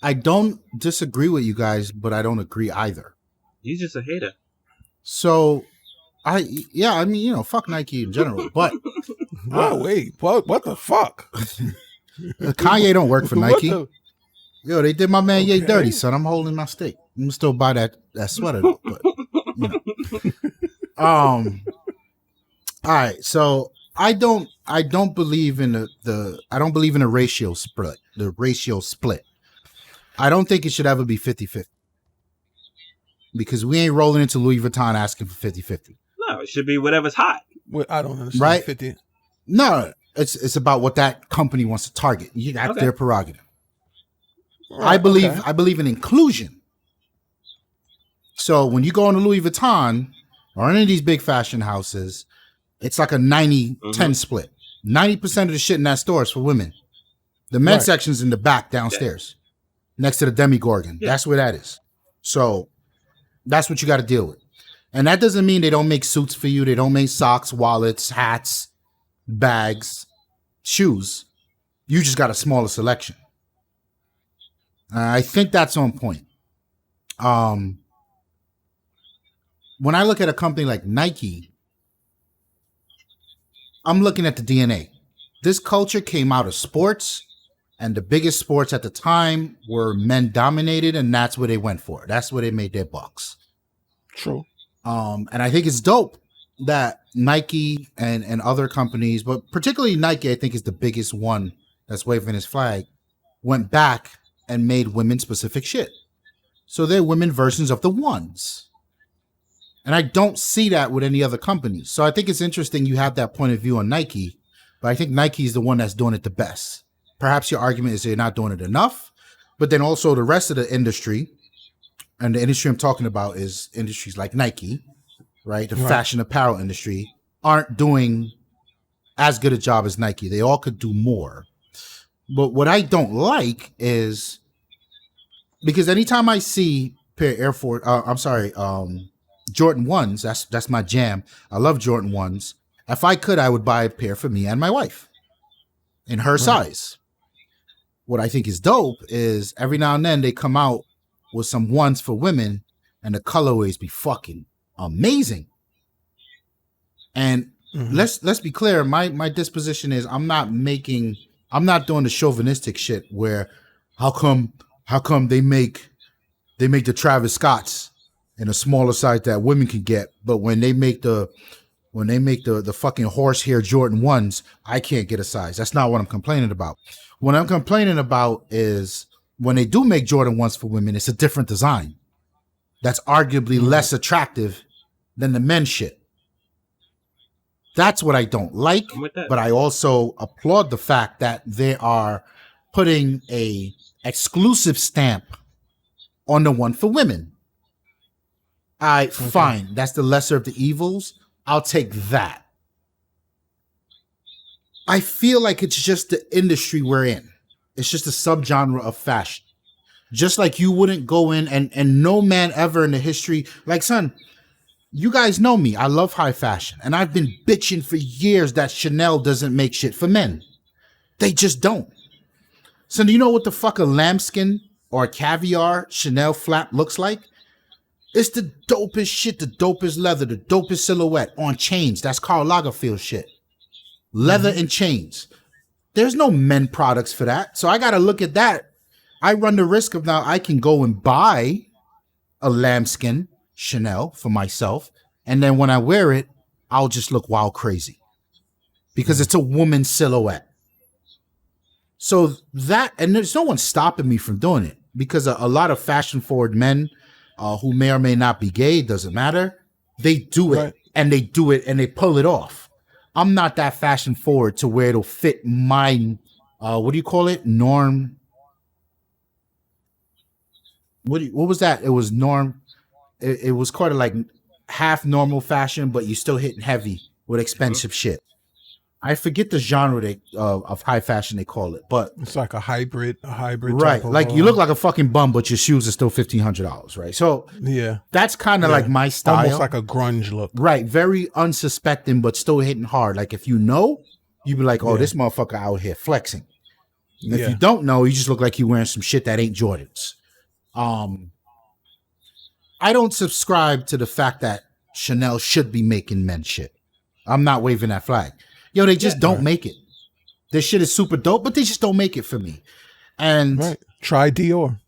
I don't disagree with you guys, but I don't agree either. You're just a hater. So, fuck Nike in general, but what the fuck? Kanye don't work for Nike. Yo, they did my man Ye dirty, son. I'm holding my steak. I'm gonna still buy that sweater though, but all right, so I don't believe in I don't believe in a ratio split. The ratio split. I don't think it should ever be 50-50. Because we ain't rolling into Louis Vuitton asking for 50-50. No, it should be whatever's hot. I don't understand. Right? 50. No, it's about what that company wants to target. That's their prerogative. Right, I believe in inclusion. So when you go into Louis Vuitton or any of these big fashion houses, it's like a 90-10 split. 90% of the shit in that store is for women. The men's section's in the back downstairs. Next to the Demigorgon. Yeah. That's where that is. So that's what you got to deal with. And that doesn't mean they don't make suits for you. They don't make socks, wallets, hats, bags, shoes. You just got a smaller selection. I think that's on point. When I look at a company like Nike, I'm looking at the DNA. This culture came out of sports. And the biggest sports at the time were men dominated, and that's where they went for. That's where they made their bucks. True. And I think it's dope that Nike and other companies, but particularly Nike, I think is the biggest one that's waving his flag, went back and made women-specific shit. So they're women versions of the ones. And I don't see that with any other company. So I think it's interesting you have that point of view on Nike, but I think Nike is the one that's doing it the best. Perhaps your argument is they're not doing it enough, but then also the rest of the industry, and the industry I'm talking about is industries like Nike, right? The fashion apparel industry aren't doing as good a job as Nike. They all could do more. But what I don't like is because anytime I see pair of Air Force, Jordan 1s, that's my jam. I love Jordan 1s. If I could, I would buy a pair for me and my wife in her size. What I think is dope is every now and then they come out with some ones for women and the colorways be fucking amazing. And let's be clear, my disposition is I'm not doing the chauvinistic shit where how come they make the Travis Scotts in a smaller size that women can get, but when they make the fucking horsehair Jordan 1s, I can't get a size. That's not what I'm complaining about. What I'm complaining about is when they do make Jordan 1s for women, it's a different design that's arguably less attractive than the men's shit. That's what I don't like, but I also applaud the fact that they are putting a exclusive stamp on the one for women. Fine, that's the lesser of the evils. I'll take that. I feel like it's just the industry we're in. It's just a subgenre of fashion. Just like you wouldn't go in and no man ever in the history, like, son, you guys know me. I love high fashion. And I've been bitching for years that Chanel doesn't make shit for men. They just don't. So do you know what the fuck a lambskin or a caviar Chanel flap looks like? It's the dopest shit, the dopest leather, the dopest silhouette on chains. That's Karl Lagerfeld shit. Leather and chains. There's no men products for that. So I got to look at that. I run the risk of now I can go and buy a lambskin Chanel for myself. And then when I wear it, I'll just look wild crazy because it's a woman's silhouette. So that, and there's no one stopping me from doing it because a lot of fashion forward men who may or may not be gay, doesn't matter. They do it and they do it and they pull it off. I'm not that fashion forward to where it'll fit my, what do you call it? Norm. What was that? It was norm. It was kind of like half normal fashion, but you still hitting heavy with expensive shit. I forget the genre of high fashion they call it, but it's like a hybrid. Right. Like you look like a fucking bum, but your shoes are still $1,500, right? So yeah, that's kind of like my style. Almost like a grunge look. Right. Very unsuspecting, but still hitting hard. Like if you know, you'd be like, oh, this motherfucker out here flexing. And if you don't know, you just look like you're wearing some shit that ain't Jordans. I don't subscribe to the fact that Chanel should be making men's shit. I'm not waving that flag. Yo, they just don't make it. This shit is super dope, but they just don't make it for me. And try Dior.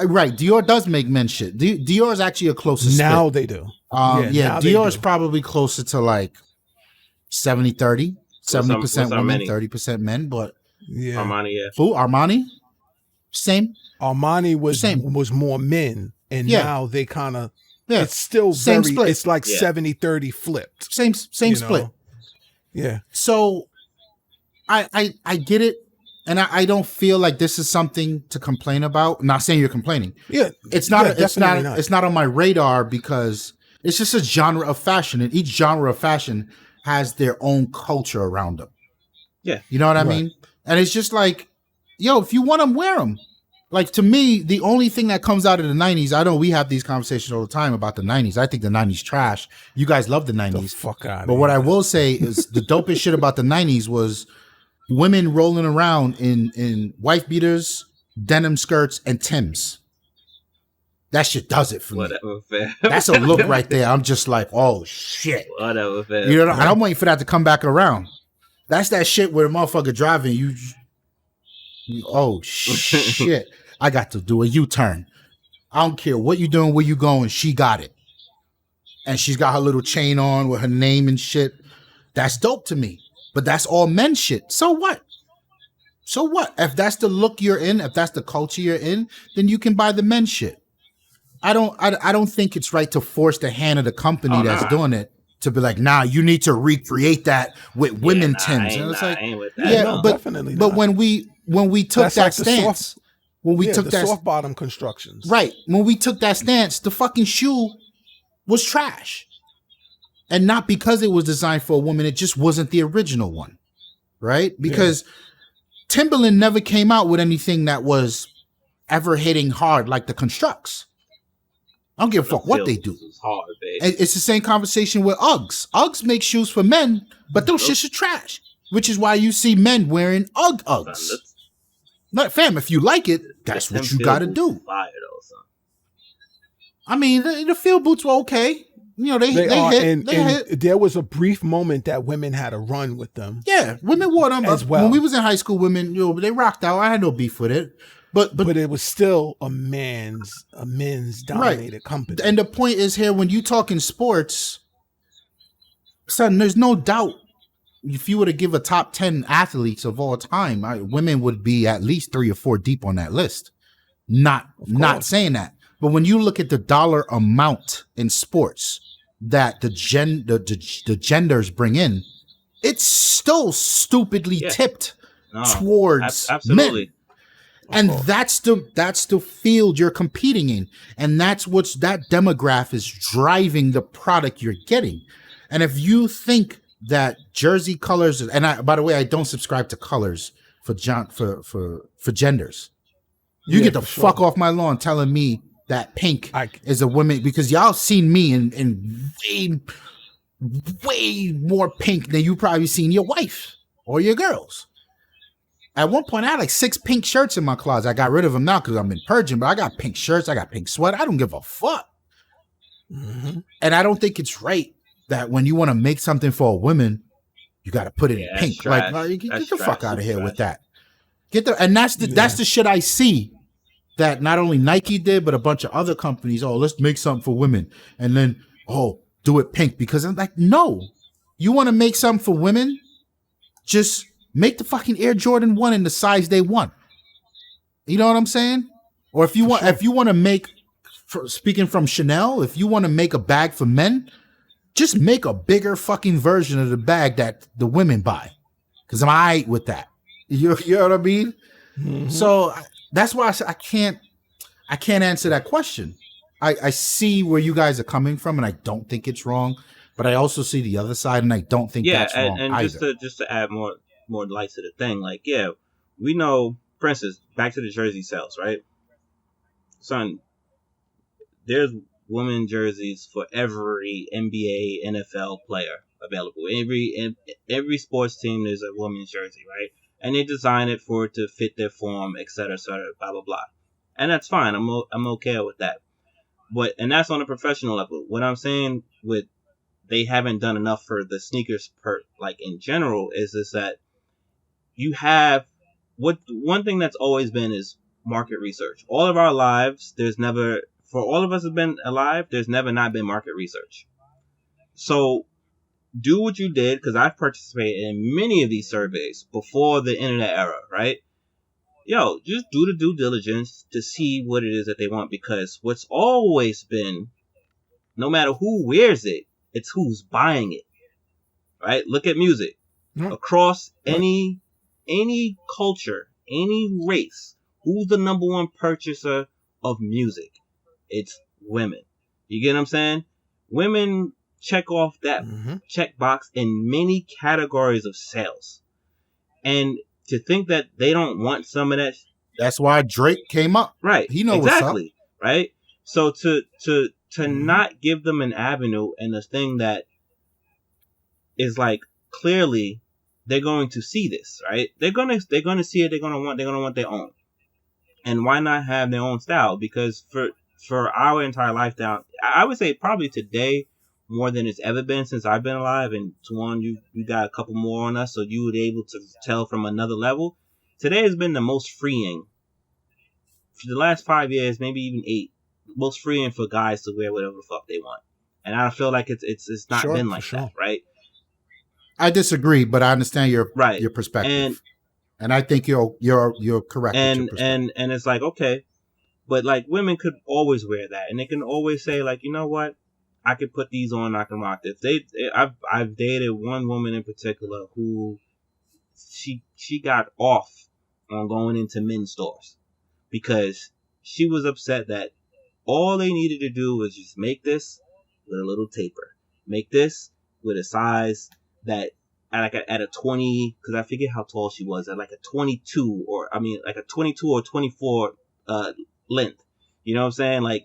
Right, Dior does make men's shit. Dior is actually a closest now split. They do. Dior is probably closer to like 70-30, 70% women, 30% men. But Armani, Who? Armani? Same. Armani was more men, and now they kind of it's still same very split. It's like 70-30 flipped. Same split. Know? Yeah. So I get it, and I don't feel like this is something to complain about. I'm not saying you're complaining. Yeah. It's not it's not on my radar because it's just a genre of fashion, and each genre of fashion has their own culture around them. Yeah. You know what I mean? And it's just like, yo, if you want them, wear them. Like, to me, the only thing that comes out of the 90s, I know we have these conversations all the time about the 90s. I think the 90s trash. You guys love the 90s. The fuck out but what I will say is the dopest shit about the 90s was women rolling around in wife beaters, denim skirts, and Timbs. That shit does it for me. Whatever, fam. That's a look right there. I'm just like, oh, shit. Whatever, fam. You know, and I'm waiting for that to come back around. That's that shit where the motherfucker driving, you oh, shit. I got to do a U-turn. I don't care what you doing, where you going. She got it. And she's got her little chain on with her name and shit. That's dope to me. But that's all men shit. So what? So what? If that's the look you're in, if that's the culture you're in, then you can buy the men's shit. I don't think it's right to force the hand of the company that's doing it to be like, nah, you need to recreate that with women Timbs. And it's like, definitely but not. when we took That's that like the stance, when we took the that soft bottom constructions, right? When we took that stance, the fucking shoe was trash, and not because it was designed for a woman. It just wasn't the original one, right? Because Timberland never came out with anything that was ever hitting hard like the Constructs. I don't give a fuck what they do. Hard, it's the same conversation with Uggs. Uggs make shoes for men, but those shits are trash. Which is why you see men wearing Uggs. Not fam, if you like it, that's what you got to do. Fire, though, son. I mean, the field boots were okay. You know, they hit. And there was a brief moment that women had a run with them. Yeah, women wore them as well. When we was in high school, women, they rocked out. I had no beef with it. But it was still a men's dominated company. And the point is here, when you talk in sports, son, there's no doubt if you were to give a top 10 athletes of all time, women would be at least 3 or 4 deep on that list. not saying that. But when you look at the dollar amount in sports that the genders bring in, it's still stupidly tipped towards absolutely. men. And that's the field you're competing in. And that demographic is driving the product you're getting. And if you think that jersey colors, and by the way, I don't subscribe to colors for genders. You get the fuck off my lawn telling me that pink is a woman, because y'all seen me in way more pink than you probably seen your wife or your girls. At one point, I had like 6 pink shirts in my closet. I got rid of them now because I've been purging, but I got pink shirts. I got pink sweater. I don't give a fuck. Mm-hmm. And I don't think it's right that when you want to make something for a woman, you got to put it in pink. Trash. Like, get the fuck out of here with that. That's the shit I see that not only Nike did, but a bunch of other companies. Oh, let's make something for women. And then, do it pink. Because I'm like, no. You want to make something for women? Just make the fucking Air Jordan 1 in the size they want. You know what I'm saying? Or if you want to make, speaking from Chanel, if you want to make a bag for men, just make a bigger fucking version of the bag that the women buy. Because I'm all right with that. You know what I mean? Mm-hmm. So that's why I can't answer that question. I see where you guys are coming from, and I don't think it's wrong. But I also see the other side, and I don't think that's wrong either. just to add more light to the thing, like, yeah, we know, for instance, back to the jersey sales, right? Son, there's women jerseys for every NBA, NFL player available. Every sports team, there's a women's jersey, right? And they design it for it to fit their form, et cetera, blah, blah, blah. And that's fine. I'm okay with that. And that's on a professional level. What I'm saying with they haven't done enough for the sneakers in general is that you have one thing that's always been is market research. All of our lives, for all of us have been alive, there's never not been market research. So do what you did, because I've participated in many of these surveys before the internet era, right? Yo, just do the due diligence to see what it is that they want, because what's always been, no matter who wears it, it's who's buying it, right? Look at music. Across any culture, any race, who's the number one purchaser of music? It's women. You get what I'm saying? Women check off that checkbox in many categories of sales. And to think that they don't want some of that. That's why Drake came up. Right. He knows exactly. What's up. Right. So to not give them an avenue and the thing that is like, clearly they're going to see this, right? They're going to see it. They're going to want their own. And why not have their own style? Because for our entire lifetime, I would say probably today more than it's ever been since I've been alive. And Tawann, you got a couple more on us, so you were able to tell from another level. Today has been the most freeing for the last 5 years, maybe even 8. Most freeing for guys to wear whatever the fuck they want. And I feel like it's not been like that, right? I disagree, but I understand your perspective, and I think you're correct. And it's like, okay, but like women could always wear that, and they can always say like, you know what, I could put these on, I can rock this. I've dated one woman in particular who she got off on going into men's stores because she was upset that all they needed to do was just make this with a little taper, make this with a size that at a 20, because I forget how tall she was, at like a 22 or 24 length. You know what I'm saying? Like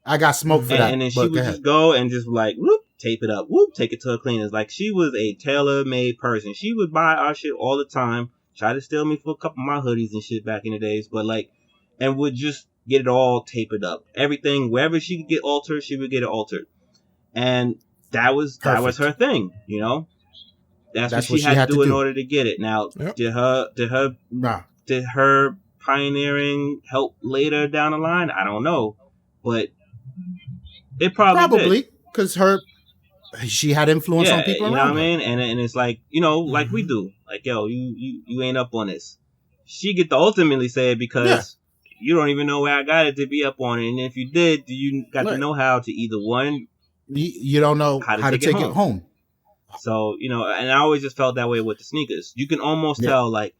I got smoke for that. And then she would just go and just like whoop, tape it up, whoop, take it to her cleaners. Like she was a tailor-made person. She would buy our shit all the time. Try to steal me for a couple of my hoodies and shit back in the days, but like, and would just get it all tapered up. Everything, wherever she could get altered, she would get it altered. And that was her thing, you know. That's what she had to do in order to get it. Now, did her pioneering help later down the line? I don't know, but it probably because she had influence on people around her. You know what I mean? And it's like, you know, like we do, like, yo, you ain't up on this. She get to ultimately say it because you don't even know where I got it to be up on it. And if you did, you got Right. to know how to either one, You don't know how to take it home. So, you know, and I always just felt that way with the sneakers. You can almost Yeah. tell, like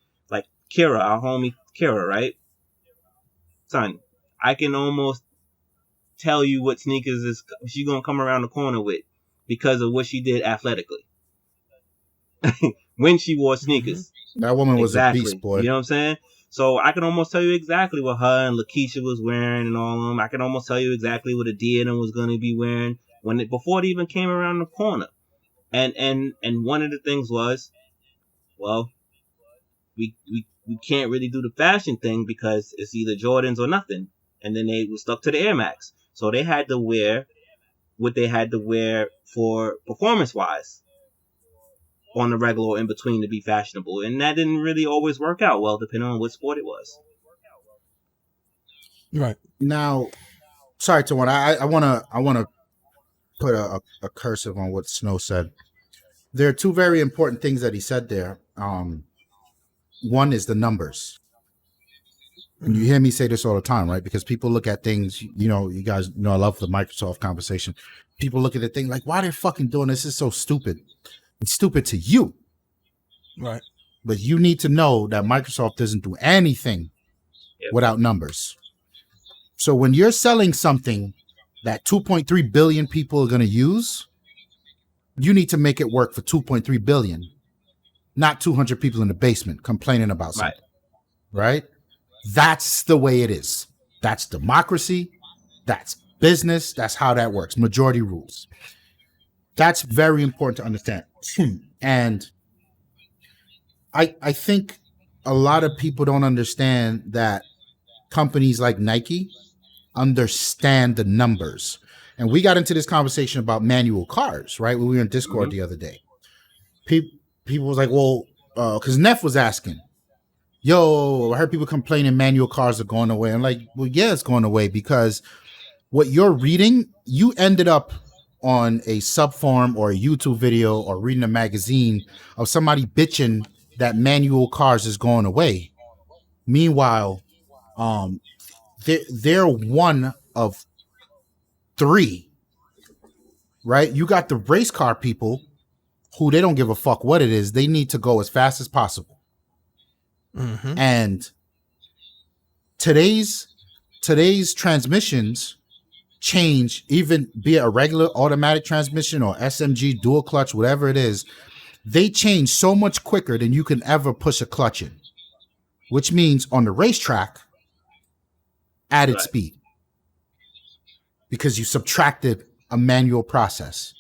Kira, our homie Kira, right? Son, I can almost tell you what sneakers is she gonna come around the corner with because of what she did athletically when she wore sneakers. That woman was Exactly. a beast, boy. You know what I'm saying? So I can almost tell you exactly what her and Lakeisha was wearing and all of them. I can almost tell you exactly what Adia was going to be wearing before it even came around the corner. And one of the things was, well, we can't really do the fashion thing because it's either Jordans or nothing. And then they were stuck to the Air Max. So they had to wear what they had to wear for performance-wise on the regular or in between to be fashionable. And that didn't really always work out well, depending on what sport it was. Right. Now, sorry, Tawann, I wanna put a cursive on what Snow said. There are two very important things that he said there. One is the numbers. And you hear me say this all the time, right? Because people look at things, you know, you guys know I love the Microsoft conversation. People look at the thing like, why they're fucking doing this? This is so stupid. It's stupid to you. Right. But you need to know that Microsoft doesn't do anything without numbers. So when you're selling something that 2.3 billion people are going to use, you need to make it work for 2.3 billion, not 200 people in the basement complaining about something. Right? That's the way it is. That's democracy. That's business. That's how that works. Majority rules. That's very important to understand. And I think a lot of people don't understand that companies like Nike understand the numbers. And we got into this conversation about manual cars, right? When we were in Discord the other day. People was like, well, because Neff was asking, yo, I heard people complaining manual cars are going away. I'm like, well, yeah, it's going away because what you're reading, you ended up on a subforum or a YouTube video or reading a magazine of somebody bitching that manual cars is going away. Meanwhile, they're one of three, right? You got the race car people who they don't give a fuck what it is. They need to go as fast as possible. And today's transmissions change, even be it a regular automatic transmission or SMG dual clutch, whatever it is, they change so much quicker than you can ever push a clutch in, which means on the racetrack, added speed because you subtracted a manual process.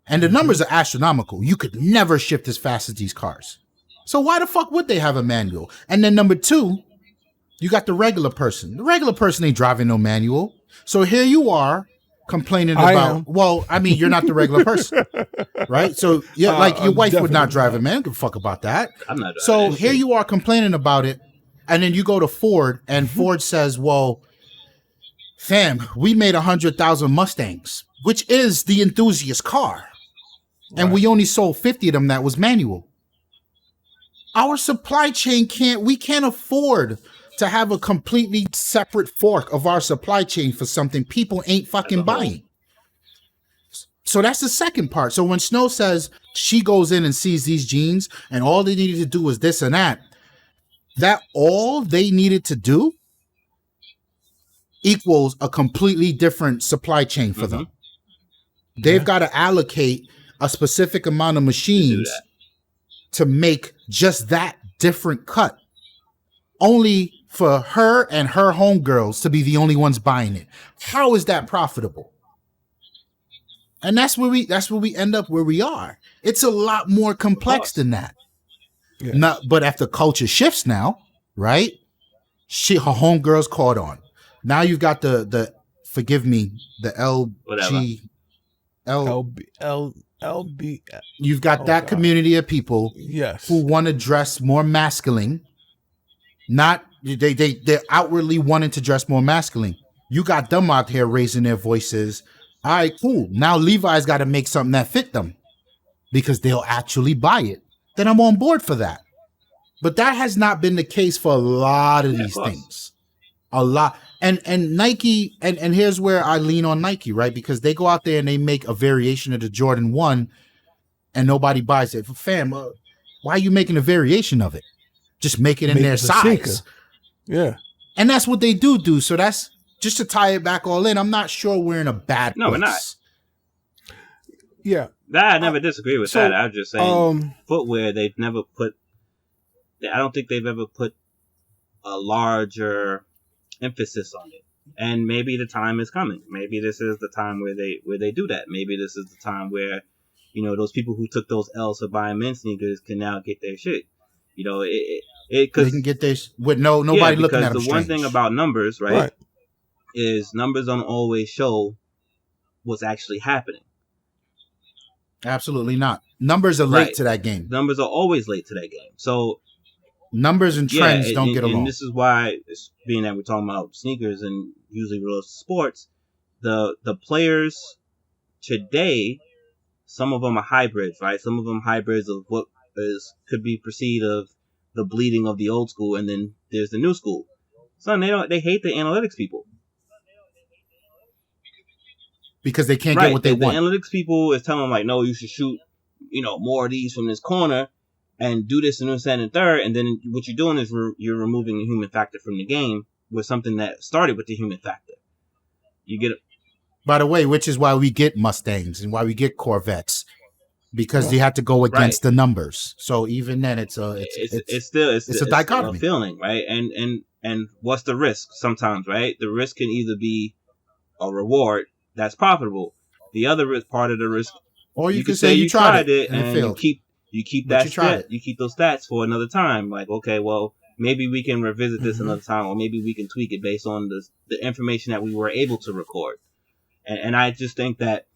And the numbers are astronomical. You could never shift as fast as these cars. So why the fuck would they have a manual? And then number two, you got the regular person. The regular person ain't driving no manual. So here you are complaining about, well, I mean, you're not the regular person, right? So yeah, like your wife would not drive a man. Give a fuck about that. I'm not. So here you are complaining about it. And then you go to Ford and Ford says, well, fam, we made 100,000 Mustangs, which is the enthusiast car. And we only sold 50 of them that was manual. Our supply chain we can't afford to have a completely separate fork of our supply chain for something people ain't fucking buying. So that's the second part. So when Snow says she goes in and sees these jeans and all they needed to do was this and that all they needed to do equals a completely different supply chain for them. They've got to allocate a specific amount of machines to make just that different cut, only for her and her homegirls to be the only ones buying it. How is that profitable? And that's where we end up where we are. It's a lot more complex than that. Yeah. But after culture shifts now, right? Her homegirls caught on. Now you've got the forgive me, the LB. You've got that community of people who want to dress more masculine. Not they're outwardly wanting to dress more masculine. You got them out here raising their voices. All right, cool. Now Levi's got to make something that fit them because they'll actually buy it. Then I'm on board for that. But that has not been the case for a lot of these things. a lot. And Nike, and here's where I lean on Nike, right? Because they go out there and they make a variation of the Jordan 1 and nobody buys it. Fam, why are you making a variation of it? Just make it in their size. Yeah. And that's what they do. So that's just to tie it back all in. I'm not sure we're in a bad place. We're not. Yeah. I never disagree with that. I'm just saying footwear, they've never put, I don't think they've ever put a larger emphasis on it. And maybe the time is coming. Maybe this is the time where they do that. Maybe this is the time where, you know, those people who took those L's for buying men's sneakers can now get their shit. You know, they can get their with nobody looking at them. Because the one thing about numbers, right, is numbers don't always show what's actually happening. Absolutely not. Numbers are late to that game. Numbers are always late to that game. So numbers and trends don't get along. And this is why, being that we're talking about sneakers and usually related to sports, the players today, some of them are hybrids, right? Some of them hybrids of what could be perceived of the bleeding of the old school, and then there's the new school. Son, they hate the analytics people. Because they can't get what they want. The analytics people is telling them, like, no, you should shoot, you know, more of these from this corner and do this and this and third. And then what you're doing is you're removing the human factor from the game with something that started with the human factor. You get it. By the way, which is why we get Mustangs and why we get Corvettes, because they have to go against the numbers. So even then, it's a dichotomy. It's a feeling, right? And what's the risk sometimes, right? The risk can either be a reward that's profitable. The other part of the risk, or you can say you tried it and you keep that stat, you keep those stats for another time. Like, okay, well, maybe we can revisit this another time, or maybe we can tweak it based on the information that we were able to record. And I just think that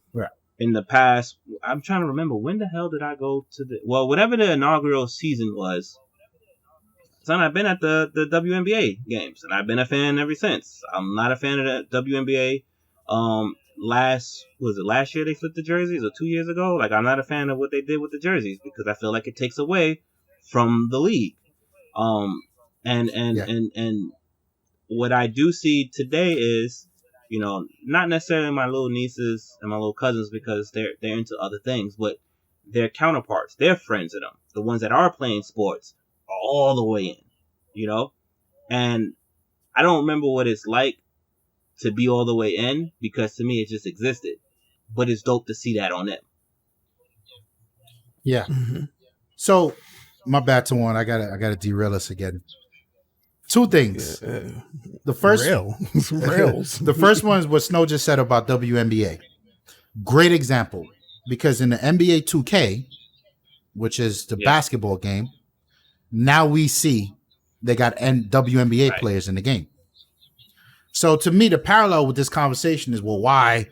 in the past, I'm trying to remember, when the hell did I go to whatever the inaugural season was. Son, I've been at the WNBA games, and I've been a fan ever since. I'm not a fan of the WNBA. Last year they flipped the jerseys, or 2 years ago? Like, I'm not a fan of what they did with the jerseys because I feel like it takes away from the league. And what I do see today is, you know, not necessarily my little nieces and my little cousins because they're into other things, but their counterparts, their friends of them, the ones that are playing sports, are all the way in, you know? And I don't remember what it's like to be all the way in, because to me it just existed, but it's dope to see that on them. Yeah. So my bad, Tawann. I gotta derail us again. Two things. The first rails. The first one is what Snow just said about WNBA. Great example, because in the NBA 2K, which is the basketball game, now we see they got WNBA players in the game. So to me, the parallel with this conversation is, well, why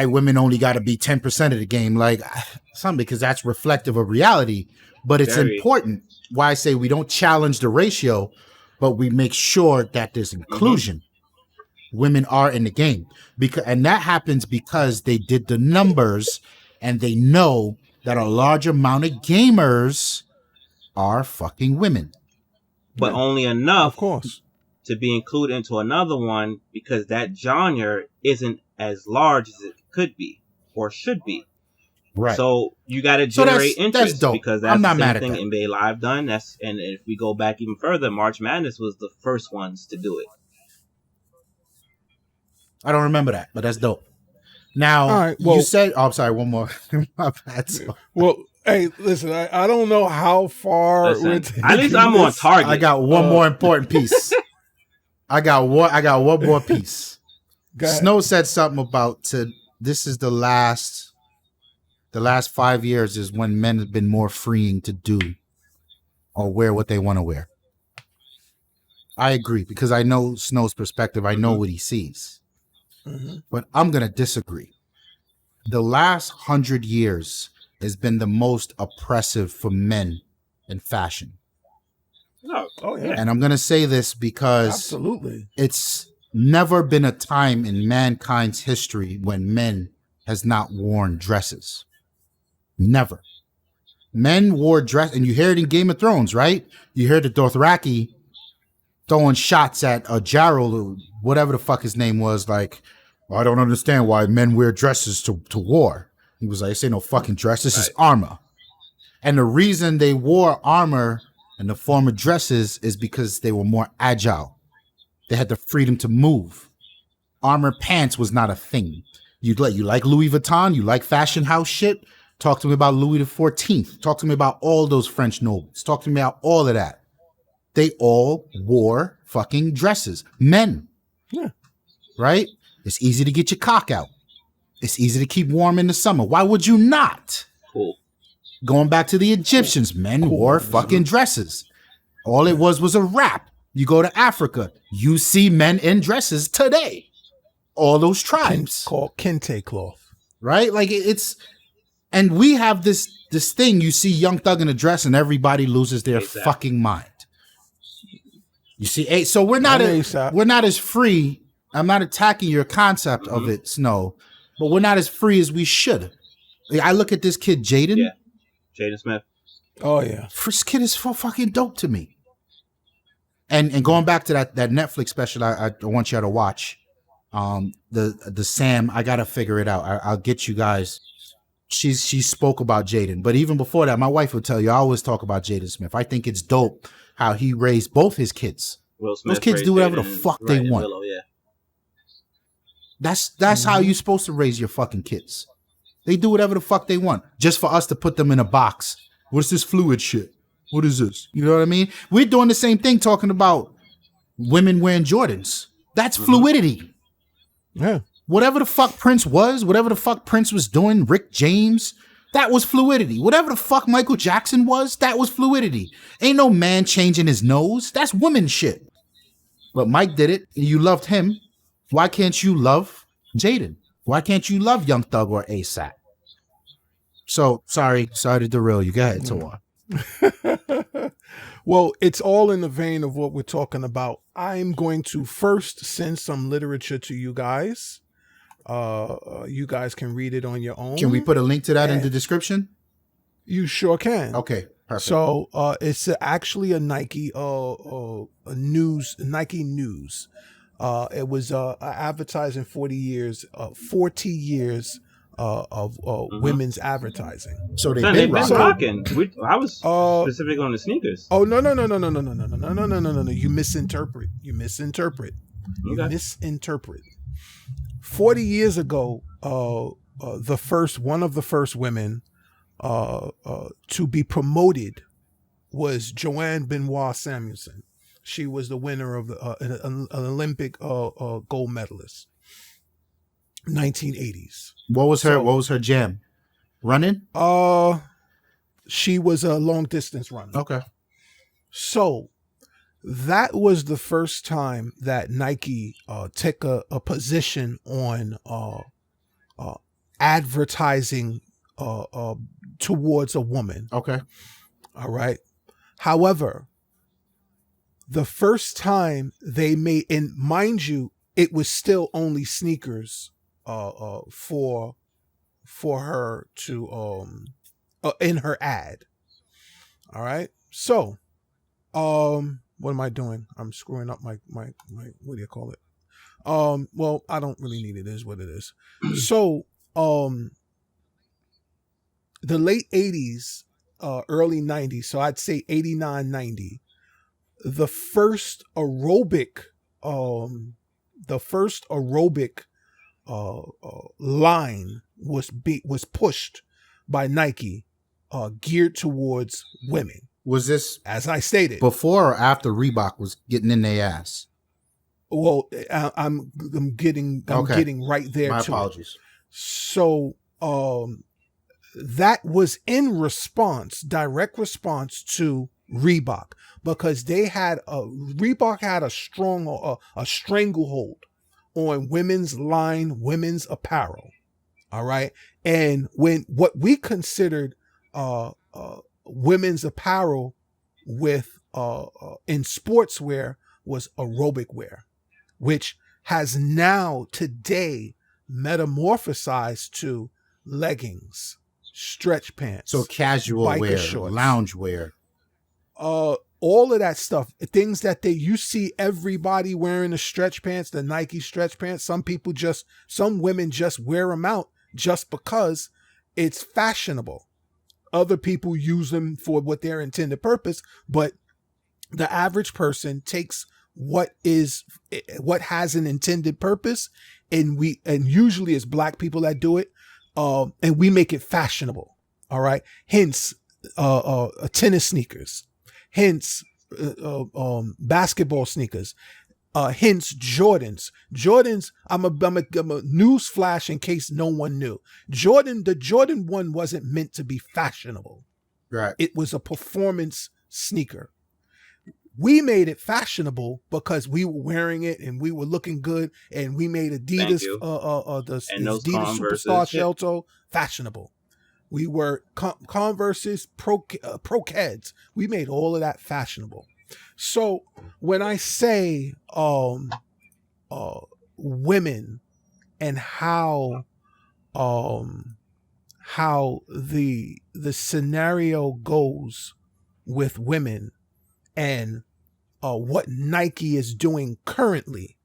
women only got to be 10% of the game? Like, something, because that's reflective of reality. But it's important why I say we don't challenge the ratio, but we make sure that there's inclusion. Women are in the game, and that happens because they did the numbers and they know that a large amount of gamers are fucking women. But only enough, of course, to be included into another one, because that genre isn't as large as it could be or should be. Right. So you got to generate interest, that's dope. Because that's I'm not the mad same at thing that. NBA Live done. And if we go back even further, March Madness was the first ones to do it. I don't remember that, but that's dope. Now, you said, I'm sorry, one more. My bad. Well, hey, listen, I don't know how far. At least I'm on target. I got one more important piece. I got one more piece. Snow said something about this is the last 5 years is when men have been more freeing to do or wear what they want to wear. I agree, because I know Snow's perspective. I know what he sees. But I'm going to disagree. The last 100 years has been the most oppressive for men in fashion. Oh, yeah. And I'm going to say this because absolutely, it's never been a time in mankind's history when men has not worn dresses. Never. Men wore dress, and you hear it in Game of Thrones, right? You hear the Dothraki throwing shots at Gerald, or whatever the fuck his name was, like, well, I don't understand why men wear dresses to war. He was like, this ain't no fucking dress, this is armor. And the reason they wore armor in the form of dresses is because they were more agile. They had the freedom to move. Armor pants was not a thing. You like Louis Vuitton? You like fashion house shit? Talk to me about Louis XIV. Talk to me about all those French nobles. Talk to me about all of that. They all wore fucking dresses. Men. Yeah. Right? It's easy to get your cock out. It's easy to keep warm in the summer. Why would you not? Cool. Going back to the Egyptians, men wore fucking dresses. All it was a wrap. You go to Africa, you see men in dresses today. All those tribes. Called kente cloth. Right? Like it's, and we have this thing, you see Young Thug in a dress and everybody loses their fucking mind. You see, so we're not as free. I'm not attacking your concept of it, Snow, but we're not as free as we should. Like, I look at this kid, Jaden. Yeah. Jaden Smith. Oh yeah. This kid is so fucking dope to me. And going back to that Netflix special, I want you to watch. The Sam, I gotta figure it out. I'll get you guys. She spoke about Jaden, but even before that, my wife would tell you I always talk about Jaden Smith. I think it's dope how he raised both his kids. Will Smith Those kids do whatever the fuck they want. Willow, yeah. That's how you're supposed to raise your fucking kids. They do whatever the fuck they want, just for us to put them in a box. What's this fluid shit? What is this? You know what I mean? We're doing the same thing talking about women wearing Jordans. That's fluidity. Yeah. Whatever the fuck Prince was, whatever the fuck Prince was doing, Rick James, that was fluidity. Whatever the fuck Michael Jackson was, that was fluidity. Ain't no man changing his nose. That's woman shit. But Mike did it, and you loved him. Why can't you love Jaden? Why can't you love Young Thug or ASAP? So, sorry to derail you. Go ahead, Tawann. Well, it's all in the vein of what we're talking about. I'm going to first send some literature to you guys. You guys can read it on your own. Can we put a link to that in the description? You sure can. Okay, perfect. So it's actually a Nike news. It was advertising 40 years of women's advertising. So they've been rocking. I was specific on the sneakers. Oh no! You misinterpret. Okay. 40 years ago, one of the first women to be promoted was Joanne Benoit Samuelson. She was the winner of an Olympic gold medalist. 1980s. What was her jam? Running? She was a long distance runner. Okay. So that was the first time that Nike took a position on advertising towards a woman. Okay. All right. However, the first time they made, and mind you, it was still only sneakers for her to in her ad. All right. So what am I doing? I'm screwing up my what do you call it? Well, I don't really need it. It is what it is. So the late 80s, early 90s, so I'd say 89, 90, the first aerobic line was pushed by Nike, geared towards women. Was this, as I stated, before or after Reebok was getting in their ass? Well, I'm getting right there. My to apologies. It. So that was in direct response to Reebok, because Reebok had a strong a stranglehold on women's apparel. All right. And when what we considered women's apparel with in sportswear was aerobic wear, which has now today metamorphosized to leggings, stretch pants. So casual biker wear, shorts, lounge wear. all of that stuff, things that you see everybody wearing the stretch pants, the Nike stretch pants. Some women just wear them out just because it's fashionable. Other people use them for what their intended purpose, but the average person takes what has an intended purpose, and usually it's black people that do it, and we make it fashionable. All right. Hence, tennis sneakers. Hence, basketball sneakers. Hence, Jordans. I'm a news flash in case no one knew. The Jordan 1 wasn't meant to be fashionable. Right. It was a performance sneaker. We made it fashionable because we were wearing it and we were looking good, and we made Adidas, the Adidas Superstar shell toe fashionable. We were Converse's Pro Keds. We made all of that fashionable. So when I say women and how the scenario goes with women and what Nike is doing currently,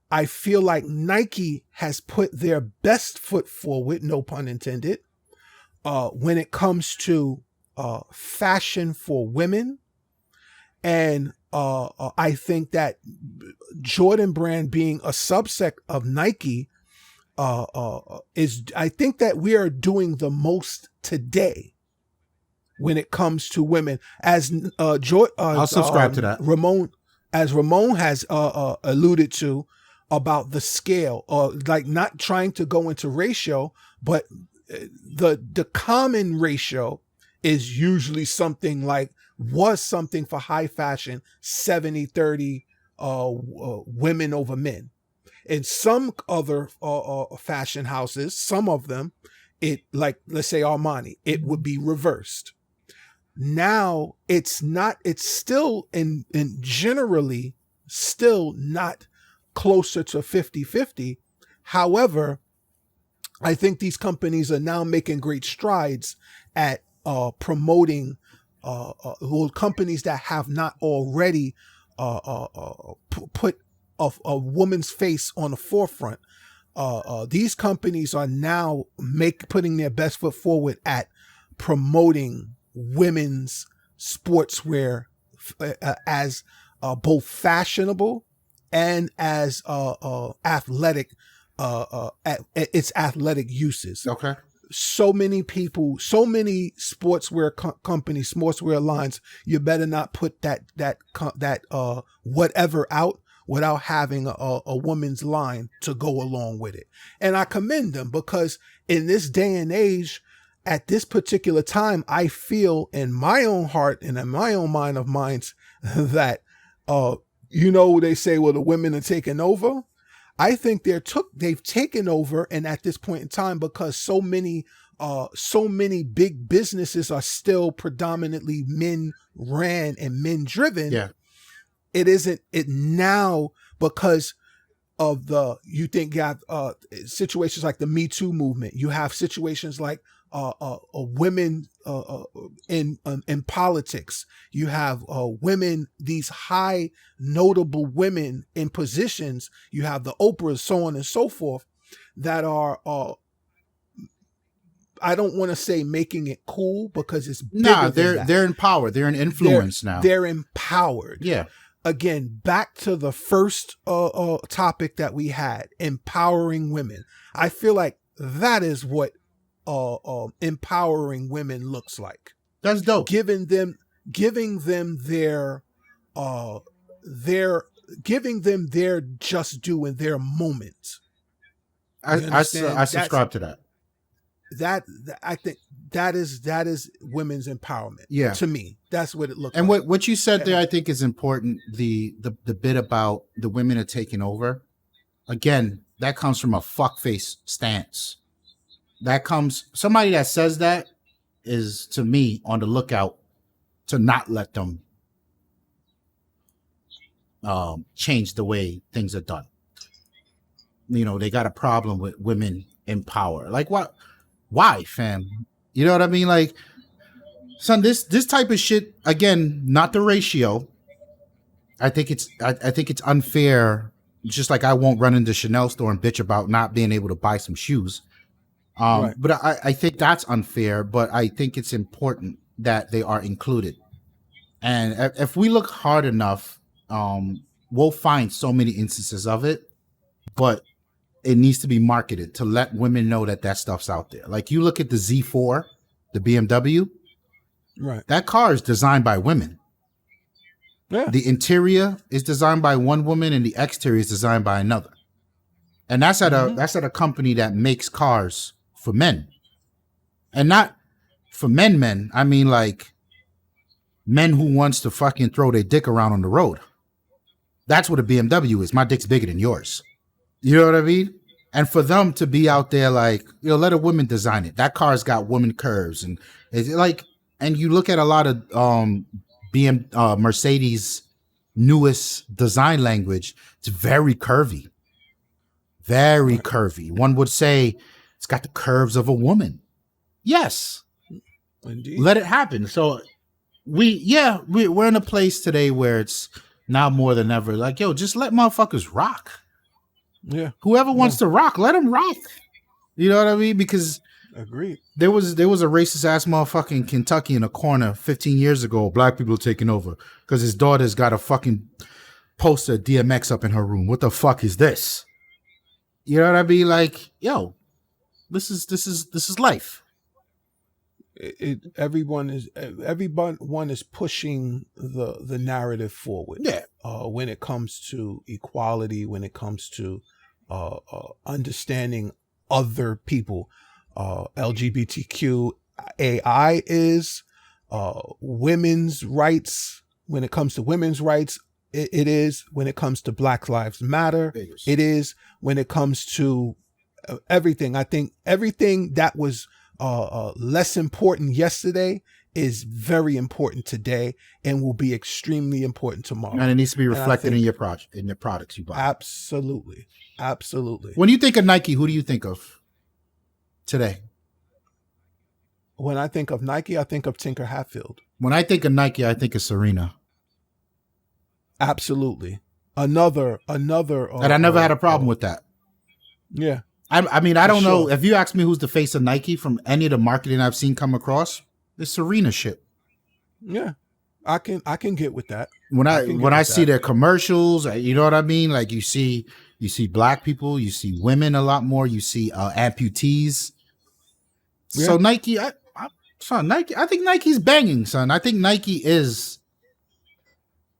I feel like Nike has put their best foot forward, no pun intended, when it comes to fashion for women. And I think that Jordan brand being a subset of Nike I think that we are doing the most today when it comes to women. As I'll subscribe to that. Ramon has alluded to about the scale, like not trying to go into ratio, but the common ratio is usually something for high fashion, 70-30 women over men. In some other fashion houses, some of them, let's say Armani, it would be reversed. Now it's still in generally still not closer to 50-50. However, I think these companies are now making great strides at promoting companies that have not already put a woman's face on the forefront. These companies are now putting their best foot forward at promoting women's sportswear as both fashionable and as athletic, its athletic uses. Okay. So many people, so many sportswear companies, sportswear lines, you better not put that whatever out without having a woman's line to go along with it. And I commend them, because in this day and age, at this particular time, I feel in my own heart and in my own mind of minds that, they say, well, the women are taking over. I think they've taken over, and at this point in time, because so many big businesses are still predominantly men ran and men driven. Yeah. It now, because of you have situations like the Me Too movement. You have situations like women in politics. You have women, these high notable women in positions. You have the Oprahs, so on and so forth, that are I don't want to say making it cool, because it's bigger than that. They're empowered. They're an influence now. They're empowered. Yeah. Again, back to the first topic that we had, empowering women. I feel like that is what empowering women looks like. That's dope. Giving them their just due in their moment. I subscribe to that. That I think that is women's empowerment. Yeah. To me, that's what it looks and like. What you said there, I think, is important. The bit about the women are taking over. Again, that comes from a fuckface stance. Somebody that says that is, to me, on the lookout to not let them change the way things are done. They got a problem with women in power. Like, what? Why, fam? You know what I mean? Like, Son, this type of shit, again, not the ratio. I think it's unfair. Just like I won't run into Chanel store and bitch about not being able to buy some shoes. Right. But I think that's unfair, but I think it's important that they are included. And if we look hard enough, we'll find so many instances of it, but it needs to be marketed to let women know that that stuff's out there. Like you look at the Z4, the BMW, Right. that car is designed by women. Yeah. The interior is designed by one woman and the exterior is designed by another. And that's at a company that makes cars for men. And not for men. I mean like men who wants to fucking throw their dick around on the road. That's what a BMW is. My dick's bigger than yours. You know what I mean? And for them to be out there like, you know, let a woman design it. That car's got woman curves and it's like, and you look at a lot of Mercedes newest design language, it's very curvy. Very curvy. One would say it's got the curves of a woman. Yes. Indeed. Let it happen. So we're in a place today where it's now more than ever like, yo, just let motherfuckers rock. Yeah. Whoever wants to rock, let them rock. You know what I mean? Because agreed. There was a racist ass motherfucker in Kentucky in a corner 15 years ago. Black people taking over because his daughter's got a fucking poster of DMX up in her room. What the fuck is this? You know what I mean? Like, yo, this is life. Everyone is pushing the narrative forward. Yeah. When it comes to equality, when it comes to understanding other people, LGBTQ AI is women's rights. When it comes to women's rights, it is. When it comes to Black Lives Matter, it is. When it comes to everything, I think everything that was less important yesterday is very important today and will be extremely important tomorrow. And it needs to be reflected in your project, in the products you buy. Absolutely. When you think of Nike, who do you think of today? When I think of Nike, I think of Tinker Hatfield. When I think of Nike, I think of Serena. Absolutely. Another. And I never had a problem with that. Yeah. I mean, I don't know. If you ask me who's the face of Nike from any of the marketing I've seen come across, it's Serena shit. Yeah. I can get with that. When I see their commercials, you know what I mean? Like you see black people, you see women a lot more, you see amputees. Yeah. So Nike, I think Nike's banging, son. I think Nike is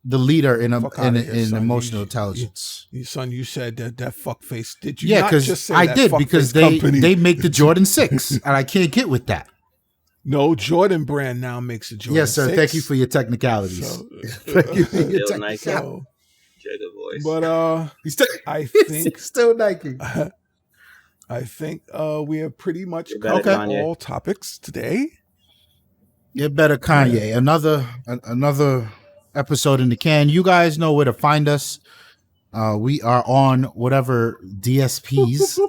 the leader in emotional intelligence. Son, you said that fuck face. Did you? Yeah, because I did, because they make the Jordan 6, and I can't get with that. No, Jordan brand now makes a Jordan 6. Yes, sir. 6. Thank you for your technicalities. Thank you for your technicalities. Voice. But I think still Nike. I think we have pretty much covered all topics today. Get better, Kanye. Another episode in the can. You guys know where to find us. We are on whatever DSPs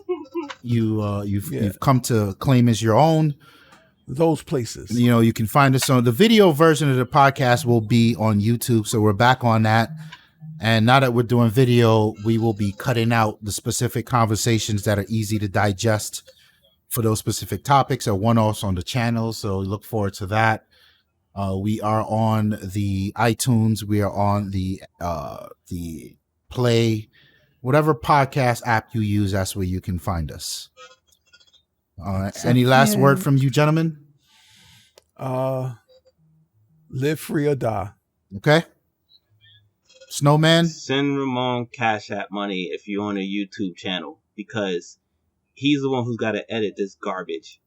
you've come to claim as your own. Those places. You know, you can find us on the video version of the podcast will be on YouTube. So we're back on that. And now that we're doing video, we will be cutting out the specific conversations that are easy to digest for those specific topics or one-offs on the channel. So look forward to that. We are on the iTunes. We are on the Play, whatever podcast app you use. That's where you can find us. Any last word from you, gentlemen? Live free or die. Okay. Snowman? Send Ramon Cash App money if you're on a YouTube channel, because he's the one who's got to edit this garbage.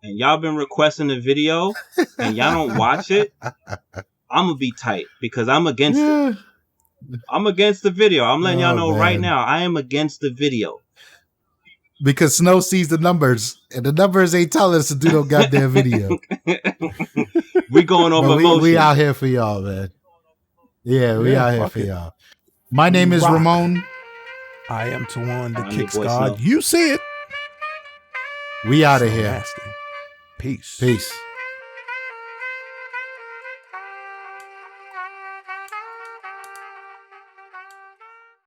And y'all been requesting a video and y'all don't watch it, I'm going to be tight because I'm against it. I'm against the video. I'm letting y'all know right now. I am against the video. Because Snow sees the numbers, and the numbers ain't telling us to do no goddamn video. We going over emotion. We out here for y'all, man. Yeah, we out here for y'all. My name is Ramon. I am Tawann, the Kicks God. You see it. We out of here. Nasty. Peace. Peace.